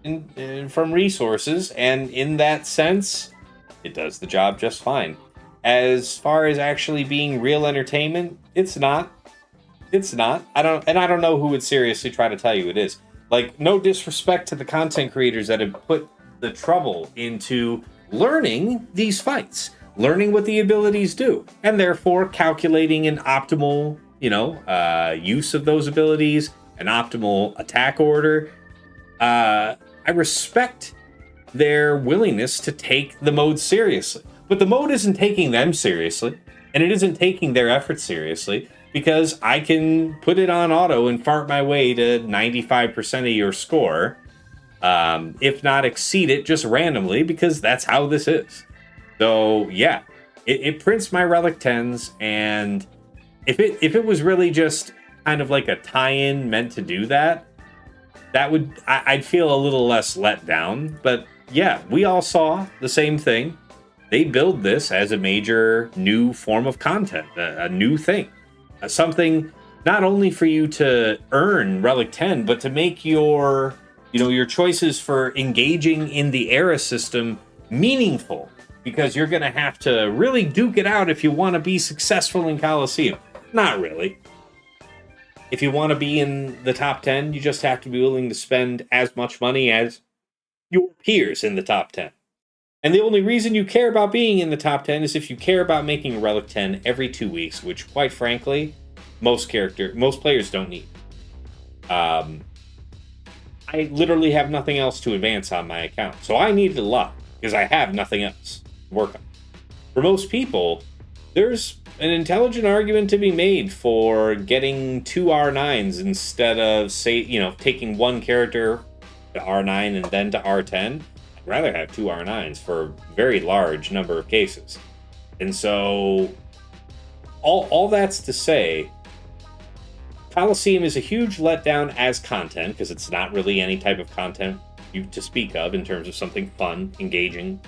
from resources. And in that sense, it does the job just fine. As far as actually being real entertainment, it's not. It's not. I don't know who would seriously try to tell you it is. Like, no disrespect to the content creators that have put the trouble into learning these fights, learning what the abilities do, and therefore calculating an optimal, use of those abilities, an optimal attack order. I respect their willingness to take the mode seriously. But the mode isn't taking them seriously, and it isn't taking their efforts seriously, because I can put it on auto and fart my way to 95% of your score, if not exceed it just randomly, because that's how this is. So, yeah, it prints my Relic 10s, and if it was really just kind of like a tie-in meant to do that, I'd feel a little less let down. But yeah, we all saw the same thing. They build this as a major new form of content, a new thing. Something not only for you to earn Relic 10, but to make your choices for engaging in the era system meaningful, because you're going to have to really duke it out if you want to be successful in Coliseum. Not really. If you want to be in the top 10, you just have to be willing to spend as much money as your peers in the top 10. And the only reason you care about being in the top 10 is if you care about making a Relic 10 every 2 weeks, which, quite frankly, most players don't need. I literally have nothing else to advance on my account, so I need a lot, because I have nothing else to work on. For most people, there's an intelligent argument to be made for getting 2 R9s instead of, taking one character to R9 and then to R10. Rather have 2 R9s for a very large number of cases. And so all that's to say, Coliseum is a huge letdown as content, because it's not really any type of content to speak of in terms of something fun, engaging,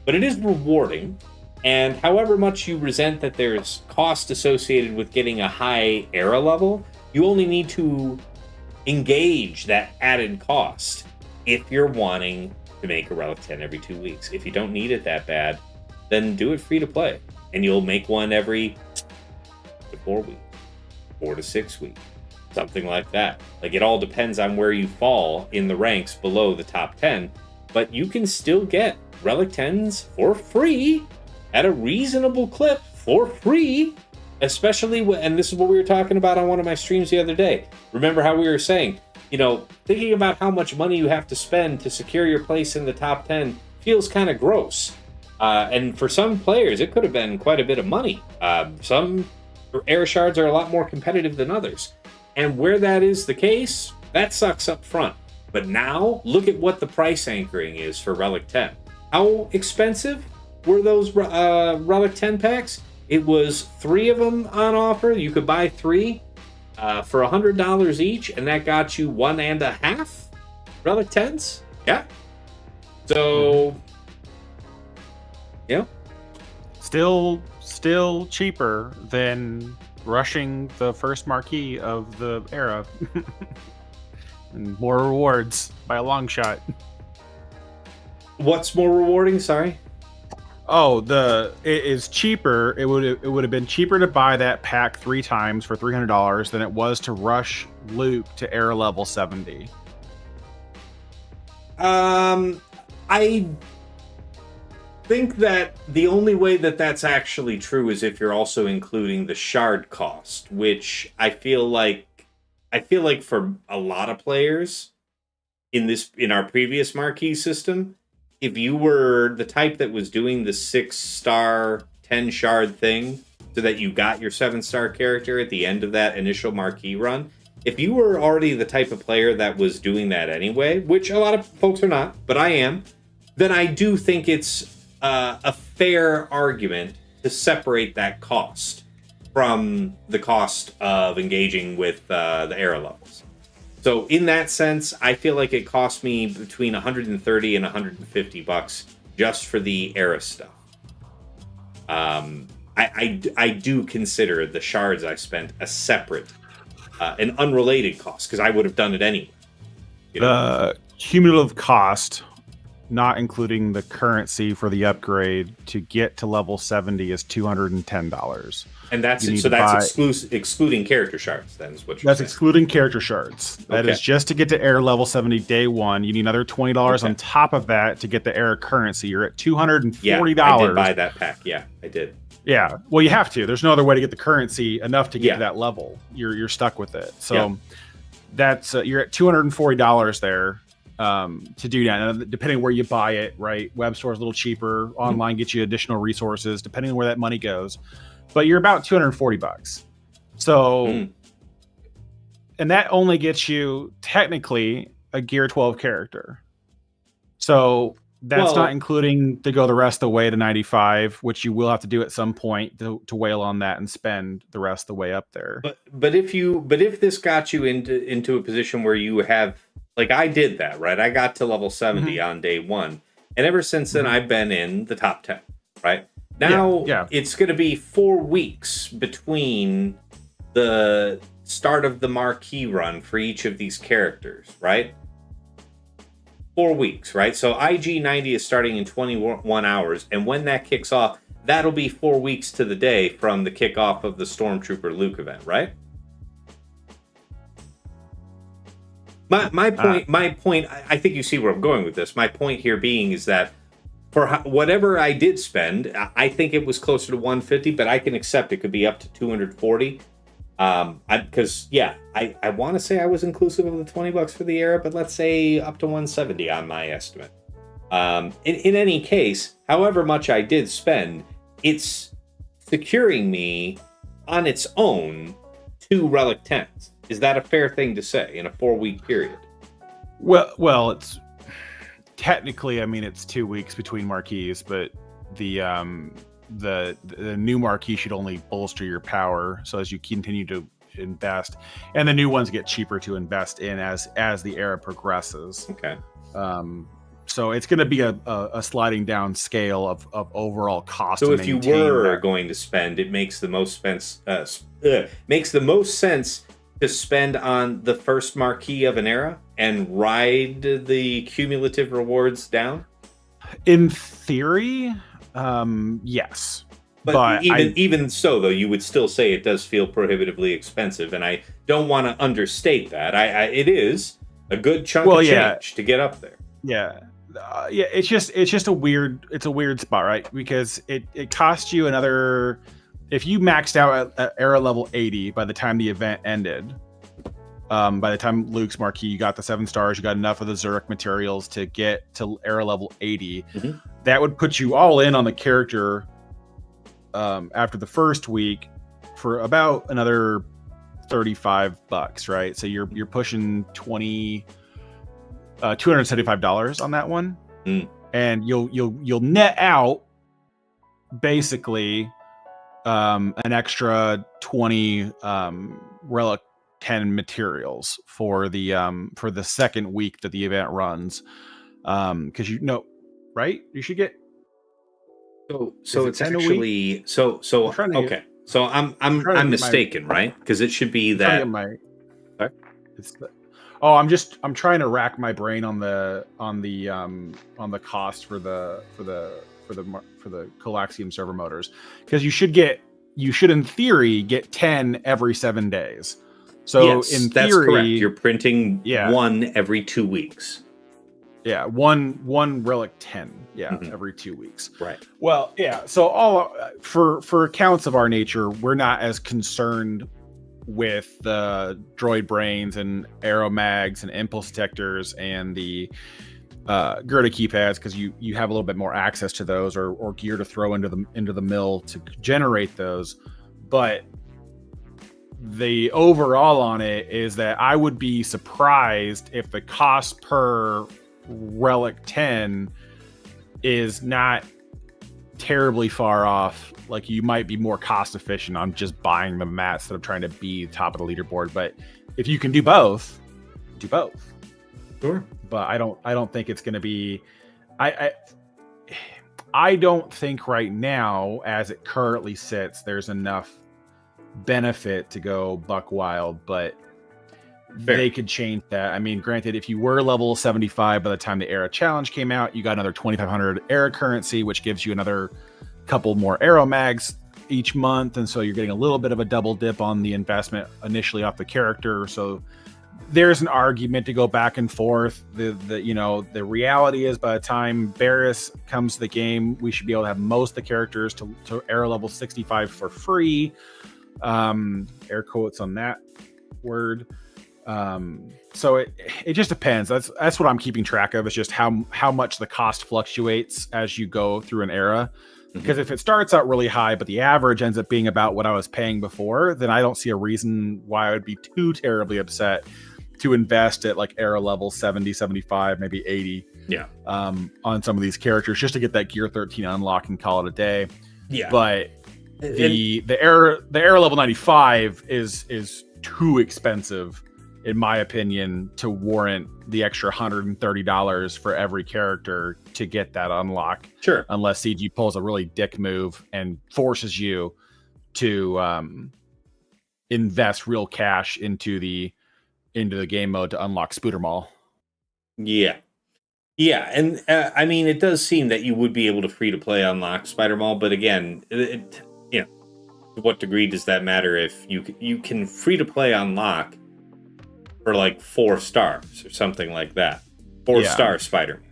but it is rewarding. And however much you resent that there's cost associated with getting a high era level, you only need to engage that added cost if you're wanting to make a Relic 10 every 2 weeks. If you don't need it that bad, then do it free to play. And you'll make one every 4 weeks, 4 to 6 weeks, something like that. Like, it all depends on where you fall in the ranks below the top 10, but you can still get Relic 10s for free at a reasonable clip for free, especially and this is what we were talking about on one of my streams the other day. Remember how we were saying, thinking about how much money you have to spend to secure your place in the top 10 feels kind of gross. And for some players, it could have been quite a bit of money. Some air shards are a lot more competitive than others. And where that is the case, that sucks up front. But now, look at what the price anchoring is for Relic 10. How expensive were those Relic 10 packs? It was 3 of them on offer. You could buy 3. For $100 each, and that got you 1.5 Relic 10s. Yeah. So, still cheaper than rushing the first marquee of the era, and more rewards by a long shot. What's more rewarding? Sorry. Oh, it is cheaper. It would have been cheaper to buy that pack 3 times for $300 than it was to rush Luke to era level 70. I think that the only way that that's actually true is if you're also including the shard cost, which I feel like for a lot of players in our previous marquee system, if you were the type that was doing the 6-star 10 shard thing so that you got your 7-star character at the end of that initial marquee run, if you were already the type of player that was doing that anyway, which a lot of folks are not, but I am, then I do think it's a fair argument to separate that cost. from the cost of engaging with the era levels. So in that sense, I feel like it cost me between 130 and 150 bucks just for the era stuff. I do consider the shards I spent a separate, an unrelated cost, because I would have done it anyway. You know? The cumulative cost, not including the currency for the upgrade to get to level 70, is $210. And that's excluding character shards. Then is what you're that's saying. Excluding character shards. That Okay. is just to get to air level 70 day one. You need another $20 on top of that to get the air currency. You're at $240. Yeah, I did buy that pack. Yeah, I did. Yeah, well, you have to. There's no other way to get the currency enough to get to that level. You're stuck with it. So that's you're at $240 there to do that. And depending where you buy it, right? Web store is a little cheaper. Online gets you additional resources, depending on where that money goes. But you're about $240. So, and that only gets you technically a Gear 12 character. So that's not including to go the rest of the way to 95, which you will have to do at some point to whale on that and spend the rest of the way up there. But if this got you into a position where you have, like I did that, right? I got to level 70 on day one, and ever since then I've been in the top 10, right? Now it's going to be 4 weeks between the start of the marquee run for each of these characters, right? 4 weeks, right? So IG90 is starting in 21 hours, and when that kicks off, that'll be 4 weeks to the day from the kickoff of the Stormtrooper Luke event, right? My point, I think you see where I'm going with this. My point here being is that for whatever I did spend, I think it was closer to 150, but I can accept it could be up to 240. Because I want to say I was inclusive of the $20 for the era, but let's say up to 170 on my estimate. In any case, however much I did spend, it's securing me on its own 2 Relic 10s. Is that a fair thing to say in a 4-week period? Well, it's technically, I mean, it's 2 weeks between marquees, but the new marquee should only bolster your power. So as you continue to invest, and the new ones get cheaper to invest in as the era progresses. Okay. So it's going to be a sliding down scale of overall cost. So if you were going to spend, it makes the most sense to spend on the first marquee of an era and ride the cumulative rewards down? In theory, yes. But even so, though, you would still say it does feel prohibitively expensive, and I don't want to understate that. It is a good chunk of change to get up there. Yeah. It's just a weird spot, right? Because it costs you another. If you maxed out at era level 80 by the time the event ended, by the time Luke's marquee, you got the 7 stars, you got enough of the Zurich materials to get to era level 80. That would put you all in on the character after the first week for about another $35, right? So you're pushing $275 on that one, and you'll net out basically an extra 20 Relic 10 materials for the second week that the event runs, because right? You should get. So it's actually okay. So I'm mistaken, right? Because it should be that. I'm trying to rack my brain on the cost for the Colaxium server motors, because you should in theory get 10 every 7 days. So yes, in theory, that's correct. You're printing one every 2 weeks. Yeah, one Relic 10. Yeah, every 2 weeks. Right. Well, yeah. So all for accounts of our nature, we're not as concerned with the droid brains and arrow mags and impulse detectors and the Gerda keypads, because you have a little bit more access to those or gear to throw into the mill to generate those. But the overall on it is that I would be surprised if the cost per Relic 10 is not terribly far off. Like, you might be more cost efficient on just buying the mats instead of trying to be top of the leaderboard. But if you can do both, do both. Sure. But I don't think it's going to be. I don't think right now, as it currently sits, there's enough benefit to go buck wild, but Fair. They could change that. I mean, granted, if you were level 75 by the time the Era Challenge came out, you got another 2,500 Era currency, which gives you another couple more Arrow mags each month, and so you're getting a little bit of a double dip on the investment initially off the character. So there's an argument to go back and forth. The reality is, by the time Barris comes to the game, we should be able to have most of the characters to Arrow level 65 for free. Air quotes on that word. So it just depends. That's what I'm keeping track of. It's just how much the cost fluctuates as you go through an era. Because if it starts out really high, but the average ends up being about what I was paying before, then I don't see a reason why I would be too terribly upset to invest at like era level 70, 75, maybe 80. Yeah. On some of these characters just to get that Gear 13 unlock and call it a day. Yeah. But the era level 95 is too expensive, in my opinion, to warrant the extra $130 for every character to get that unlock. Sure. Unless CG pulls a really dick move and forces you to invest real cash into the game mode to unlock Spooter Mall. Yeah. Yeah, and I mean, it does seem that you would be able to free to play unlock Spider Mall, but again, to what degree does that matter if you can free to play unlock for like 4 stars or something like that, 4-star Spider-Man,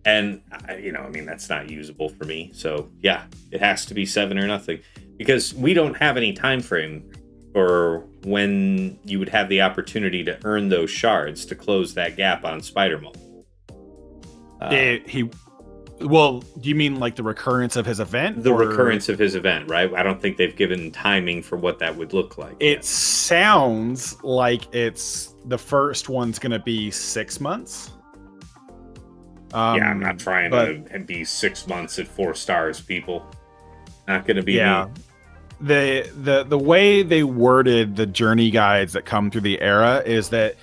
and I mean, that's not usable for me. So yeah, it has to be 7 or nothing, because we don't have any time frame for when you would have the opportunity to earn those shards to close that gap on Spider Mall. Well, do you mean like the recurrence of his event? The recurrence of his event, right? I don't think they've given timing for what that would look like. It sounds like it's the first one's going to be 6 months. I'm not trying to be 6 months at 4 stars, people. Not going to be me. The way they worded the journey guides that come through the era is that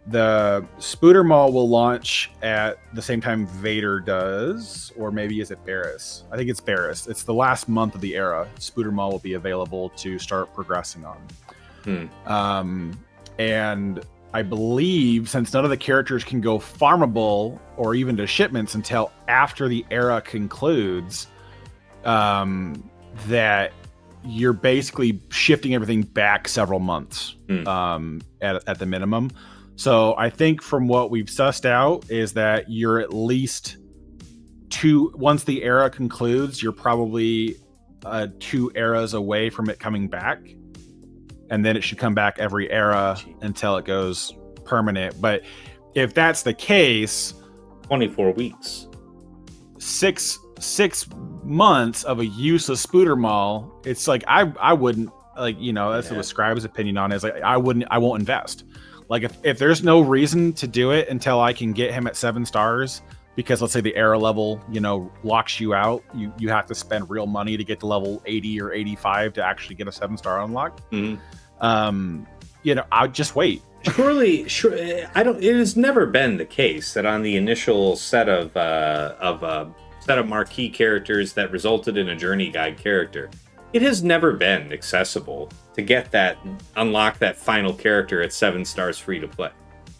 the Spooter Mall will launch at the same time Vader does, or maybe is it Barris? I think it's Barris. It's the last month of the era. Spooter Mall will be available to start progressing on. And I believe, since none of the characters can go farmable or even to shipments until after the era concludes, that you're basically shifting everything back several months at the minimum. So I think from what we've sussed out is that you're at least once the era concludes, you're probably 2 eras away from it coming back. And then it should come back every era until it goes permanent. But if that's the case, 24 weeks, 6 months of a useless Spooter Mall, it's like I wouldn't, like, that's what Scribe's opinion on it, is like I won't invest. Like, if there's no reason to do it until I can get him at 7 stars, because let's say the era level, locks you out, you have to spend real money to get to level 80 or 85 to actually get a 7-star unlock. I'll just wait. Surely, it has never been the case that on the initial set of marquee characters that resulted in a journey guide character, it has never been accessible to get that, unlock that final character at 7 stars free to play.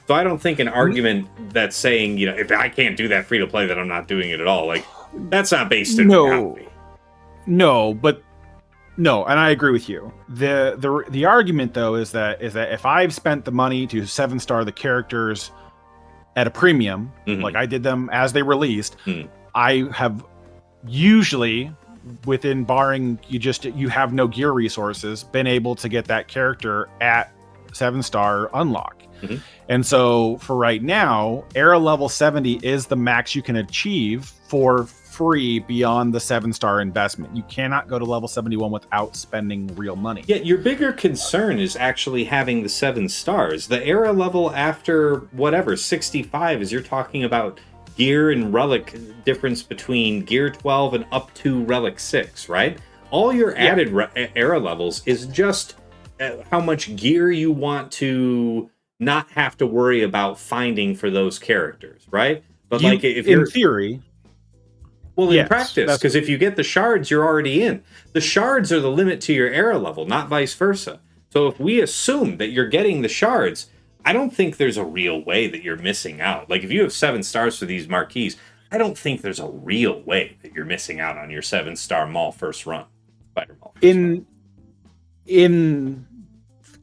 So I don't think an argument that's saying, if I can't do that free to play, then I'm not doing it at all. Like, that's not based in reality. No, and I agree with you. The argument though is that if I've spent the money to 7-star the characters at a premium, like I did them as they released, I have usually, within barring you have no gear resources, been able to get that character at 7-star unlock. And so for right now, era level 70 is the max you can achieve for free beyond the 7-star investment. You cannot go to level 71 without spending real money. Yeah, your bigger concern is actually having the 7 stars. The era level after 65 is you're talking about gear and relic difference between gear 12 and up to relic 6, right? All your added era levels is just how much gear you want to not have to worry about finding for those characters, right? But like if you're in theory, well, in practice, because if you get the shards, you're already in. The shards are the limit to your era level, not vice versa. So if we assume that you're getting the shards, I don't think there's a real way that you're missing out. Like if you have 7 stars for these marquees, I don't think there's a real way that you're missing out on your 7-star mall first run. Spider Mall. In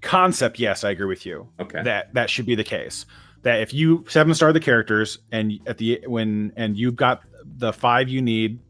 concept, yes, I agree with you. Okay. That should be the case. That if you 7-star the characters and you've got the 5 you need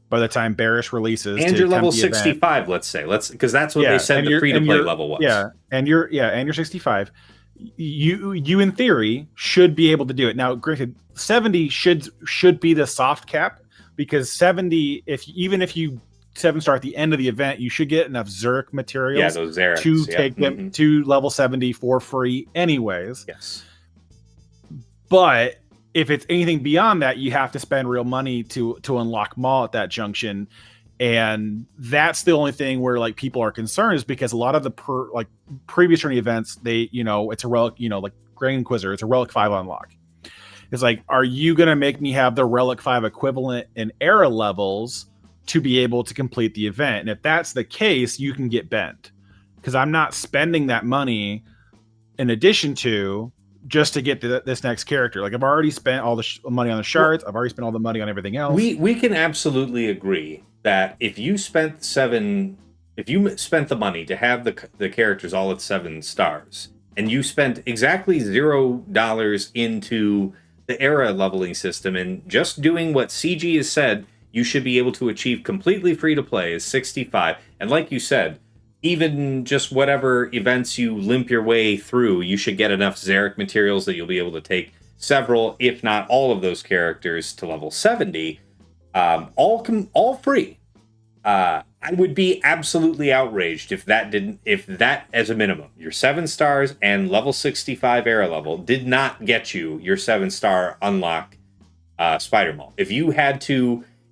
by the time Barish releases, and you're level 65, let's say, because that's what they said the free-to-play level was. And you're 65. You in theory should be able to do it. Now, granted, 70 should be the soft cap, because 70, even if you 7-star at the end of the event, you should get enough Zerk materials those Zerks, to take them to level 70 for free anyways. Yes. But if it's anything beyond that, you have to spend real money to unlock Maul at that junction. And that's the only thing where like people are concerned, is because a lot of the previous journey events, they, it's a relic, like Grand Inquisitor, it's a relic 5 unlock. It's like, are you going to make me have the relic 5 equivalent in era levels to be able to complete the event? And if that's the case, you can get bent, because I'm not spending that money in addition to just to get to this next character. Like I've already spent all the money on the shards. I've already spent all the money on everything else. We can absolutely agree that if you spent the money to have the characters all at 7 stars, and you spent exactly $0 into the era leveling system and just doing what CG has said, you should be able to achieve completely free to play is 65. And like you said, even just whatever events you limp your way through, you should get enough Zarek materials that you'll be able to take several, if not all of those characters to level 70, all free. I would be absolutely outraged if that as a minimum, your 7 stars and level 65 era level did not get you your 7-star unlock Spider Mall.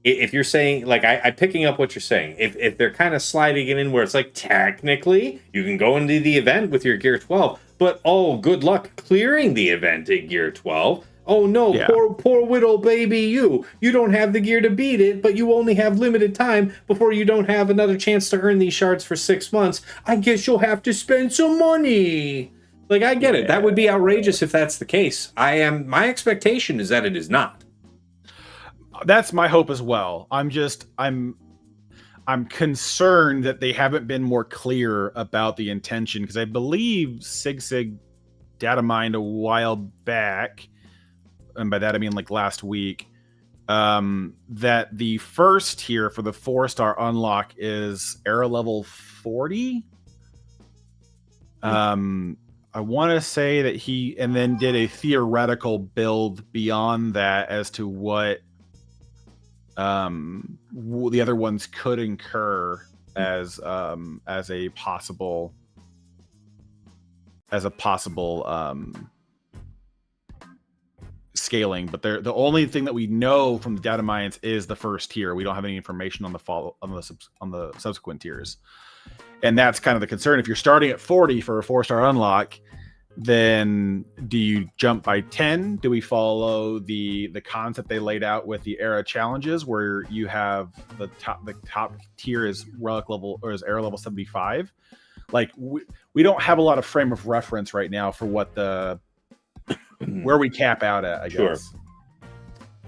If you're saying, like, I'm picking up what you're saying, if they're kind of sliding it in where it's like, technically, you can go into the event with your Gear 12, but, good luck clearing the event at Gear 12. Oh, no, poor Widow baby you don't have the gear to beat it, but you only have limited time before you don't have another chance to earn these shards for 6 months. I guess you'll have to spend some money. Like, I get it. That would be outrageous if that's the case. My expectation is that it is not. That's my hope as well. I'm concerned that they haven't been more clear about the intention, because I believe Sig data mined a while back, and by that I mean like last week, that the first tier for the 4-star unlock is era level 40. I want to say that he and then did a theoretical build beyond that as to what the other ones could incur as a possible scaling. But the only thing that we know from the data mines is the first tier. We don't have any information on the subsequent tiers, and that's kind of the concern. If you're starting at 40 for a 4-star unlock, then do you jump by 10? Do we follow the concept they laid out with the era challenges, where you have the top tier is relic level, or is era level 75? Like we don't have a lot of frame of reference right now for what where we cap out at, I guess. Sure.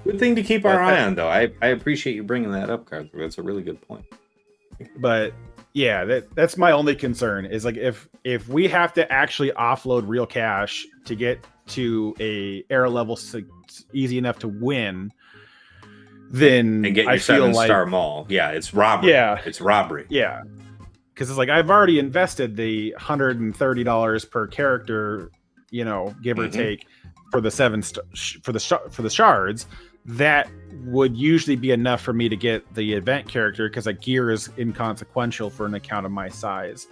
Good thing to keep our eye on, though. I appreciate you bringing that up, Carter. That's a really good point. But yeah, that's my only concern, is like if we have to actually offload real cash to get to a era level easy enough to win, then and get your 7-star mall. Yeah, it's robbery. Yeah, it's robbery. Yeah, because it's like I've already invested the $130 per character, give or take, for the for the shards. That would usually be enough for me to get the event character, because like gear is inconsequential for an account of my size.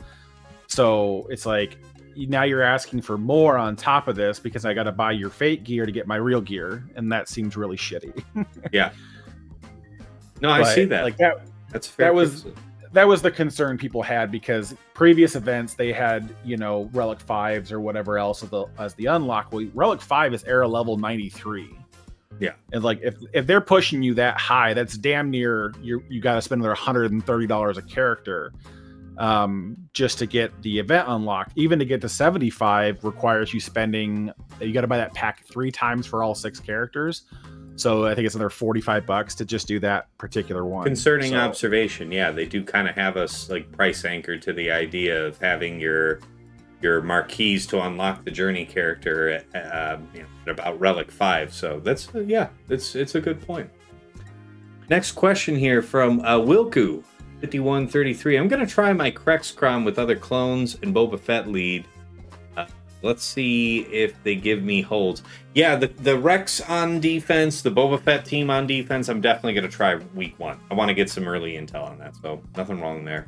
So it's like, now you're asking for more on top of this because I got to buy your fake gear to get my real gear, and that seems really shitty. Yeah. No, I see that. Like that. That's fair. That was the concern people had, because previous events they had, Relic 5s or whatever else as the unlock. Well, Relic 5 is era level 93. Yeah. And like if they're pushing you that high, that's damn near you got to spend another $130 a character just to get the event unlocked. Even to get to 75 requires you got to buy that pack 3 times for all 6 characters. So I think it's another $45 to just do that particular one. Concerning observation, yeah, they do kind of have us like price anchored to the idea of having your marquees to unlock the journey character at about Relic 5. So it's a good point. Next question here from Wilku 5133. I'm gonna try my Krexkrom with other clones and Boba Fett lead. Let's see if they give me holds. Yeah, the Rex on defense, the Boba Fett team on defense, I'm definitely going to try week 1. I want to get some early intel on that, so nothing wrong there.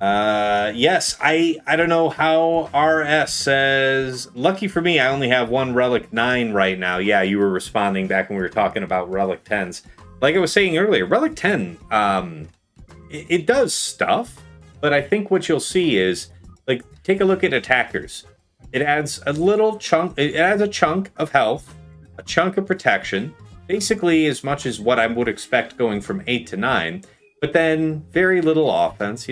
Yes, I don't know how RS says, lucky for me, I only have one Relic 9 right now. Yeah, you were responding back when we were talking about Relic 10s. Like I was saying earlier, Relic 10, it does stuff, but I think what you'll see is, like, take a look at attackers. It adds a little chunk. It adds a chunk of health, a chunk of protection, basically as much as what I would expect going from 8 to 9, but then very little offense,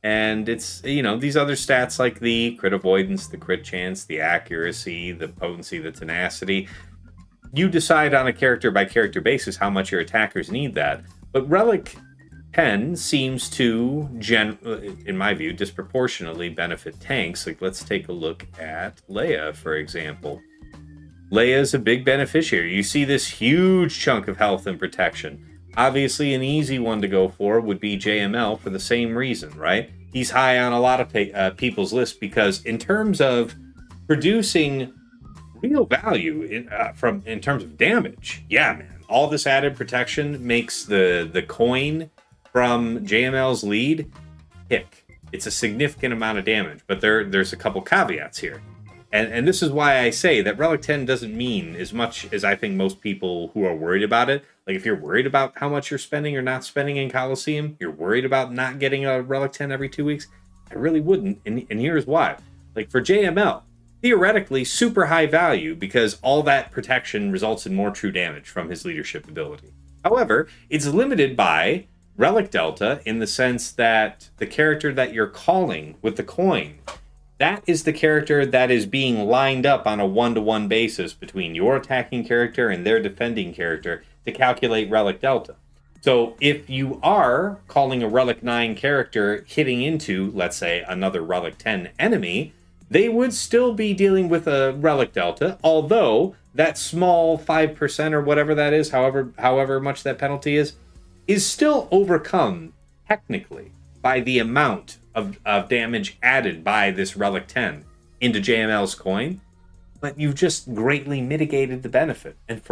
And it's, these other stats like the crit avoidance, the crit chance, the accuracy, the potency, the tenacity. You decide on a character by character basis how much your attackers need that. But Relic 10 seems to, in my view, disproportionately benefit tanks. Like, let's take a look at Leia, for example. Leia is a big beneficiary. You see this huge chunk of health and protection. Obviously, an easy one to go for would be JML for the same reason, right? He's high on a lot of people's list because in terms of producing real value in terms of damage, yeah, man, all this added protection makes the coin from JML's lead kick. It's a significant amount of damage, but there's a couple caveats here. And this is why I say that Relic 10 doesn't mean as much as I think most people who are worried about it. Like, if you're worried about how much you're spending or not spending in Coliseum, you're worried about not getting a Relic 10 every 2 weeks, I really wouldn't. And here's why. Like, for JML, theoretically, super high value because all that protection results in more true damage from his leadership ability. However, it's limited by Relic Delta in the sense that the character that you're calling with the coin, that is the character that is being lined up on a 1-to-1 basis between your attacking character and their defending character to calculate Relic Delta. So if you are calling a Relic 9 character hitting into, let's say, another Relic 10 enemy, they would still be dealing with a Relic Delta, although that small 5% or whatever that is, however much that penalty is still overcome, technically, by the amount of damage added by this Relic 10 into JML's coin. But you've just greatly mitigated the benefit. And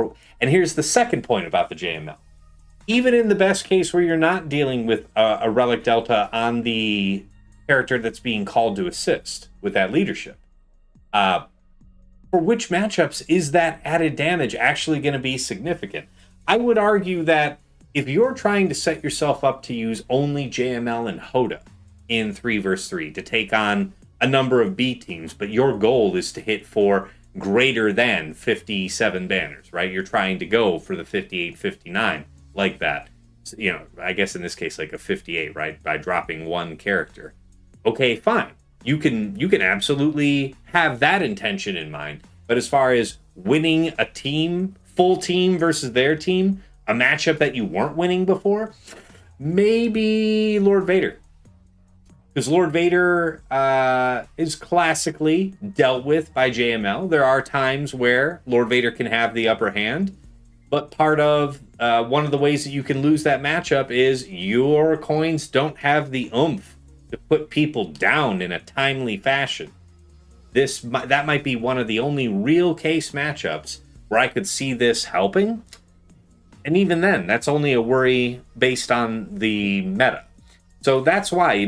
here's the second point about the JML. Even in the best case where you're not dealing with a Relic Delta on the character that's being called to assist with that leadership, for which matchups is that added damage actually going to be significant? I would argue that if you're trying to set yourself up to use only JML and Hoda in 3 vs 3 to take on a number of B teams, but your goal is to hit for greater than 57 banners, right? You're trying to go for the 58, 59, like that. So, I guess in this case, like a 58, right? By dropping one character. Okay, fine. You can absolutely have that intention in mind. But as far as winning a team, full team versus their team, a matchup that you weren't winning before, maybe Lord Vader. Because Lord Vader is classically dealt with by JML. There are times where Lord Vader can have the upper hand, but part of one of the ways that you can lose that matchup is your coins don't have the oomph to put people down in a timely fashion. That might be one of the only real case matchups where I could see this helping. And even then, that's only a worry based on the meta. So that's why,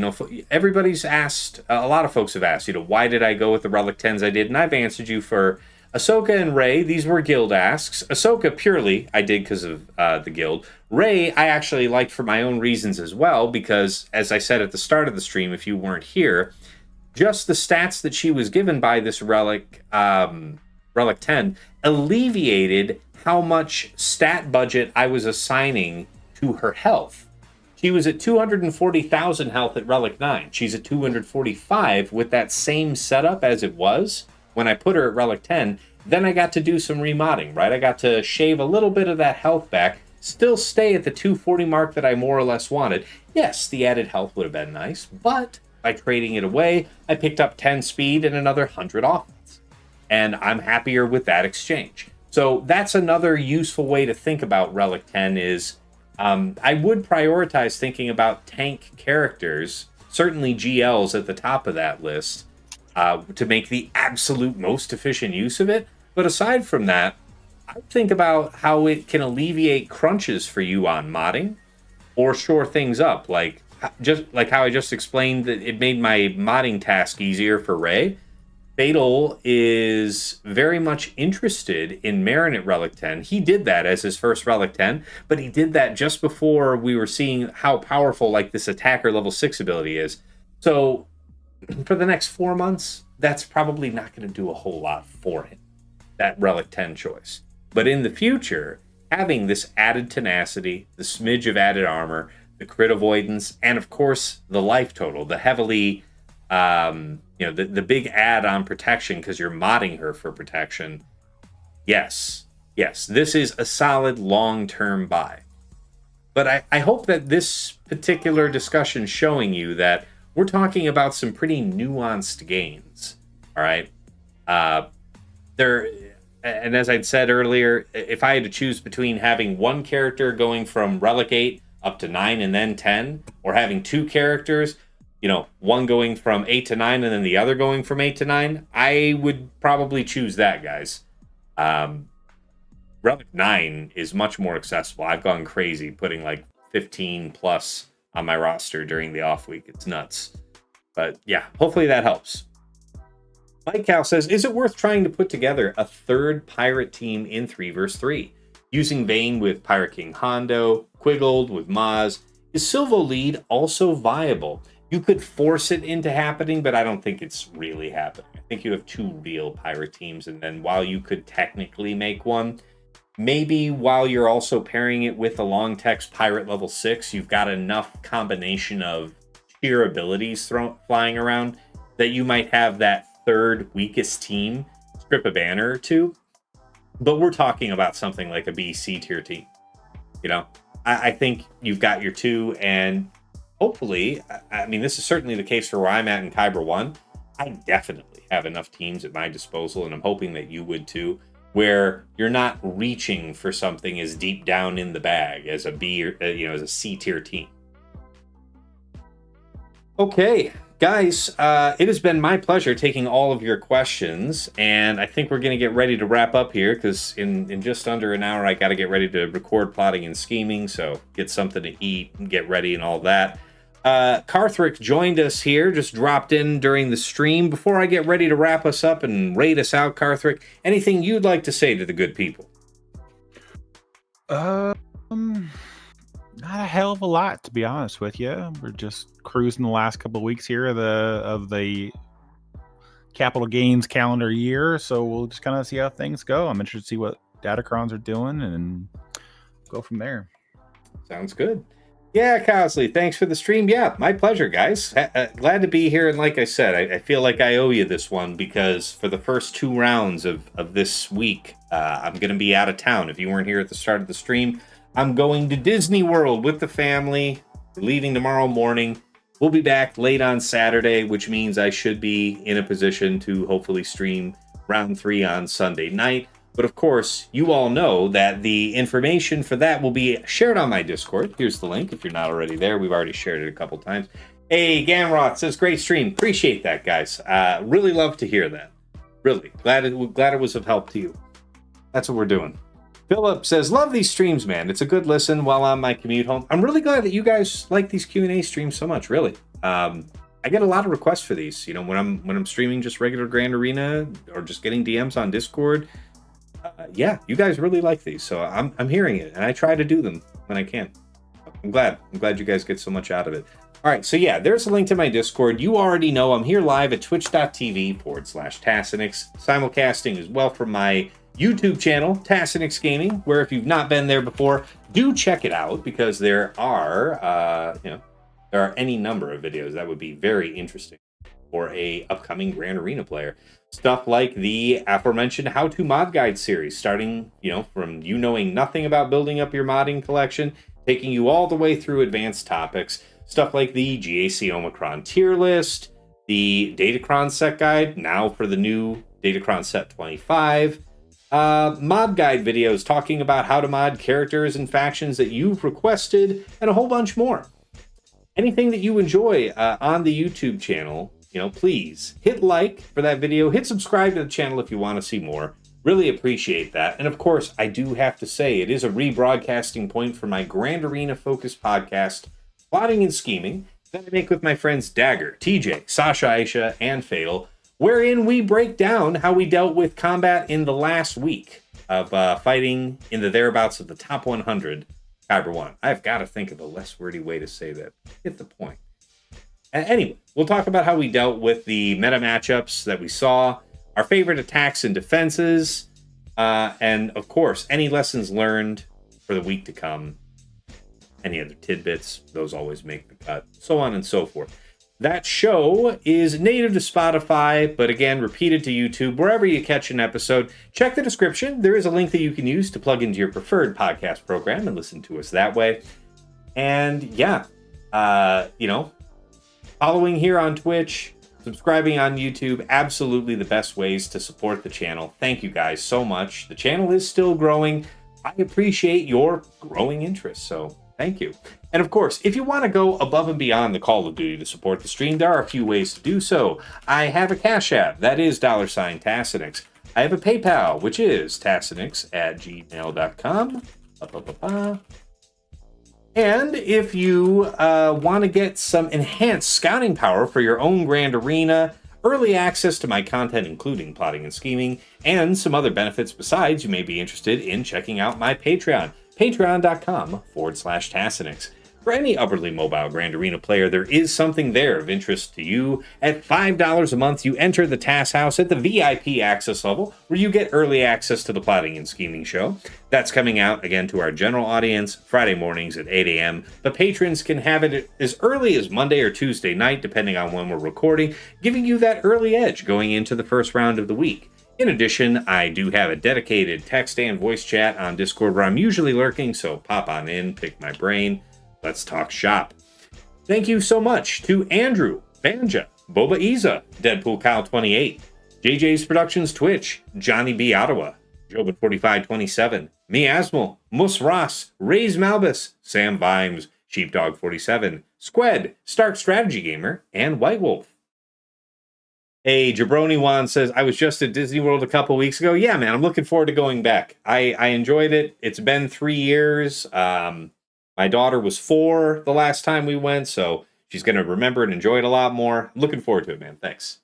everybody's asked, a lot of folks have asked, why did I go with the Relic 10s I did? And I've answered you for Ahsoka and Rey. These were guild asks. Ahsoka, purely, I did because of the guild. Rey, I actually liked for my own reasons as well, because, as I said at the start of the stream, if you weren't here, just the stats that she was given by this Relic 10 alleviated how much stat budget I was assigning to her health. She was at 240,000 health at Relic 9. She's at 245 with that same setup as it was when I put her at Relic 10. Then I got to do some remodding, right? I got to shave a little bit of that health back, still stay at the 240 mark that I more or less wanted. Yes, the added health would have been nice, but by trading it away, I picked up 10 speed and another 100 offense. And I'm happier with that exchange. So that's another useful way to think about Relic 10 is I would prioritize thinking about tank characters, certainly GLs at the top of that list, to make the absolute most efficient use of it. But aside from that, I think about how it can alleviate crunches for you on modding or shore things up, like how I just explained that it made my modding task easier for Rey. Fatal is very much interested in Marinette Relic 10. He did that as his first Relic 10, but he did that just before we were seeing how powerful like this attacker level 6 ability is. So for the next 4 months, that's probably not going to do a whole lot for him, that Relic 10 choice. But in the future, having this added tenacity, the smidge of added armor, the crit avoidance, and of course the life total, the heavily the big add on protection because you're modding her for protection. Yes, this is a solid long-term buy. But I hope that this particular discussion showing you that we're talking about some pretty nuanced gains. All right. And as I'd said earlier, if I had to choose between having one character going from Relic 8 up to 9 and then 10, or having two characters, one going from 8 to 9 and then the other going from 8 to 9, I would probably choose that, guys. Relic 9 is much more accessible. I've gone crazy putting like 15 plus on my roster during the off week. It's nuts. But yeah, hopefully that helps. Mike Cal says, is it worth trying to put together a third pirate team in 3 vs 3? Using Vayne with Pirate King Hondo, Quiggold with Maz. Is Silvo lead also viable? You could force it into happening, but I don't think it's really happening. I think you have 2 real pirate teams, and then while you could technically make one, maybe while you're also pairing it with a long text pirate level 6, you've got enough combination of sheer abilities flying around that you might have that third weakest team strip a banner or two. But we're talking about something like a BC tier team. I think you've got your 2, and hopefully, I mean, this is certainly the case for where I'm at in Kyber 1. I definitely have enough teams at my disposal, and I'm hoping that you would too, where you're not reaching for something as deep down in the bag as a B or, as a C tier team. Okay, guys, it has been my pleasure taking all of your questions, and I think we're going to get ready to wrap up here because in just under an hour, I got to get ready to record Plotting and Scheming, so get something to eat and get ready and all that. Karthric joined us here, just dropped in during the stream. Before I get ready to wrap us up and raid us out, Karthric, anything you'd like to say to the good people? Not a hell of a lot, to be honest with you. We're just cruising the last couple of weeks here of the capital gains calendar year, so we'll just kind of see how things go. I'm interested to see what Datacrons are doing and go from there. Sounds good. Yeah, Cowsley, thanks for the stream. Yeah, my pleasure, guys. Glad to be here, and like I said, I feel like I owe you this one because for the first 2 rounds of this week, I'm going to be out of town. If you weren't here at the start of the stream, I'm going to Disney World with the family. We're leaving tomorrow morning. We'll be back late on Saturday, which means I should be in a position to hopefully stream round 3 on Sunday night. But of course, you all know that the information for that will be shared on my Discord. Here's the link if you're not already there. We've already shared it a couple times. Hey, Gamrot says, great stream. Appreciate that, guys. Really love to hear that. Really. Glad it was of help to you. That's what we're doing. Philip says, love these streams, man. It's a good listen while on my commute home. I'm really glad that you guys like these Q&A streams so much, really. I get a lot of requests for these, you know, when I'm streaming just regular Grand Arena or just getting DMs on Discord. Yeah, you guys really like these, so I'm hearing it, and I try to do them when I can. I'm glad you guys get so much out of it. All right, so yeah, there's a link to my Discord. You already know I'm here live at twitch.tv/Tassenix, simulcasting as well from my YouTube channel, Tassenix Gaming, where if you've not been there before, do check it out, because there are, there are any number of videos that would be very interesting for a upcoming Grand Arena player. Stuff like the aforementioned how-to mod guide series, starting, from you knowing nothing about building up your modding collection, taking you all the way through advanced topics. Stuff like the GAC Omicron tier list, the Datacron set guide, now for the new Datacron set 25, mod guide videos talking about how to mod characters and factions that you've requested, and a whole bunch more. Anything that you enjoy on the YouTube channel, please hit like for that video, hit subscribe to the channel if you want to see more. Really appreciate that. And of course, I do have to say, it is a rebroadcasting point for my Grand Arena focused podcast, Plotting and Scheming, that I make with my friends Dagger, TJ, Sasha Aisha, and Fatal, wherein we break down how we dealt with combat in the last week of fighting in the thereabouts of the top 100 Kyber 1. I've got to think of a less wordy way to say that. Hit the point. Anyway, we'll talk about how we dealt with the meta matchups that we saw, our favorite attacks and defenses, and of course, any lessons learned for the week to come. Any other tidbits, those always make the cut, so on and so forth. That show is native to Spotify, but again, repeated to YouTube, wherever you catch an episode. Check the description. There is a link that you can use to plug into your preferred podcast program and listen to us that way. And yeah, following here on Twitch, subscribing on YouTube, absolutely the best ways to support the channel. Thank you guys so much. The channel is still growing. I appreciate your growing interest, so thank you. And of course, if you want to go above and beyond the Call of Duty to support the stream, there are a few ways to do so. I have a Cash App, that is $Tassenix. I have a PayPal, which is tassenix@gmail.com. And if you want to get some enhanced scouting power for your own Grand Arena, early access to my content, including Plotting and Scheming, and some other benefits besides, you may be interested in checking out my Patreon, patreon.com/Tassenix. For any upwardly mobile Grand Arena player, there is something there of interest to you. At $5 a month, you enter the TAS House at the VIP access level, where you get early access to the Plotting and Scheming show. That's coming out, again, to our general audience Friday mornings at 8 a.m. But patrons can have it as early as Monday or Tuesday night, depending on when we're recording, giving you that early edge going into the first round of the week. In addition, I do have a dedicated text and voice chat on Discord where I'm usually lurking, so pop on in, pick my brain. Let's talk shop. Thank you so much to Andrew, Banja, Boba Iza, Deadpool Kyle 28, JJ's Productions Twitch, Johnny B. Ottawa, Jobin 4527, Miasmal, Mus Ross, Raise Malbus, Sam Vimes, Sheepdog 47, Squed, Stark Strategy Gamer, and White Wolf. Hey, Jabroni Juan says, I was just at Disney World a couple weeks ago. Yeah, man, I'm looking forward to going back. I enjoyed it. It's been 3 years. My daughter was 4 the last time we went, so she's going to remember and enjoy it a lot more. Looking forward to it, man. Thanks.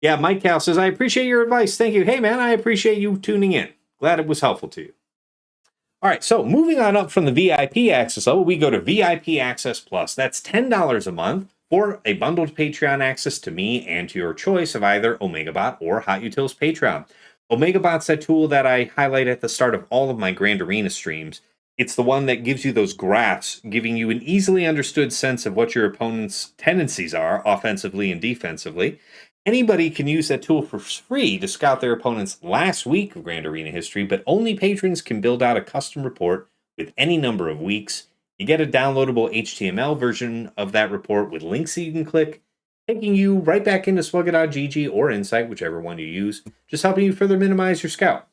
Yeah, Mike Cal says, I appreciate your advice. Thank you. Hey, man, I appreciate you tuning in. Glad it was helpful to you. All right, so moving on up from the VIP access level, we go to VIP Access Plus. That's $10 a month for a bundled Patreon access to me and to your choice of either OmegaBot or Hot Utils Patreon. OmegaBot's that tool that I highlight at the start of all of my Grand Arena streams. It's the one that gives you those graphs, giving you an easily understood sense of what your opponent's tendencies are, offensively and defensively. Anybody can use that tool for free to scout their opponent's last week of Grand Arena history, but only patrons can build out a custom report with any number of weeks. You get a downloadable HTML version of that report with links that you can click, taking you right back into Swugga.gg or Insight, whichever one you use, just helping you further minimize your scout.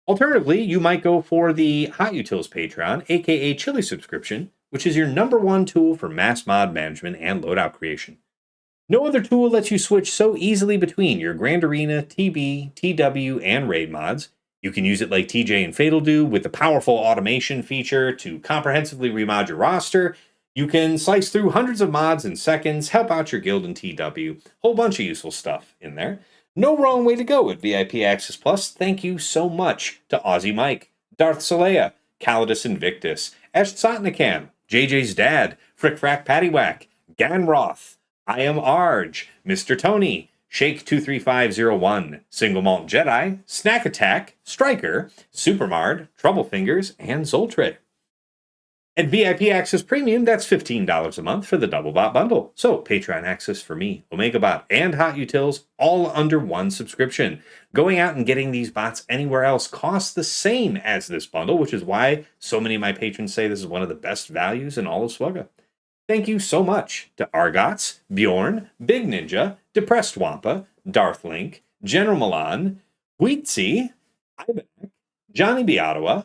Alternatively, you might go for the Hot Utils Patreon, aka Chili subscription, which is your #1 tool for mass mod management and loadout creation. No other tool lets you switch so easily between your Grand Arena, TB, TW, and Raid mods. You can use it like TJ and Fatal do with the powerful automation feature to comprehensively remod your roster. You can slice through hundreds of mods in seconds, help out your guild in TW. Whole bunch of useful stuff in there. No wrong way to go with VIP Access Plus. Thank you so much to Aussie Mike, Darth Solea, Calidus Invictus, Esh Sotnikam, JJ's Dad, Frick Frack Paddywhack, Ganroth, I Am Arj, Mr. Tony, Shake23501, Single Malt Jedi, Snack Attack, Striker, Supermard, Trouble Fingers, and Zoltre. At VIP Access Premium, that's $15 a month for the Double Bot bundle. So Patreon access for me, Omega Bot, and Hot Utils, all under one subscription. Going out and getting these bots anywhere else costs the same as this bundle, which is why so many of my patrons say this is one of the best values in all of Swugga. Thank you so much to Argots, Bjorn, Big Ninja, Depressed Wampa, Darth Link, General Milan, Wheatsy, Ibac, Johnny B. Ottawa,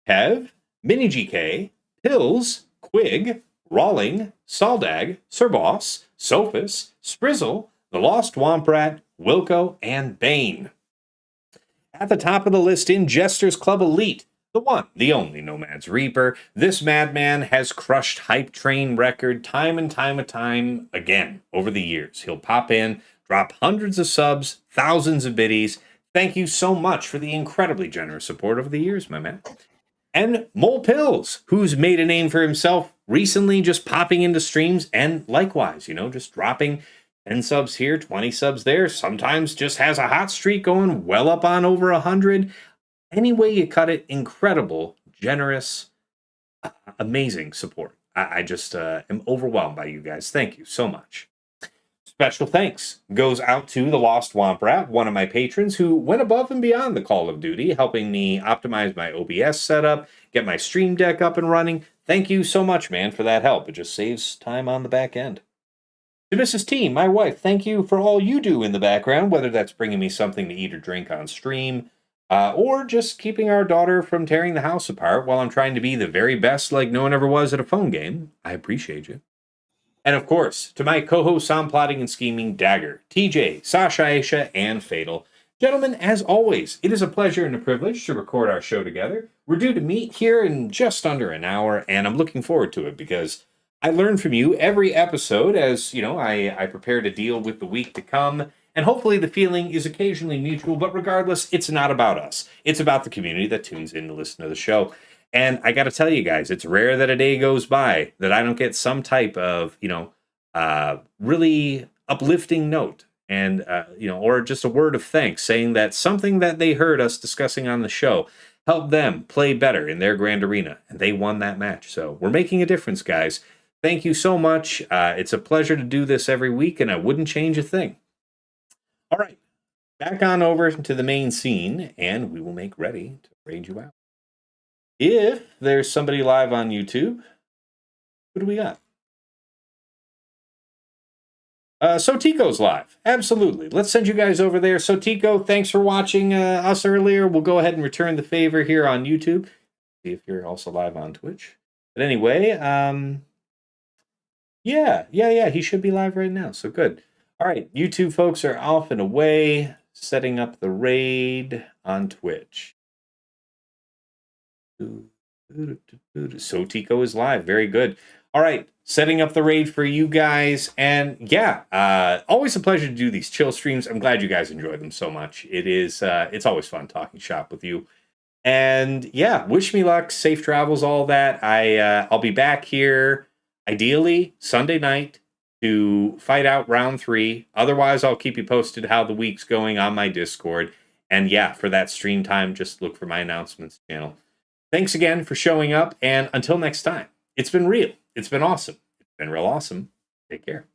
Kev, Mini GK, Pills, Quig, Rawling, Saldag, Sir Boss, Sophus, Sprizzle, The Lost Womprat, Wilco, and Bane. At the top of the list in Jester's Club Elite, the one, the only Nomad's Reaper. This madman has crushed Hype Train record time and time again over the years. He'll pop in, drop hundreds of subs, thousands of biddies. Thank you so much for the incredibly generous support over the years, my man. And Mole Pills, who's made a name for himself recently, just popping into streams and likewise, just dropping 10 subs here, 20 subs there. Sometimes just has a hot streak going well up on over 100. Any way you cut it, incredible, generous, amazing support. I just am overwhelmed by you guys. Thank you so much. Special thanks goes out to the Lost Womprat, one of my patrons who went above and beyond the call of duty, helping me optimize my OBS setup, get my stream deck up and running. Thank you so much, man, for that help. It just saves time on the back end. To Mrs. T, my wife, thank you for all you do in the background, whether that's bringing me something to eat or drink on stream, or just keeping our daughter from tearing the house apart while I'm trying to be the very best like no one ever was at a phone game. I appreciate you. And of course, to my co-hosts on Plotting and Scheming, Dagger, TJ, Sasha Aisha, and Fatal. Gentlemen, as always, it is a pleasure and a privilege to record our show together. We're due to meet here in just under an hour, and I'm looking forward to it because I learn from you every episode as, I prepare to deal with the week to come. And hopefully the feeling is occasionally mutual, but regardless, it's not about us. It's about the community that tunes in to listen to the show. And I got to tell you guys, it's rare that a day goes by that I don't get some type of, really uplifting note and, or just a word of thanks saying that something that they heard us discussing on the show helped them play better in their grand arena. And they won that match. So we're making a difference, guys. Thank you so much. It's a pleasure to do this every week, and I wouldn't change a thing. All right, back on over to the main scene, and we will make ready to raid you out. If there's somebody live on YouTube, who do we got? Sotico's live. Absolutely. Let's send you guys over there. Sotico, thanks for watching us earlier. We'll go ahead and return the favor here on YouTube. See if you're also live on Twitch. But anyway, yeah, he should be live right now. So good. All right, YouTube folks are off and away, setting up the raid on Twitch. Sotico is live. Very good. All right, setting up the raid for you guys. And yeah, always a pleasure to do these chill streams. I'm glad you guys enjoy them so much. It's always fun talking shop with you. And yeah, wish me luck, safe travels, all that. I'll be back here ideally Sunday night to fight out round 3. Otherwise, I'll keep you posted how the week's going on my Discord. And yeah, for that stream time, just look for my announcements channel. Thanks again for showing up. And until next time, it's been real. It's been awesome. It's been real awesome. Take care.